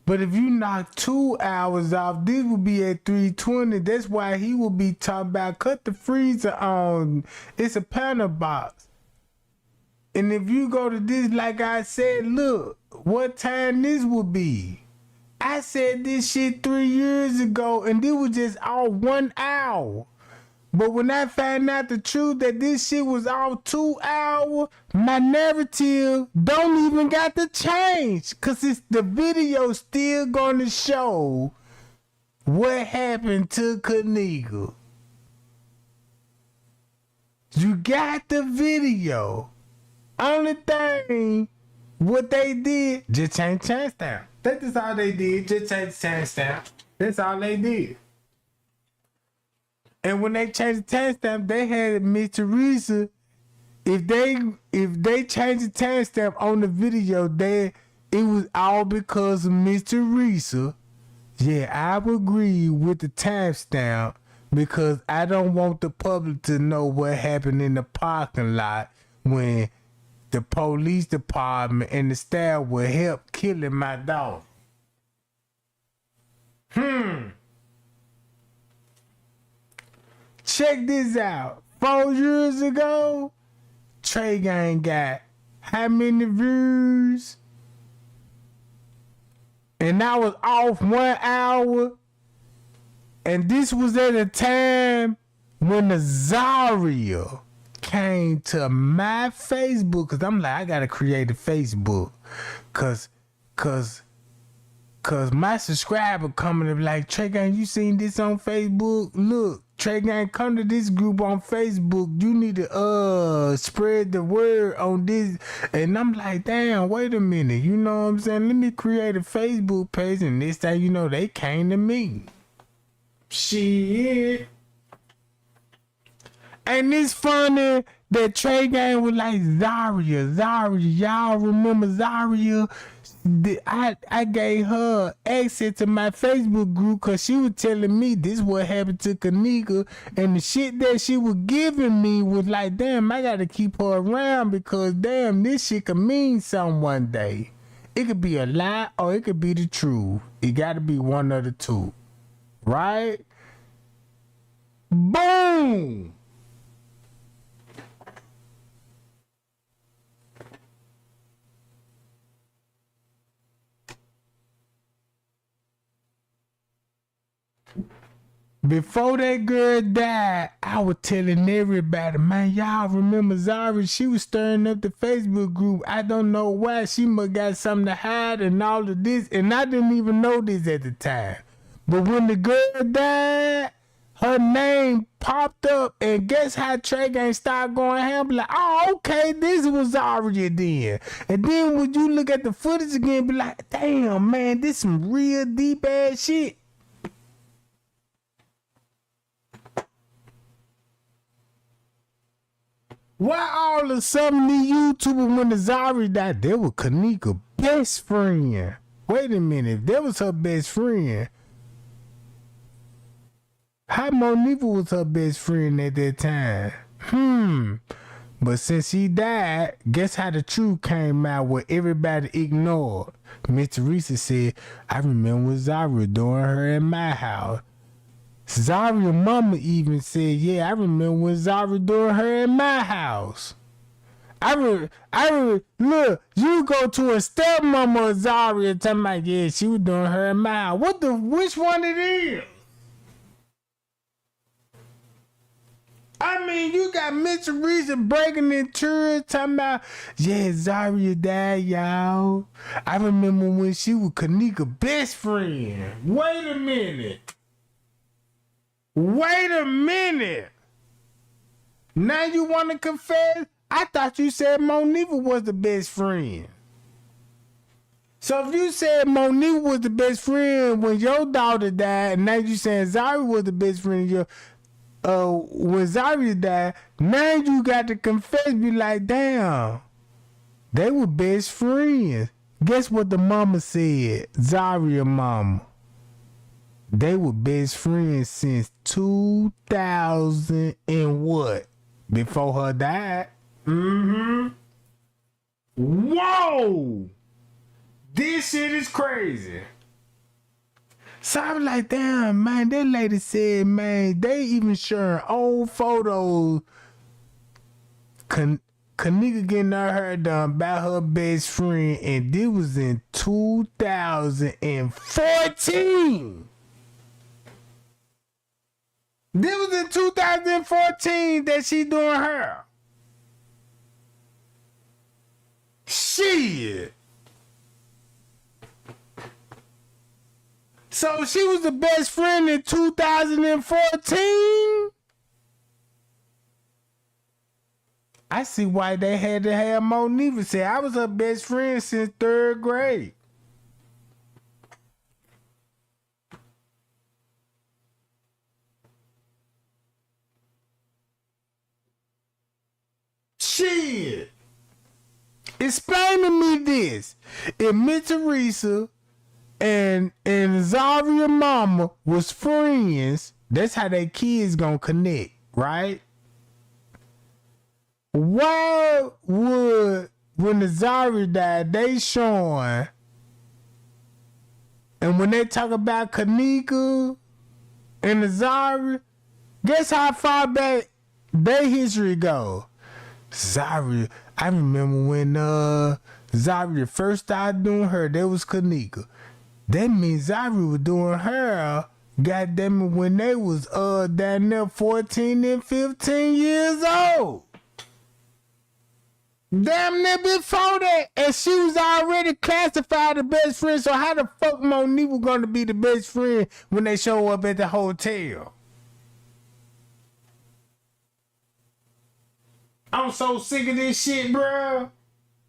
But if you knock 2 hours off, this would be at 320. That's why he would be talking about cut the freezer on. It's a panel box. And if you go to this, like I said, look, what time this would be. I said this shit 3 years ago, and this was just all 1 hour. But when I found out the truth that this shit was all 2 hours, my narrative don't even got to change. Cause it's the video still gonna show what happened to Kenneka. You got the video. Only thing what they did, just change timestamp. That's all they did, just change timestamp. That's all they did. And when they changed the timestamp, they had Miss Teresa. If they changed the timestamp on the video, it was all because of Miss Teresa. Yeah, I would agree with the timestamp because I don't want the public to know what happened in the parking lot when the police department and the staff were help killing my dog. Check this out. 4 years ago, Trey Gang got how many views? And I was off 1 hour. And this was at a time when the Zaria came to my Facebook. Cause I'm like, I gotta create a Facebook. Cause my subscriber coming up like, Trey Gang, you seen this on Facebook? Look, Trey Gang, come to this group on Facebook. You need to spread the word on this. And I'm like, damn, wait a minute. You know what I'm saying? Let me create a Facebook page. And this thing, you know, they came to me. Shit. And it's funny that Trey Gang was like, Zaria. Y'all remember Zaria? I gave her access to my Facebook group because she was telling me this what happened to Kenneka, and the shit that she was giving me was like, damn, I gotta keep her around because damn, this shit could mean something one day. It could be a lie or it could be the truth. It gotta be one of the two. Right? Boom! Before that girl died, I was telling everybody, man, y'all remember Zara? She was stirring up the Facebook group. I don't know why. She must got something to hide and all of this. And I didn't even know this at the time. But when the girl died, her name popped up. And guess how Trey Gang started going ham? Like, oh, okay, this was Zara then. And then when you look at the footage again, be like, damn, man, this some real deep ass shit. Why all of a sudden the YouTuber when the Zari died, they were Kenneka's best friend? Wait a minute, if that was her best friend, how Monifa was her best friend at that time? But since she died, guess how the truth came out what everybody ignored? Miss Teresa said, I remember Zari doing her in my house. Zaria's mama even said, yeah, I remember when Zaria doing her in my house. Look, you go to a stepmama of Zaria talking about, yeah, she was doing her in my house. Which one it is? I mean, you got Miss Teresa breaking into her talking about, yeah, Zaria died, y'all. I remember when she was Kenneka's best friend. Wait a minute. Now you want to confess? I thought you said Monifa was the best friend. So if you said Monifa was the best friend when your daughter died, and now you saying Zaria was the best friend when Zaria died, now you got to confess, be like, damn, they were best friends. Guess what the mama said? Zaria mama. They were best friends since 2000 and what? Before her died? Whoa! This shit is crazy. So I was like, damn, man, that lady said, man, they even sharing old photos. Kenneka getting her hair done by her best friend, and this was in 2014. This was in 2014 that she doing her. Shit. So she was the best friend in 2014? I see why they had to have Monifa say I was her best friend since 3rd grade. Shit. Explain to me this. If Miss Teresa and Zaria mama was friends, that's how their kids gonna connect, right? Why would, when the Zaria died, they showing, and when they talk about Kenneka and the Zaria, guess how far back their history go? Zaria, I remember when Zaria first started doing her, that was Kenneka. That means Zaria was doing her, goddamn it, when they was down there 14 and 15 years old. Damn near before that, and she was already classified the best friend, so how the fuck Monifa gonna be the best friend when they show up at the hotel? I'm so sick of this shit, bro.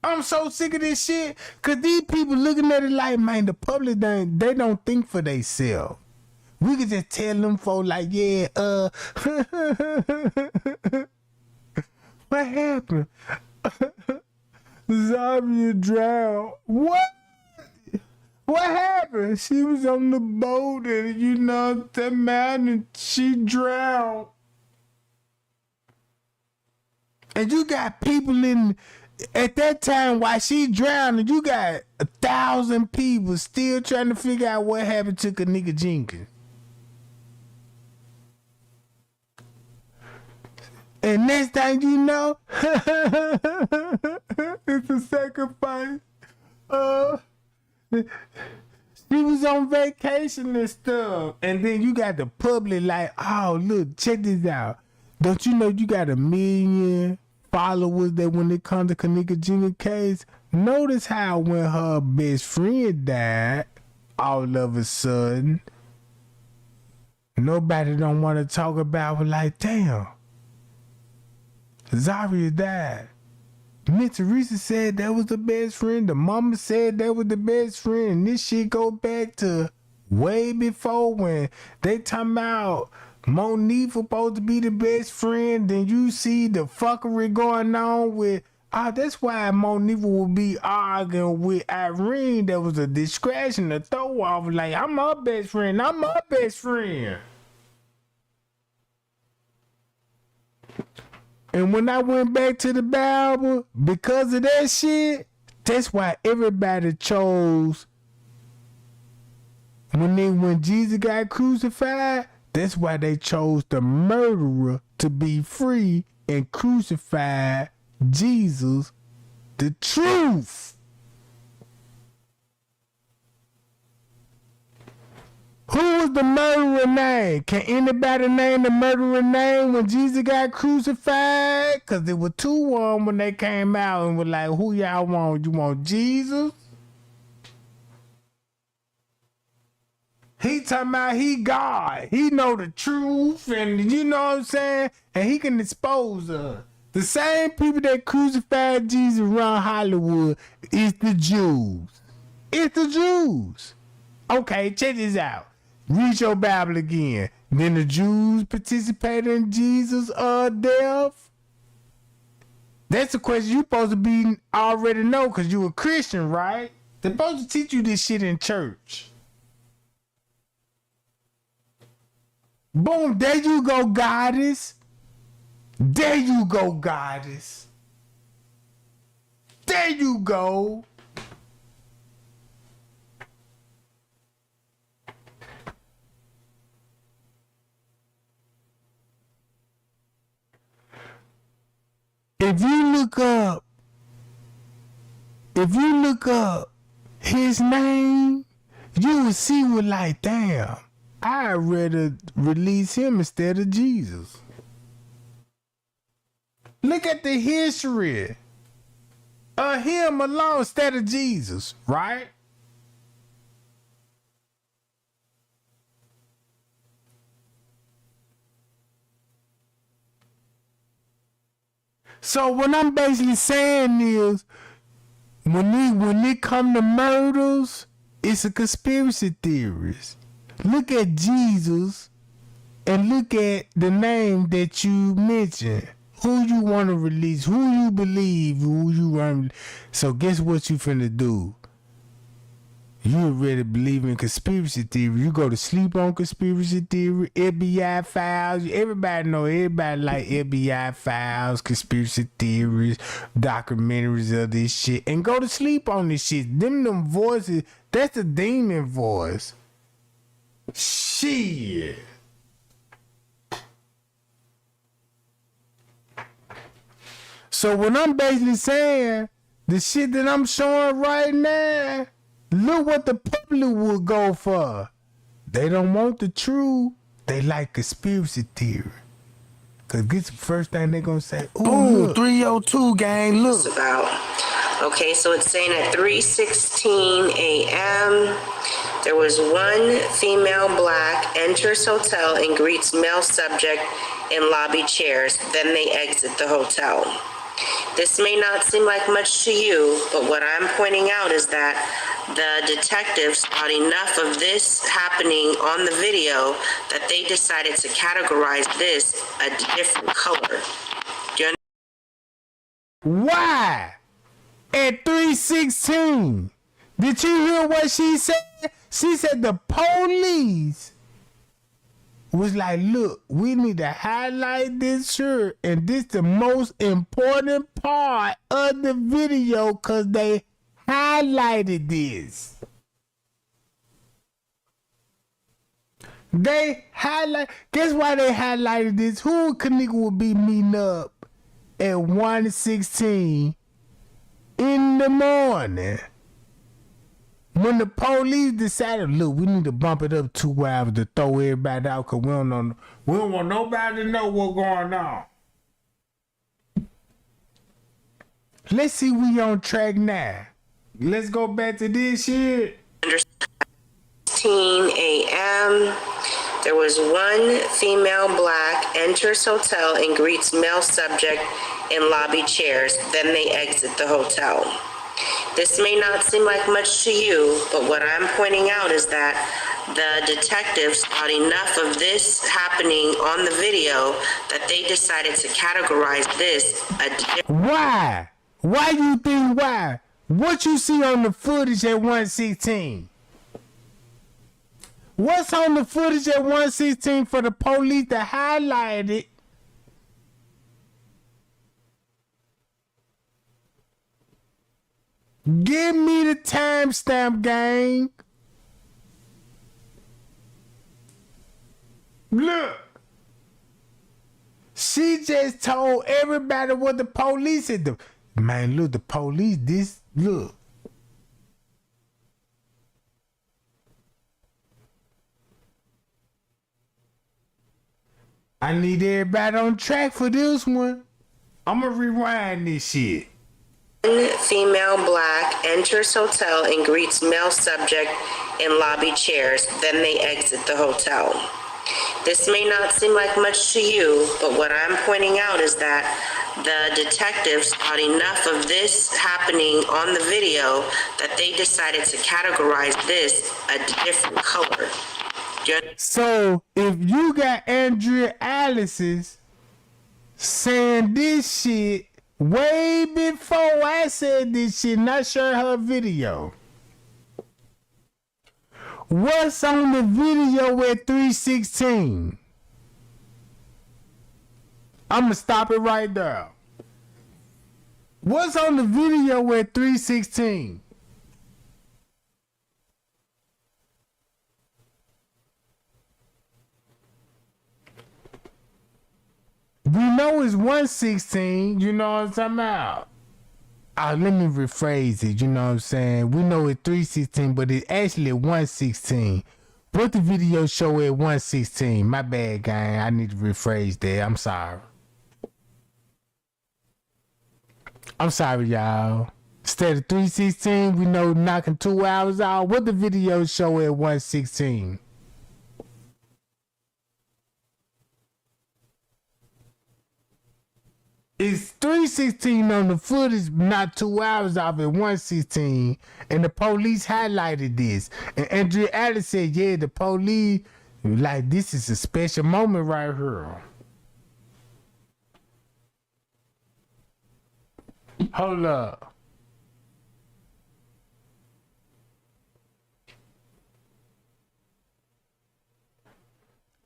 I'm so sick of this shit. Cause these people looking at it like, man, the public they don't think for themselves. We could just tell them for like, yeah, what happened? Zaria drowned. What? What happened? She was on the boat and you know that man, she drowned. And you got people in at that time while she drowned, you got 1,000 people still trying to figure out what happened to Kenneka Jenkins. And next thing you know, it's a sacrifice. She was on vacation and stuff. And then you got the public like, oh, look, check this out. Don't you know you got 1 million followers that when it comes to Kenneka Jenkins case? Notice how when her best friend died, all of a sudden, nobody don't want to talk about it like, damn, Zaria died. Miss Teresa said that was the best friend. The mama said that was the best friend. And this shit go back to way before when they talking about Monifa supposed to be the best friend. Then you see the fuckery going on with, that's why Monifa will be arguing with Irene. That was a discretion to throw off. Like, I'm my best friend. I'm my best friend. And when I went back to the Bible, because of that shit, that's why everybody chose when Jesus got crucified, that's why they chose the murderer to be free and crucified Jesus, the truth. Who was the murderer name? Can anybody name the murderer name when Jesus got crucified? Because there were 2 of them when they came out and were like, who y'all want? You want Jesus? He talking about he God. He know the truth and you know what I'm saying? And he can expose us. The same people that crucified Jesus around Hollywood is the Jews. It's the Jews. Okay, check this out. Read your Bible again. Then the Jews participated in Jesus' death. That's the question you supposed to be already know because you a Christian, right? They're supposed to teach you this shit in church. Boom, there you go, goddess. There you go, goddess. There you go. If you look up his name, you will see what like, damn, I'd rather release him instead of Jesus. Look at the history of him alone instead of Jesus, right? So what I'm basically saying is, when it come to murders, it's a conspiracy theorist. Look at Jesus and look at the name that you mentioned. Who you want to release, who you believe, who you want. So guess what you finna do? You already believe in conspiracy theory. You go to sleep on conspiracy theory, FBI files. Everybody know, everybody like FBI files, conspiracy theories, documentaries of this shit. And go to sleep on this shit. Them voices, that's the demon voice. Shit. So what I'm basically saying, the shit that I'm showing right now, look what the public will go for. They don't want the truth. They like conspiracy theory. Cause this the first thing they gonna say. Ooh, 302 gang, look. It's about. Okay, so it's saying at 3:16 a.m. there was one female black enters hotel and greets male subject in lobby chairs. Then they exit the hotel. This may not seem like much to you, but what I'm pointing out is that the detectives thought enough of this happening on the video that they decided to categorize this a different color. Do you Why? At 3:16. Did you hear what she said? She said the police was like, look, we need to highlight this shirt, and this the most important part of the video because they highlighted this. Guess why they highlighted this? Who Kenneka would be meeting up at 1:16 in the morning? When the police decided, look, we need to bump it up 2 hours to throw everybody out because we don't want nobody to know what's going on. Let's see we on track now. Let's go back to this shit. 16 a.m. there was one female black enters hotel and greets male subject in lobby chairs. Then they exit the hotel. This may not seem like much to you, but what I'm pointing out is that the detectives thought enough of this happening on the video that they decided to categorize this a different. Why? Why you think why? What you see on the footage at 1:16? What's on the footage at 1:16 for the police to highlight it? Give me the timestamp, gang. Look. She just told everybody what the police said. Man, look, the police, this, look. I need everybody on track for this one. I'm gonna rewind this shit. One female black enters hotel and greets male subject in lobby chairs. Then they exit the hotel. This may not seem like much to you, but what I'm pointing out is that the detectives thought enough of this happening on the video that they decided to categorize this a different color. So if you got Andrea Alice's saying this shit way before I said this shit, not sure her video. What's on the video at 3:16? I'ma stop it right there. What's on the video at 3:16? We know it's 1:16, you know what I'm talking about? Let me rephrase it, you know what I'm saying? We know it's 3:16, but it's actually 1:16. What the video show at 116? My bad, gang. I need to rephrase that. I'm sorry. I'm sorry, y'all. Instead of 316, we know knocking 2 hours out. What the video show at 116? It's 316 on the footage, not 2 hours off at 116. And the police highlighted this. And Andrea Alice said, yeah, the police, like, this is a special moment right here. Hold up.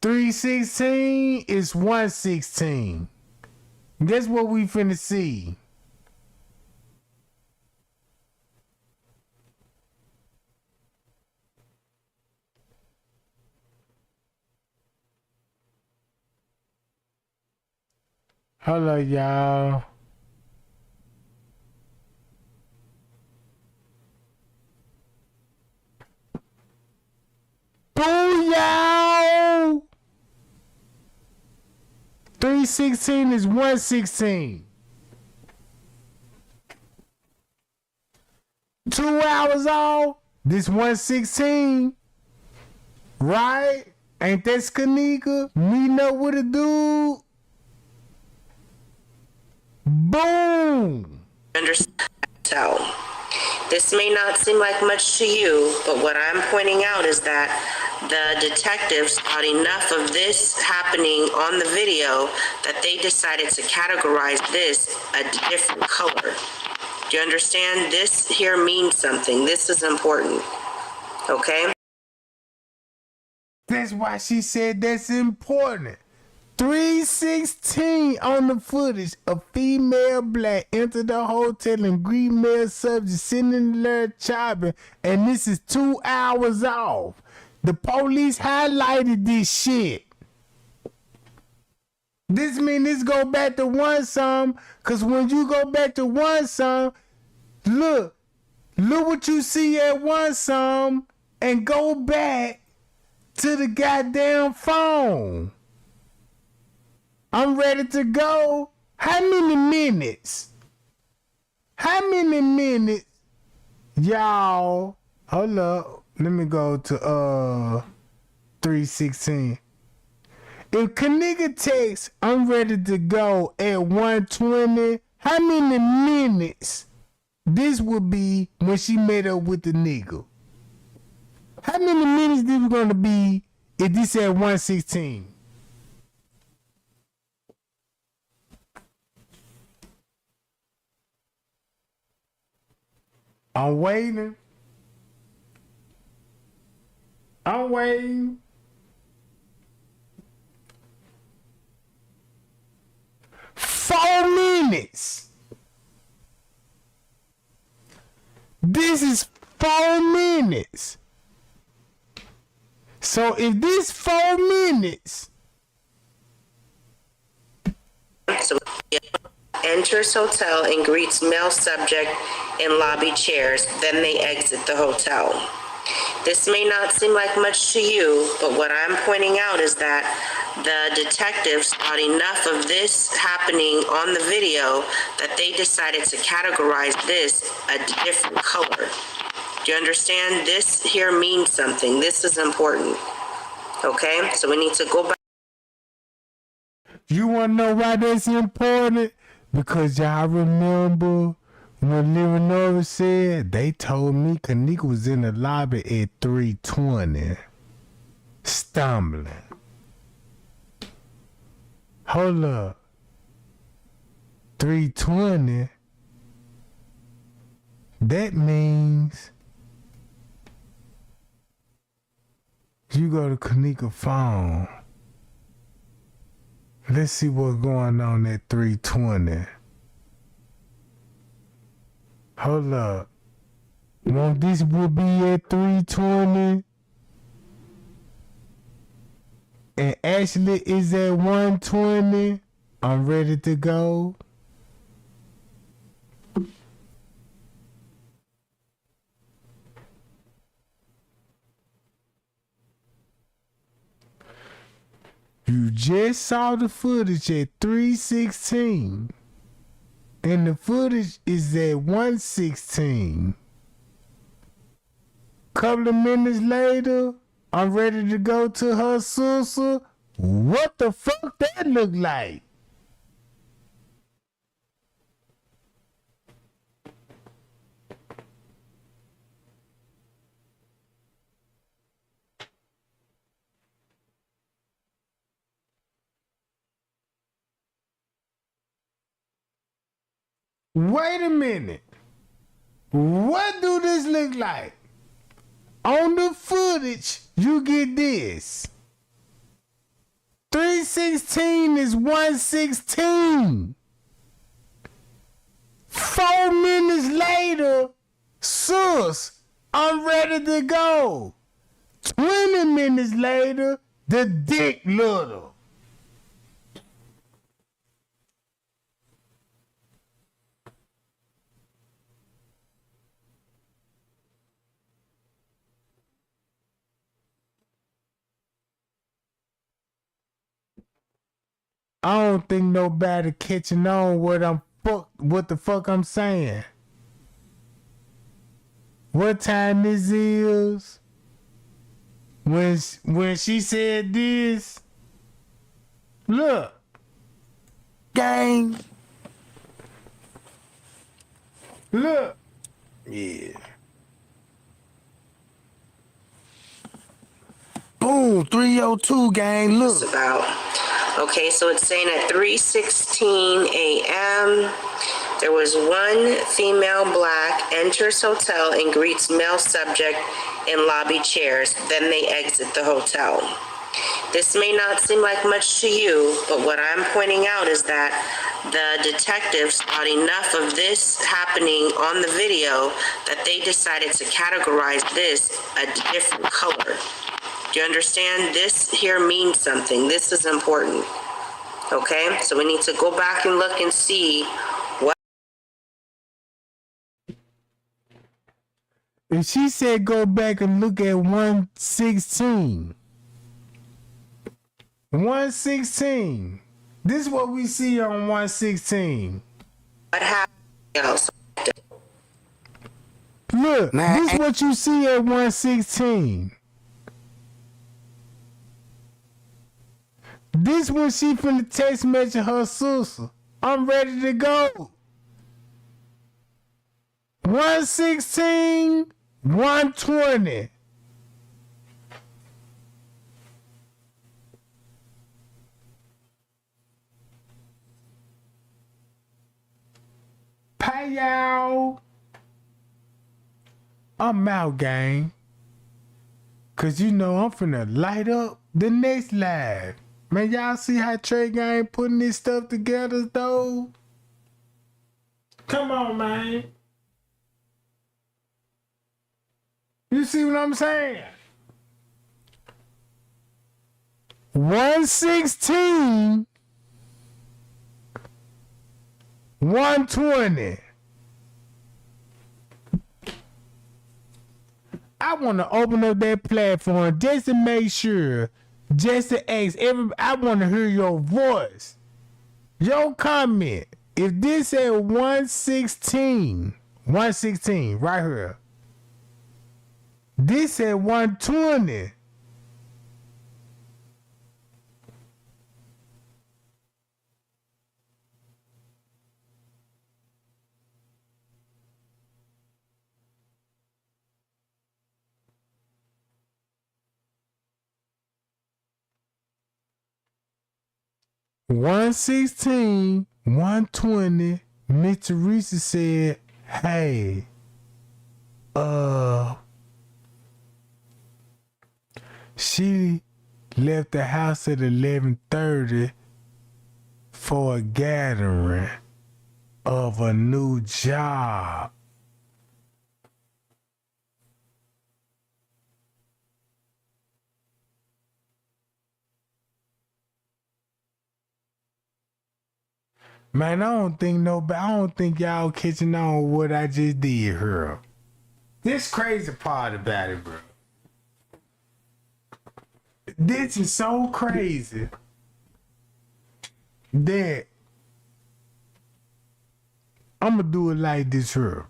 $316 is $116. Guess what we finna see? Hello, y'all. Booyah! 316 is 116. 2 hours off. This 116. Right? Ain't that Kenneka? Meeting up with a dude. Boom. So, this may not seem like much to you, but what I'm pointing out is that the detectives thought enough of this happening on the video that they decided to categorize this a different color. Do you understand? This here means something. This is important. Okay? That's why she said that's important. 316 on the footage. A female black entered the hotel and greet male subject sitting in there chopping, and this is 2 hours off. The police highlighted this shit. This mean this go back to one some, cause when you go back to one some, look what you see at one some, and go back to the goddamn phone. I'm ready to go. How many minutes? How many minutes? Y'all, hold up. Let me go to 316. If Kenneka texts, I'm ready to go at 120, how many minutes this would be when she met up with the nigga? How many minutes this was gonna be if this at 116? I'm waiting. I'm waiting. Four minutes. This is 4 minutes. So if this 4 minutes. So enters hotel and greets male subject in lobby chairs, then they exit the hotel. This may not seem like much to you, but what I'm pointing out is that the detectives thought enough of this happening on the video that they decided to categorize this a different color. Do you understand? This here means something. This is important. Okay? So we need to go back. You want to know why that's important? Because y'all remember when Leonora said they told me Kenneka was in the lobby at 320, stumbling. Hold up. 320? That means you go to Kenneka's phone. Let's see what's going on at 320. Hold up. Well, this will be at 320. And Ashley is at 120. I'm ready to go. You just saw the footage at 3:16. And the footage is at 1:16. Couple of minutes later, I'm ready to go to her sister. What the fuck that look like? Wait a minute. What do this look like? On the footage, you get this. 3:16 is 1:16. 4 minutes later, sus, I'm ready to go. 20 minutes later, the dick little. I don't think nobody catching on what the fuck I'm saying. What time this is? When she said this, look, gang. Look. Yeah. Boom, 302 gang, look. It's about. Okay, so it's saying at 3:16 a.m. there was one female black enters hotel and greets male subject in lobby chairs. Then they exit the hotel. This may not seem like much to you, but what I'm pointing out is that the detectives got enough of this happening on the video that they decided to categorize this a different color. Do you understand? This here means something. This is important. Okay? So we need to go back and look and see what. If she said go back and look at 1:16. 1:16. This is what we see on 1:16. What happened else? Look, this is what you see at 1:16. This when she finna text message her sister. I'm ready to go. 1:16, 1:20. Pay y'all. I'm out, gang. Cause you know I'm finna light up the next live. Man, y'all see how Trey Gang putting this stuff together, though? Come on, man. You see what I'm saying? 1:16, 1:20. I want to open up that platform just to make sure. Just to ask I want to hear your voice. Your comment. If this at 1:16, 1:16, right here. This at 1:20. $116, $120. Miss Teresa said, "Hey, she left the house at 11:30 for a gathering of a new job." Man, I don't think y'all catching on what I just did here. This crazy part about it, bro. This is so crazy. that I'm gonna do it like this here.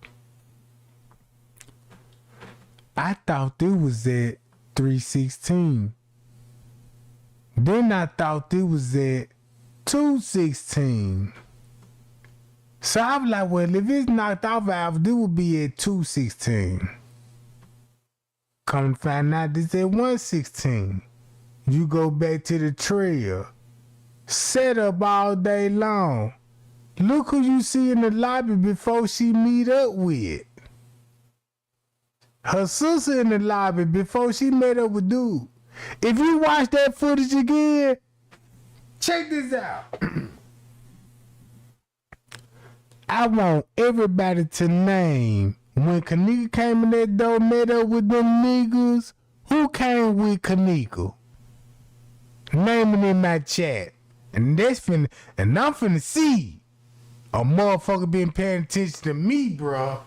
I thought it was at 316. Then I thought it was at 216. So I was like, well, if it's knocked off hours, it would be at 216. Come to find out this at 116. You go back to the trail. Set up all day long. Look who you see in the lobby before she meet up with. Her sister in the lobby before she met up with dude. If you watch that footage again, check this out. I want everybody to name when Kenneka came in that door, met up with them niggas, who came with Kenneka? Name it in my chat. And I'm finna see a motherfucker been paying attention to me, bro.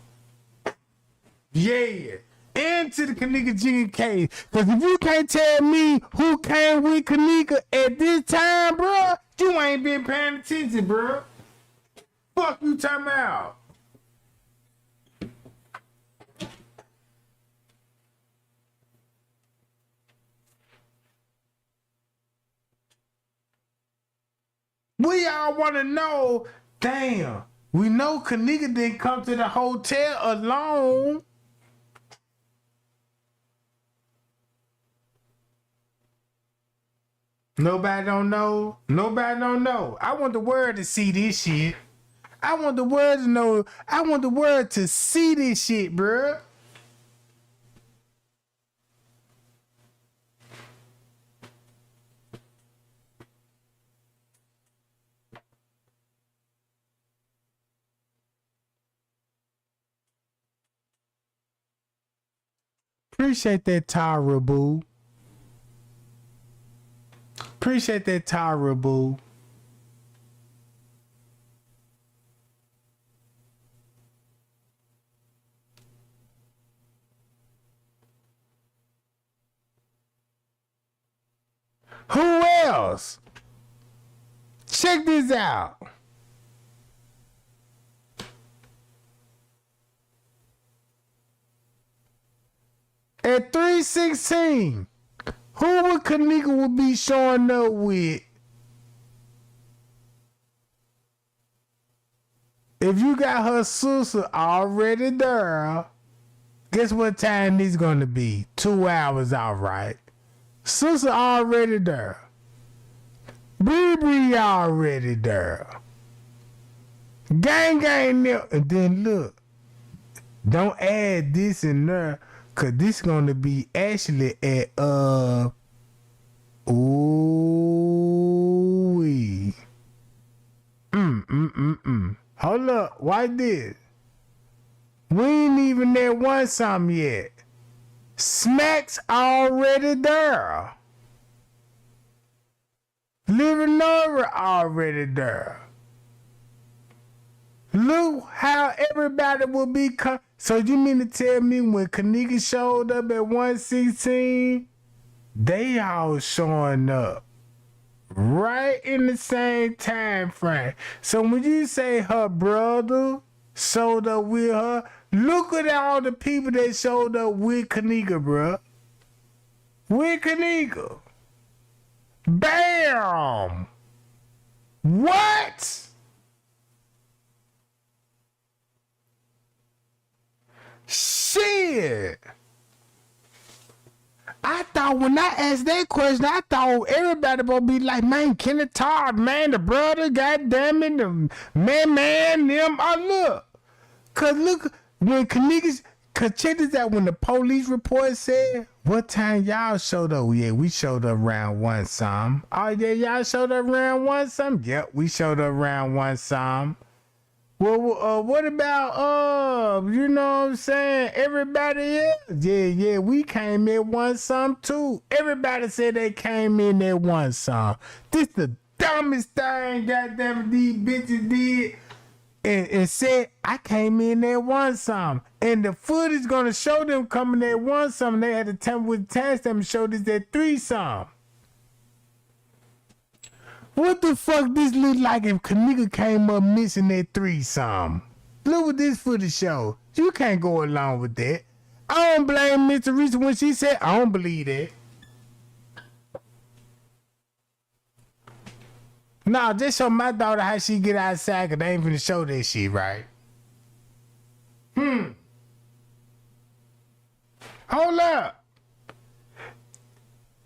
Yeah. And to the Kenneka Jenkins case. Cause if you can't tell me who came with Kenneka at this time, bro, you ain't been paying attention, bro. Fuck you talking about? We all want to know, damn, we know Kenneka didn't come to the hotel alone. Nobody don't know. Nobody don't know. I want the world to see this shit. I want the world to know. I want the world to see this shit, bruh. Appreciate that, Tara Boo. Appreciate that, Tara Boo. Who else? Check this out. At 316, who would Kenneka would be showing up with? If you got her sister already there, guess what time this gonna be? 2 hours, all right. Sister already there. Bree already there. Gang there. And then look, don't add this in there, cause this gonna be actually at ooh. Hold up, why this? We ain't even at one something yet. Smack's already there. Living over already there. Look how everybody will be so you mean to tell me when Kenneka showed up at 116, they all showing up right in the same time frame. So when you say her brother showed up with her, look at all the people that showed up with Kenneka, bruh. With Kenneka. Bam! What? Shit! I thought when I asked that question, I thought everybody would be like, man, Kenneth Todd, man, the brother, goddamn it, the man, them. Oh, look. Cause look, when Kenneka, cause check this out, when the police report said, what time y'all showed up? Yeah, we showed up around 1 some. Oh yeah, y'all showed up around 1 some? Yep, we showed up around 1 some. Well, what about, you know what I'm saying, everybody else? Yeah, we came in 1 some too. Everybody said they came in at 1 some. This the dumbest thing goddamn these bitches did. And said, I came in at 1 some. And the footage gonna show them coming at 1 some. They had to tell me with the timestamp and show this at 3 some. What the fuck this look like if Kenneka came up missing that threesome? Look what this footage show. You can't go along with that. I don't blame Miss Teresa when she said, I don't believe that. Nah, just show my daughter how she get outside, cause they ain't finna show that shit, right? Hold up.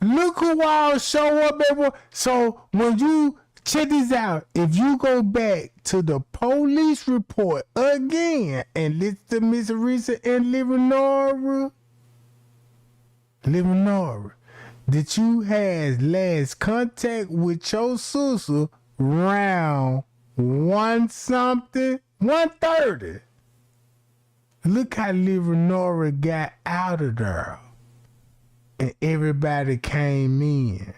Look who all show up, everyone. So when you check this out, if you go back to the police report again and listen to Miss Arisa and Leonora, that you had last contact with your sister round 1:30. Look how Leonora got out of there. And everybody came in.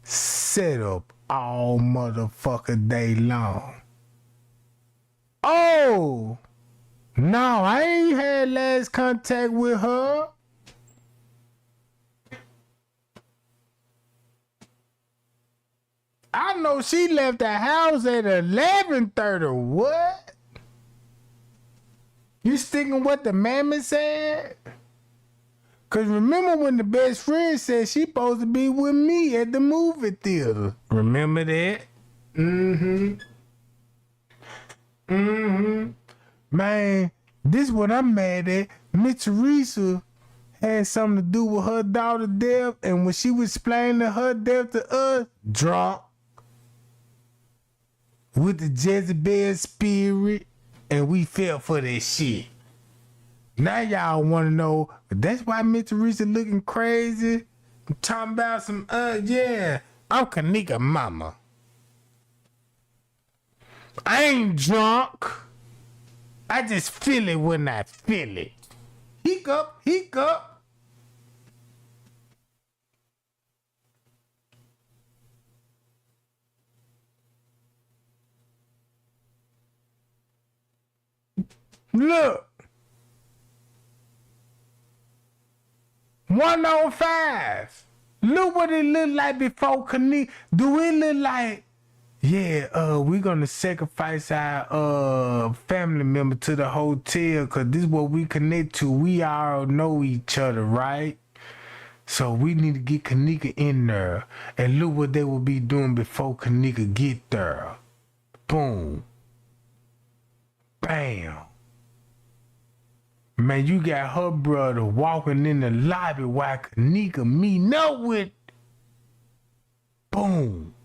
Set up all motherfucking day long. Oh! No, I ain't had last contact with her. I know she left the house at 11:30. What? You sticking with what the mammy said? Cause remember when the best friend said she supposed to be with me at the movie theater. Remember that? Man, this is what I'm mad at. Miss Teresa had something to do with her daughter's death, and when she was explaining her death to us, drunk with the Jezebel spirit, and we fell for that shit. Now y'all want to know, that's why Miss Teresa looking crazy. I'm talking about some, yeah, I'm Kenneka mama. I ain't drunk. I just feel it when I feel it. Hiccup. Look. 105. Look what it looked like before Kenneka. Do it look like, yeah, we gonna sacrifice our family member to the hotel because this is what we connect to. We all know each other, right? So we need to get Kenneka in there. And look what they will be doing before Kenneka get there. Boom. Bam. Man, you got her brother walking in the lobby while Kenneka meeting up with. Boom.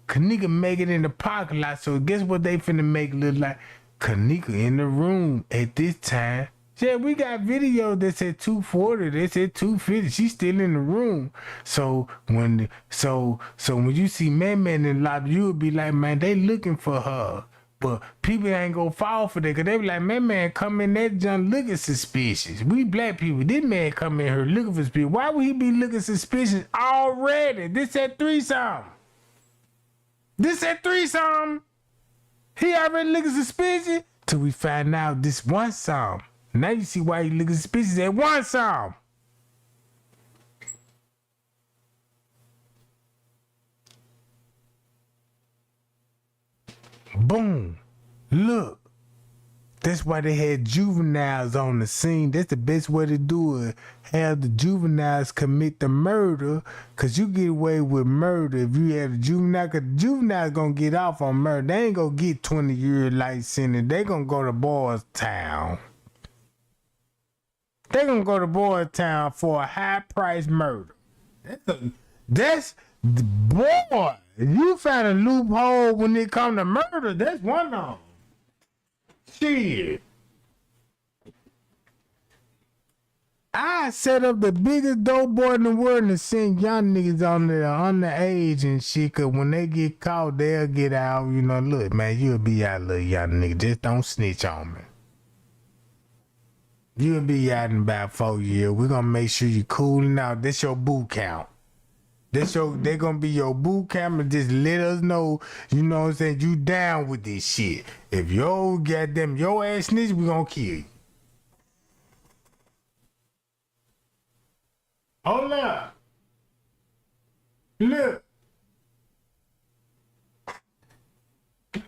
Kenneka make it in the parking lot. So guess what they finna make look like? Kenneka in the room at this time. Yeah, we got video that said 240. They said 250. She's still in the room. So when you see Man in the lobby, you would be like, man, they looking for her. But people ain't gonna fall for that because they be like, man, come in that junk looking suspicious. We black people, this man come in here looking for suspicious. Why would he be looking suspicious already? This at threesome. He already looking suspicious till we find out this one song. Now you see why he looking suspicious at one song. Boom. Look. That's why they had juveniles on the scene. That's the best way to do it. Have the juveniles commit the murder. Cause you get away with murder if you have a juvenile. Cause the juvenile's gonna get off on murder. They ain't gonna get 20-year life sentence. They gonna go to Boys Town. They gonna go to Boys Town for a high price murder. That's boy. You found a loophole when it come to murder. That's one of them. Shit. I set up the biggest dope boy in the world and send young niggas on the underage and shit. Cause when they get caught, they'll get out. You know, look, man, you'll be out, little young nigga. Just don't snitch on me. You'll be out in about 4 years. We're gonna make sure you cooling out. This your boot count. They gonna be your boot camp and just let us know, you know what I'm saying, you down with this shit. If your ass snitch, we gonna kill you. Hold up. Look.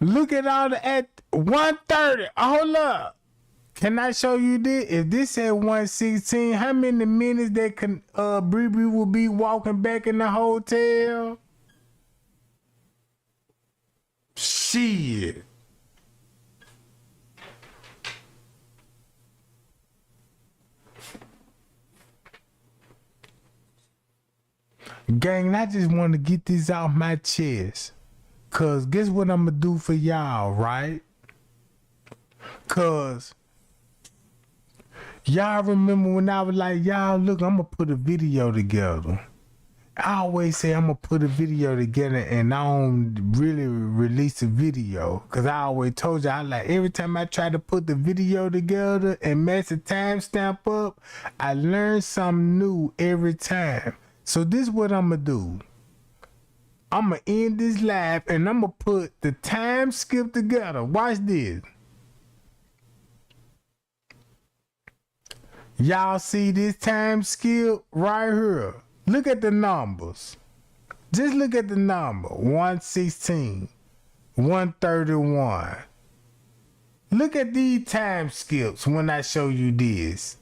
Look at all the at 1:30. Hold up. Can I show you this? If this at 1:16, how many minutes that can Bree will be walking back in the hotel? Shit. Gang, I just want to get this off my chest. Cause guess what I'm gonna do for y'all, right? Cause y'all remember when I was like, y'all, look, I'm gonna put a video together. I always say I'm gonna put a video together and I don't really release a video. Cause I always told you, I like every time I try to put the video together and mess the timestamp up, I learn something new every time. So this is what I'm gonna do. I'm gonna end this live and I'm gonna put the time skip together. Watch this. Y'all see this time skip right here? Look at the numbers. Just look at the number. 1:16, 1:31. Look at these time skips when I show you this.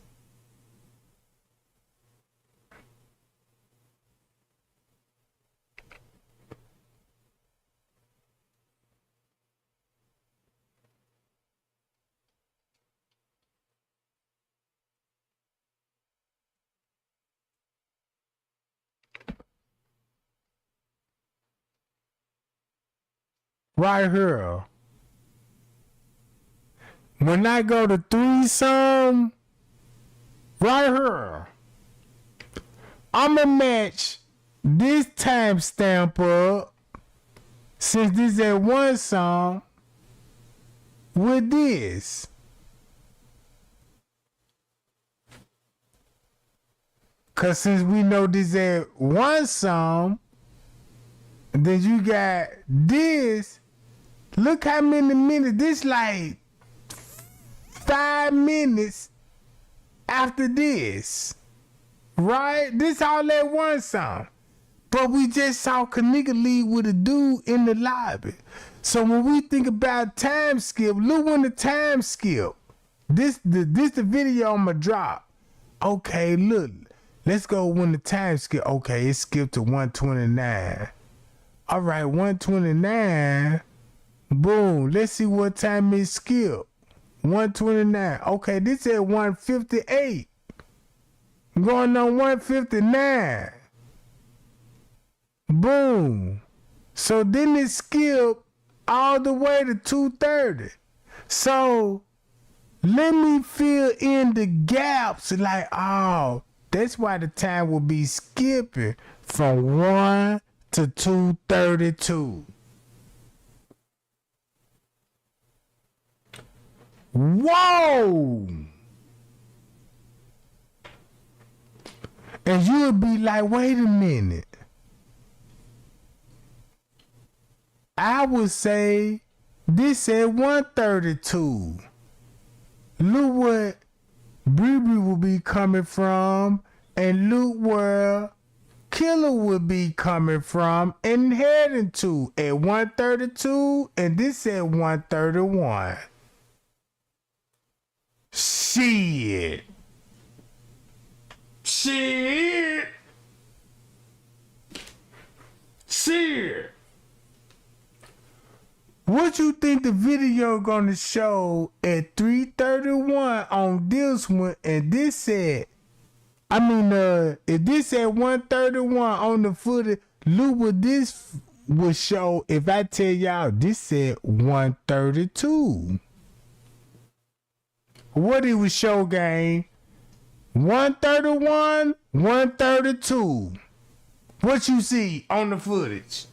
Right here. When I go to 3-some, right here, I'ma match this timestamp up, since this at 1-some, with this. Cause since we know this at 1-some, then you got this. Look how many minutes. This like 5 minutes after this. Right? This all at 1-some. But we just saw Kenneka leave with a dude in the lobby. So when we think about time skip, look when the time skip. This the video I'ma drop. Okay, look. Let's go when the time skip. Okay, it skipped to 1:29. All right, 1:29. Boom. Let's see what time it skipped. 1:29. Okay, this at 1:58. Going on 1:59. Boom. So then it skipped all the way to 2:30. So let me fill in the gaps. Like, oh, that's why the time will be skipping from 1 to 2:32. Whoa! And you would be like, wait a minute. I would say this at 1:32. Look what Bree will be coming from, and look where Killer would be coming from and heading to at 1:32, and this at 1:31. Shit. Shit. Shit. What you think the video gonna show at 3:31 on this one, and this at, if this at 1:31 on the footage, look what this would show if I tell y'all this at 1:32. What it would show, gang? 1:31, 1:32. What you see on the footage?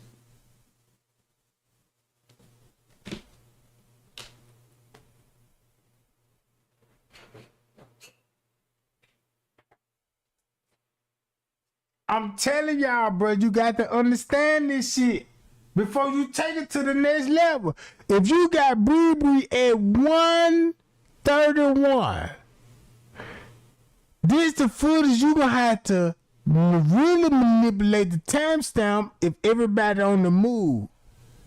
I'm telling y'all, bro, you got to understand this shit before you take it to the next level. If you got Bree at 1:31, this the footage you gonna have to really manipulate the timestamp if everybody on the move.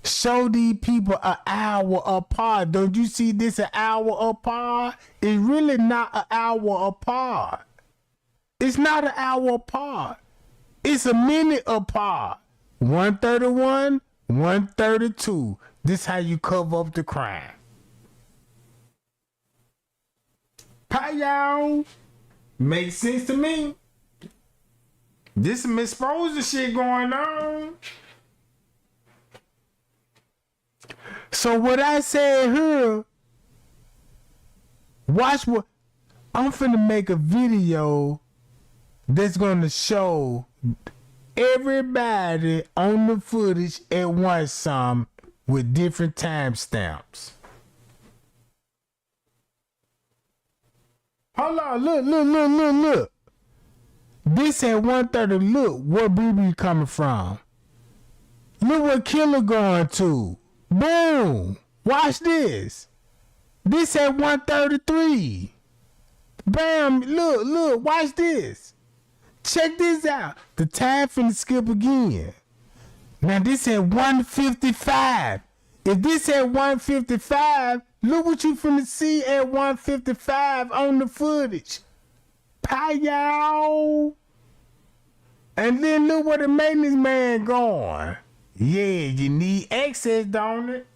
Show these people an hour apart. Don't you see this an hour apart? It's really not an hour apart. It's not an hour apart. It's a minute apart. 131, 132. This how you cover up the crime. Hi, y'all. Makes sense to me. This some exposure shit going on. So what I said here, watch what, I'm finna make a video that's gonna show everybody on the footage at once some with different timestamps. Hold on, look. This at 1:30, look where BB coming from. Look what Killer going to. Boom! Watch this. This at 1:33. Bam! Look! Watch this. Check this out. The time finna skip again. Now this at 1:55. If this at 1:55, look what you finna see at 1:55 on the footage. Pie y'all. And then look where the maintenance man going. Yeah, you need access, don't it?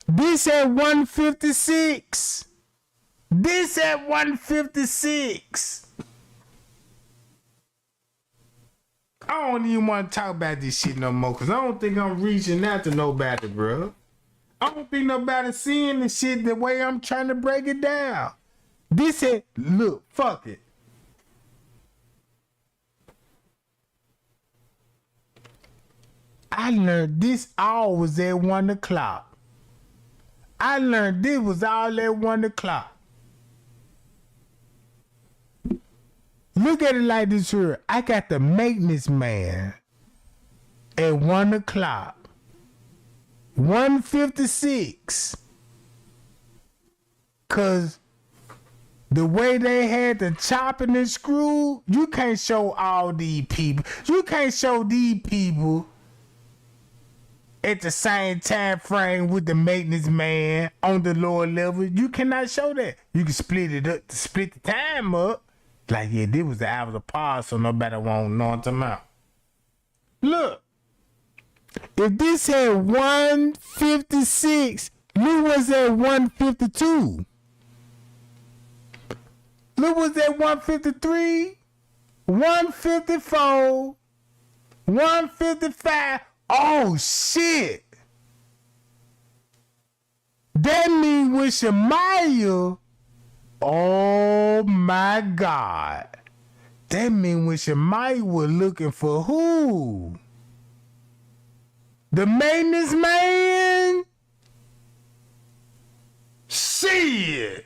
This at 156. This at 156. I don't even want to talk about this shit no more, because I don't think I'm reaching out to nobody, bro. I don't think nobody seeing the shit the way I'm trying to break it down. This at, look, fuck it. I learned this all was at 1 o'clock. I learned this was all at 1 o'clock. Look at it like this here. I got the maintenance man at 1 o'clock. 1:56. Cause the way they had the chopping and screw, you can't show all these people. You can't show these people at the same time frame with the maintenance man on the lower level. You cannot show that. You can split it up, split the time up. Like, yeah, this was the hours apart, so nobody won't know what I'm about. Look, if this had 1:56, look what's at 1:52. Look what's at 1:53, 1:54, 1:55. Oh shit! That means with Shamaya, oh my God. That means when Shamaya was looking for who? The maintenance man? Shit!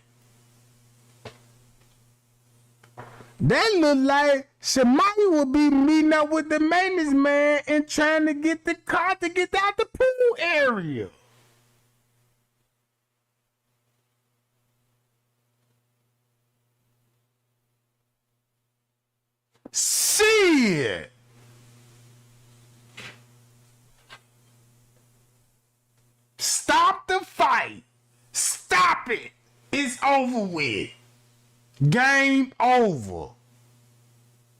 That look like Shamaya would be meeting up with the maintenance man and trying to get the car to get out the pool area. Shit! Stop the fight. Stop it. It's over with. Game over.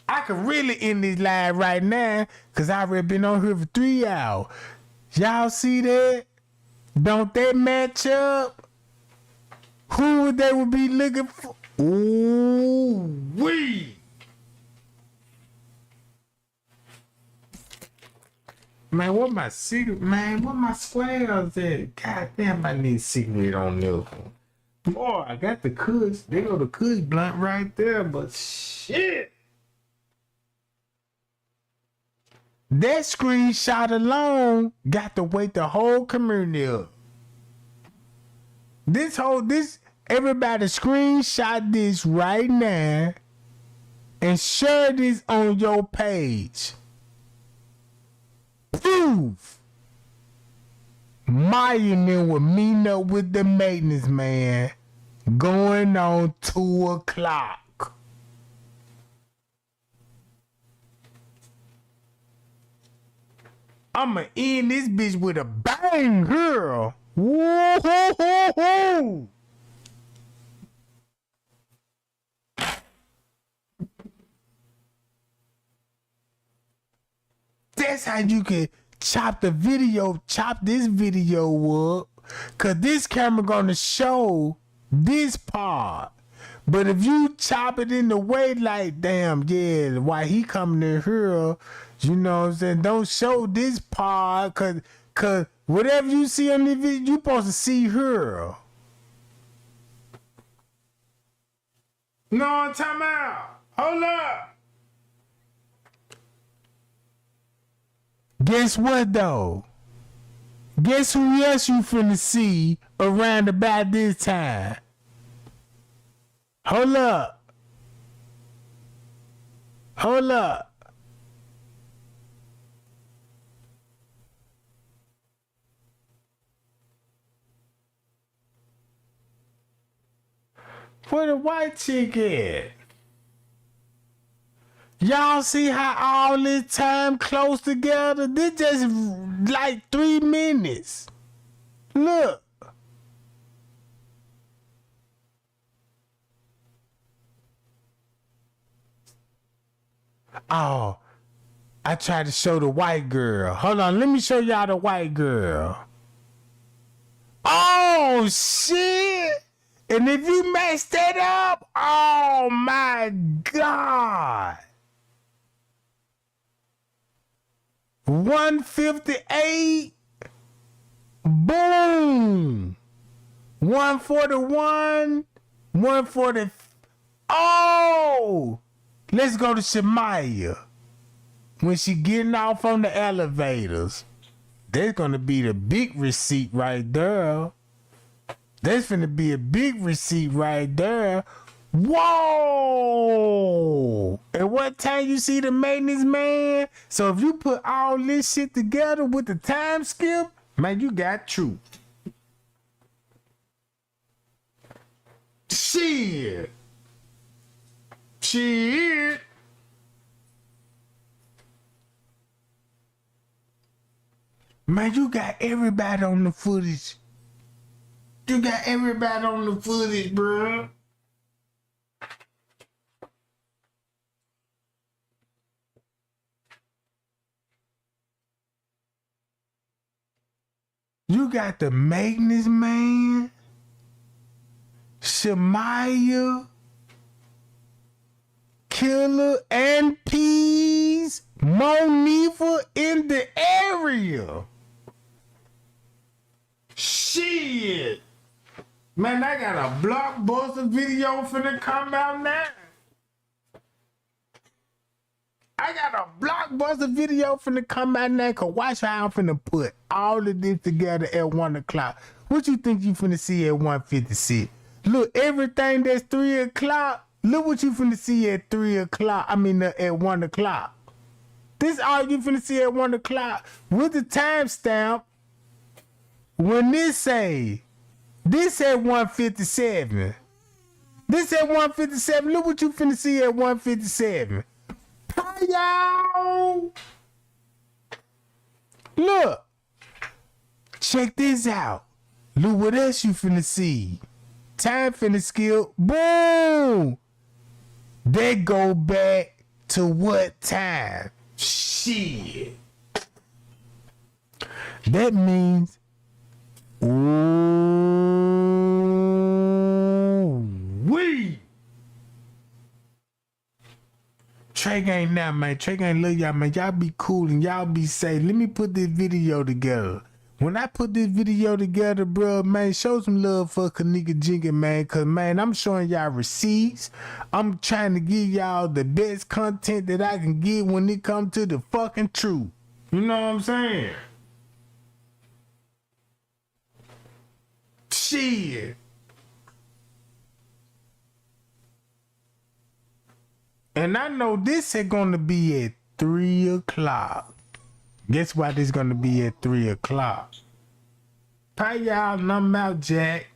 I could really end this live right now because I already been on here for 3 hours. Y'all see that? Don't that match up? Who would they would be looking for? Ooh wee. Man, what my secret? Man, what my squares at? God damn, I need secret on this one. Boy, I got the Kush. They go the Kush blunt right there, but shit. That screenshot alone got to wake the whole community up. Everybody screenshot this right now and share this on your page. Proof. Maya and them were meeting up with the maintenance man going on 2 o'clock. I'ma end this bitch with a bang, girl. Woo hoo hoo hoo. That's how you can chop this video up. Cause this camera gonna show this part. But if you chop it in the way like, damn, yeah, why he coming to here, you know what I'm saying? Don't show this part, cause whatever you see on the video, you supposed to see her. No, time out. Hold up. Guess what though? Guess who else you finna see around about this time? Hold up. Hold up. Where the white chick at? Y'all see how all this time close together? This just like 3 minutes. Look. Oh, I tried to show the white girl. Hold on, let me show y'all the white girl. Oh, shit. And if you mess that up, oh my God. 158. Boom. 141. 140. Oh. Let's go to Shemaya. When she getting off on the elevators. There's gonna be the big receipt right there. There's gonna be a big receipt right there. Whoa! And what time you see the maintenance man? So if you put all this shit together with the time skip, man, you got truth. Shit. Shit. Man, you got everybody on the footage. You got everybody on the footage, bro. You got the maintenance man, Shemaya, Killer, and Peas, Monifa in the area. Shit. Man, I got a blockbuster video finna come out now. I got a blockbuster video finna come out now. Cause watch how I'm finna put all of this together at 1 o'clock. What you think you finna see at 1:56? Look, everything that's 3 o'clock, look what you finna see at 3 o'clock. I mean, at 1 o'clock. This all you finna see at 1 o'clock with the timestamp. When this at 1:57. This at 1:57. Look what you finna see at 1:57. Hi, y'all. Look. Check this out. Look what else you finna see. Time finna skip. Boom. They go back to what time? Shit. That means ooh-wee. Trey Gang now, man. Trey Gang love y'all, man. Y'all be cool and y'all be safe. Let me put this video together. When I put this video together, bro, man, show some love for Kenneka Jenkins, man. Cause, man, I'm showing y'all receipts. I'm trying to give y'all the best content that I can get when it comes to the fucking truth. You know what I'm saying? Shit. And I know this is gonna be at 3 o'clock. Guess why this gonna be at 3 o'clock? Bye y'all, and I'm out, Jack.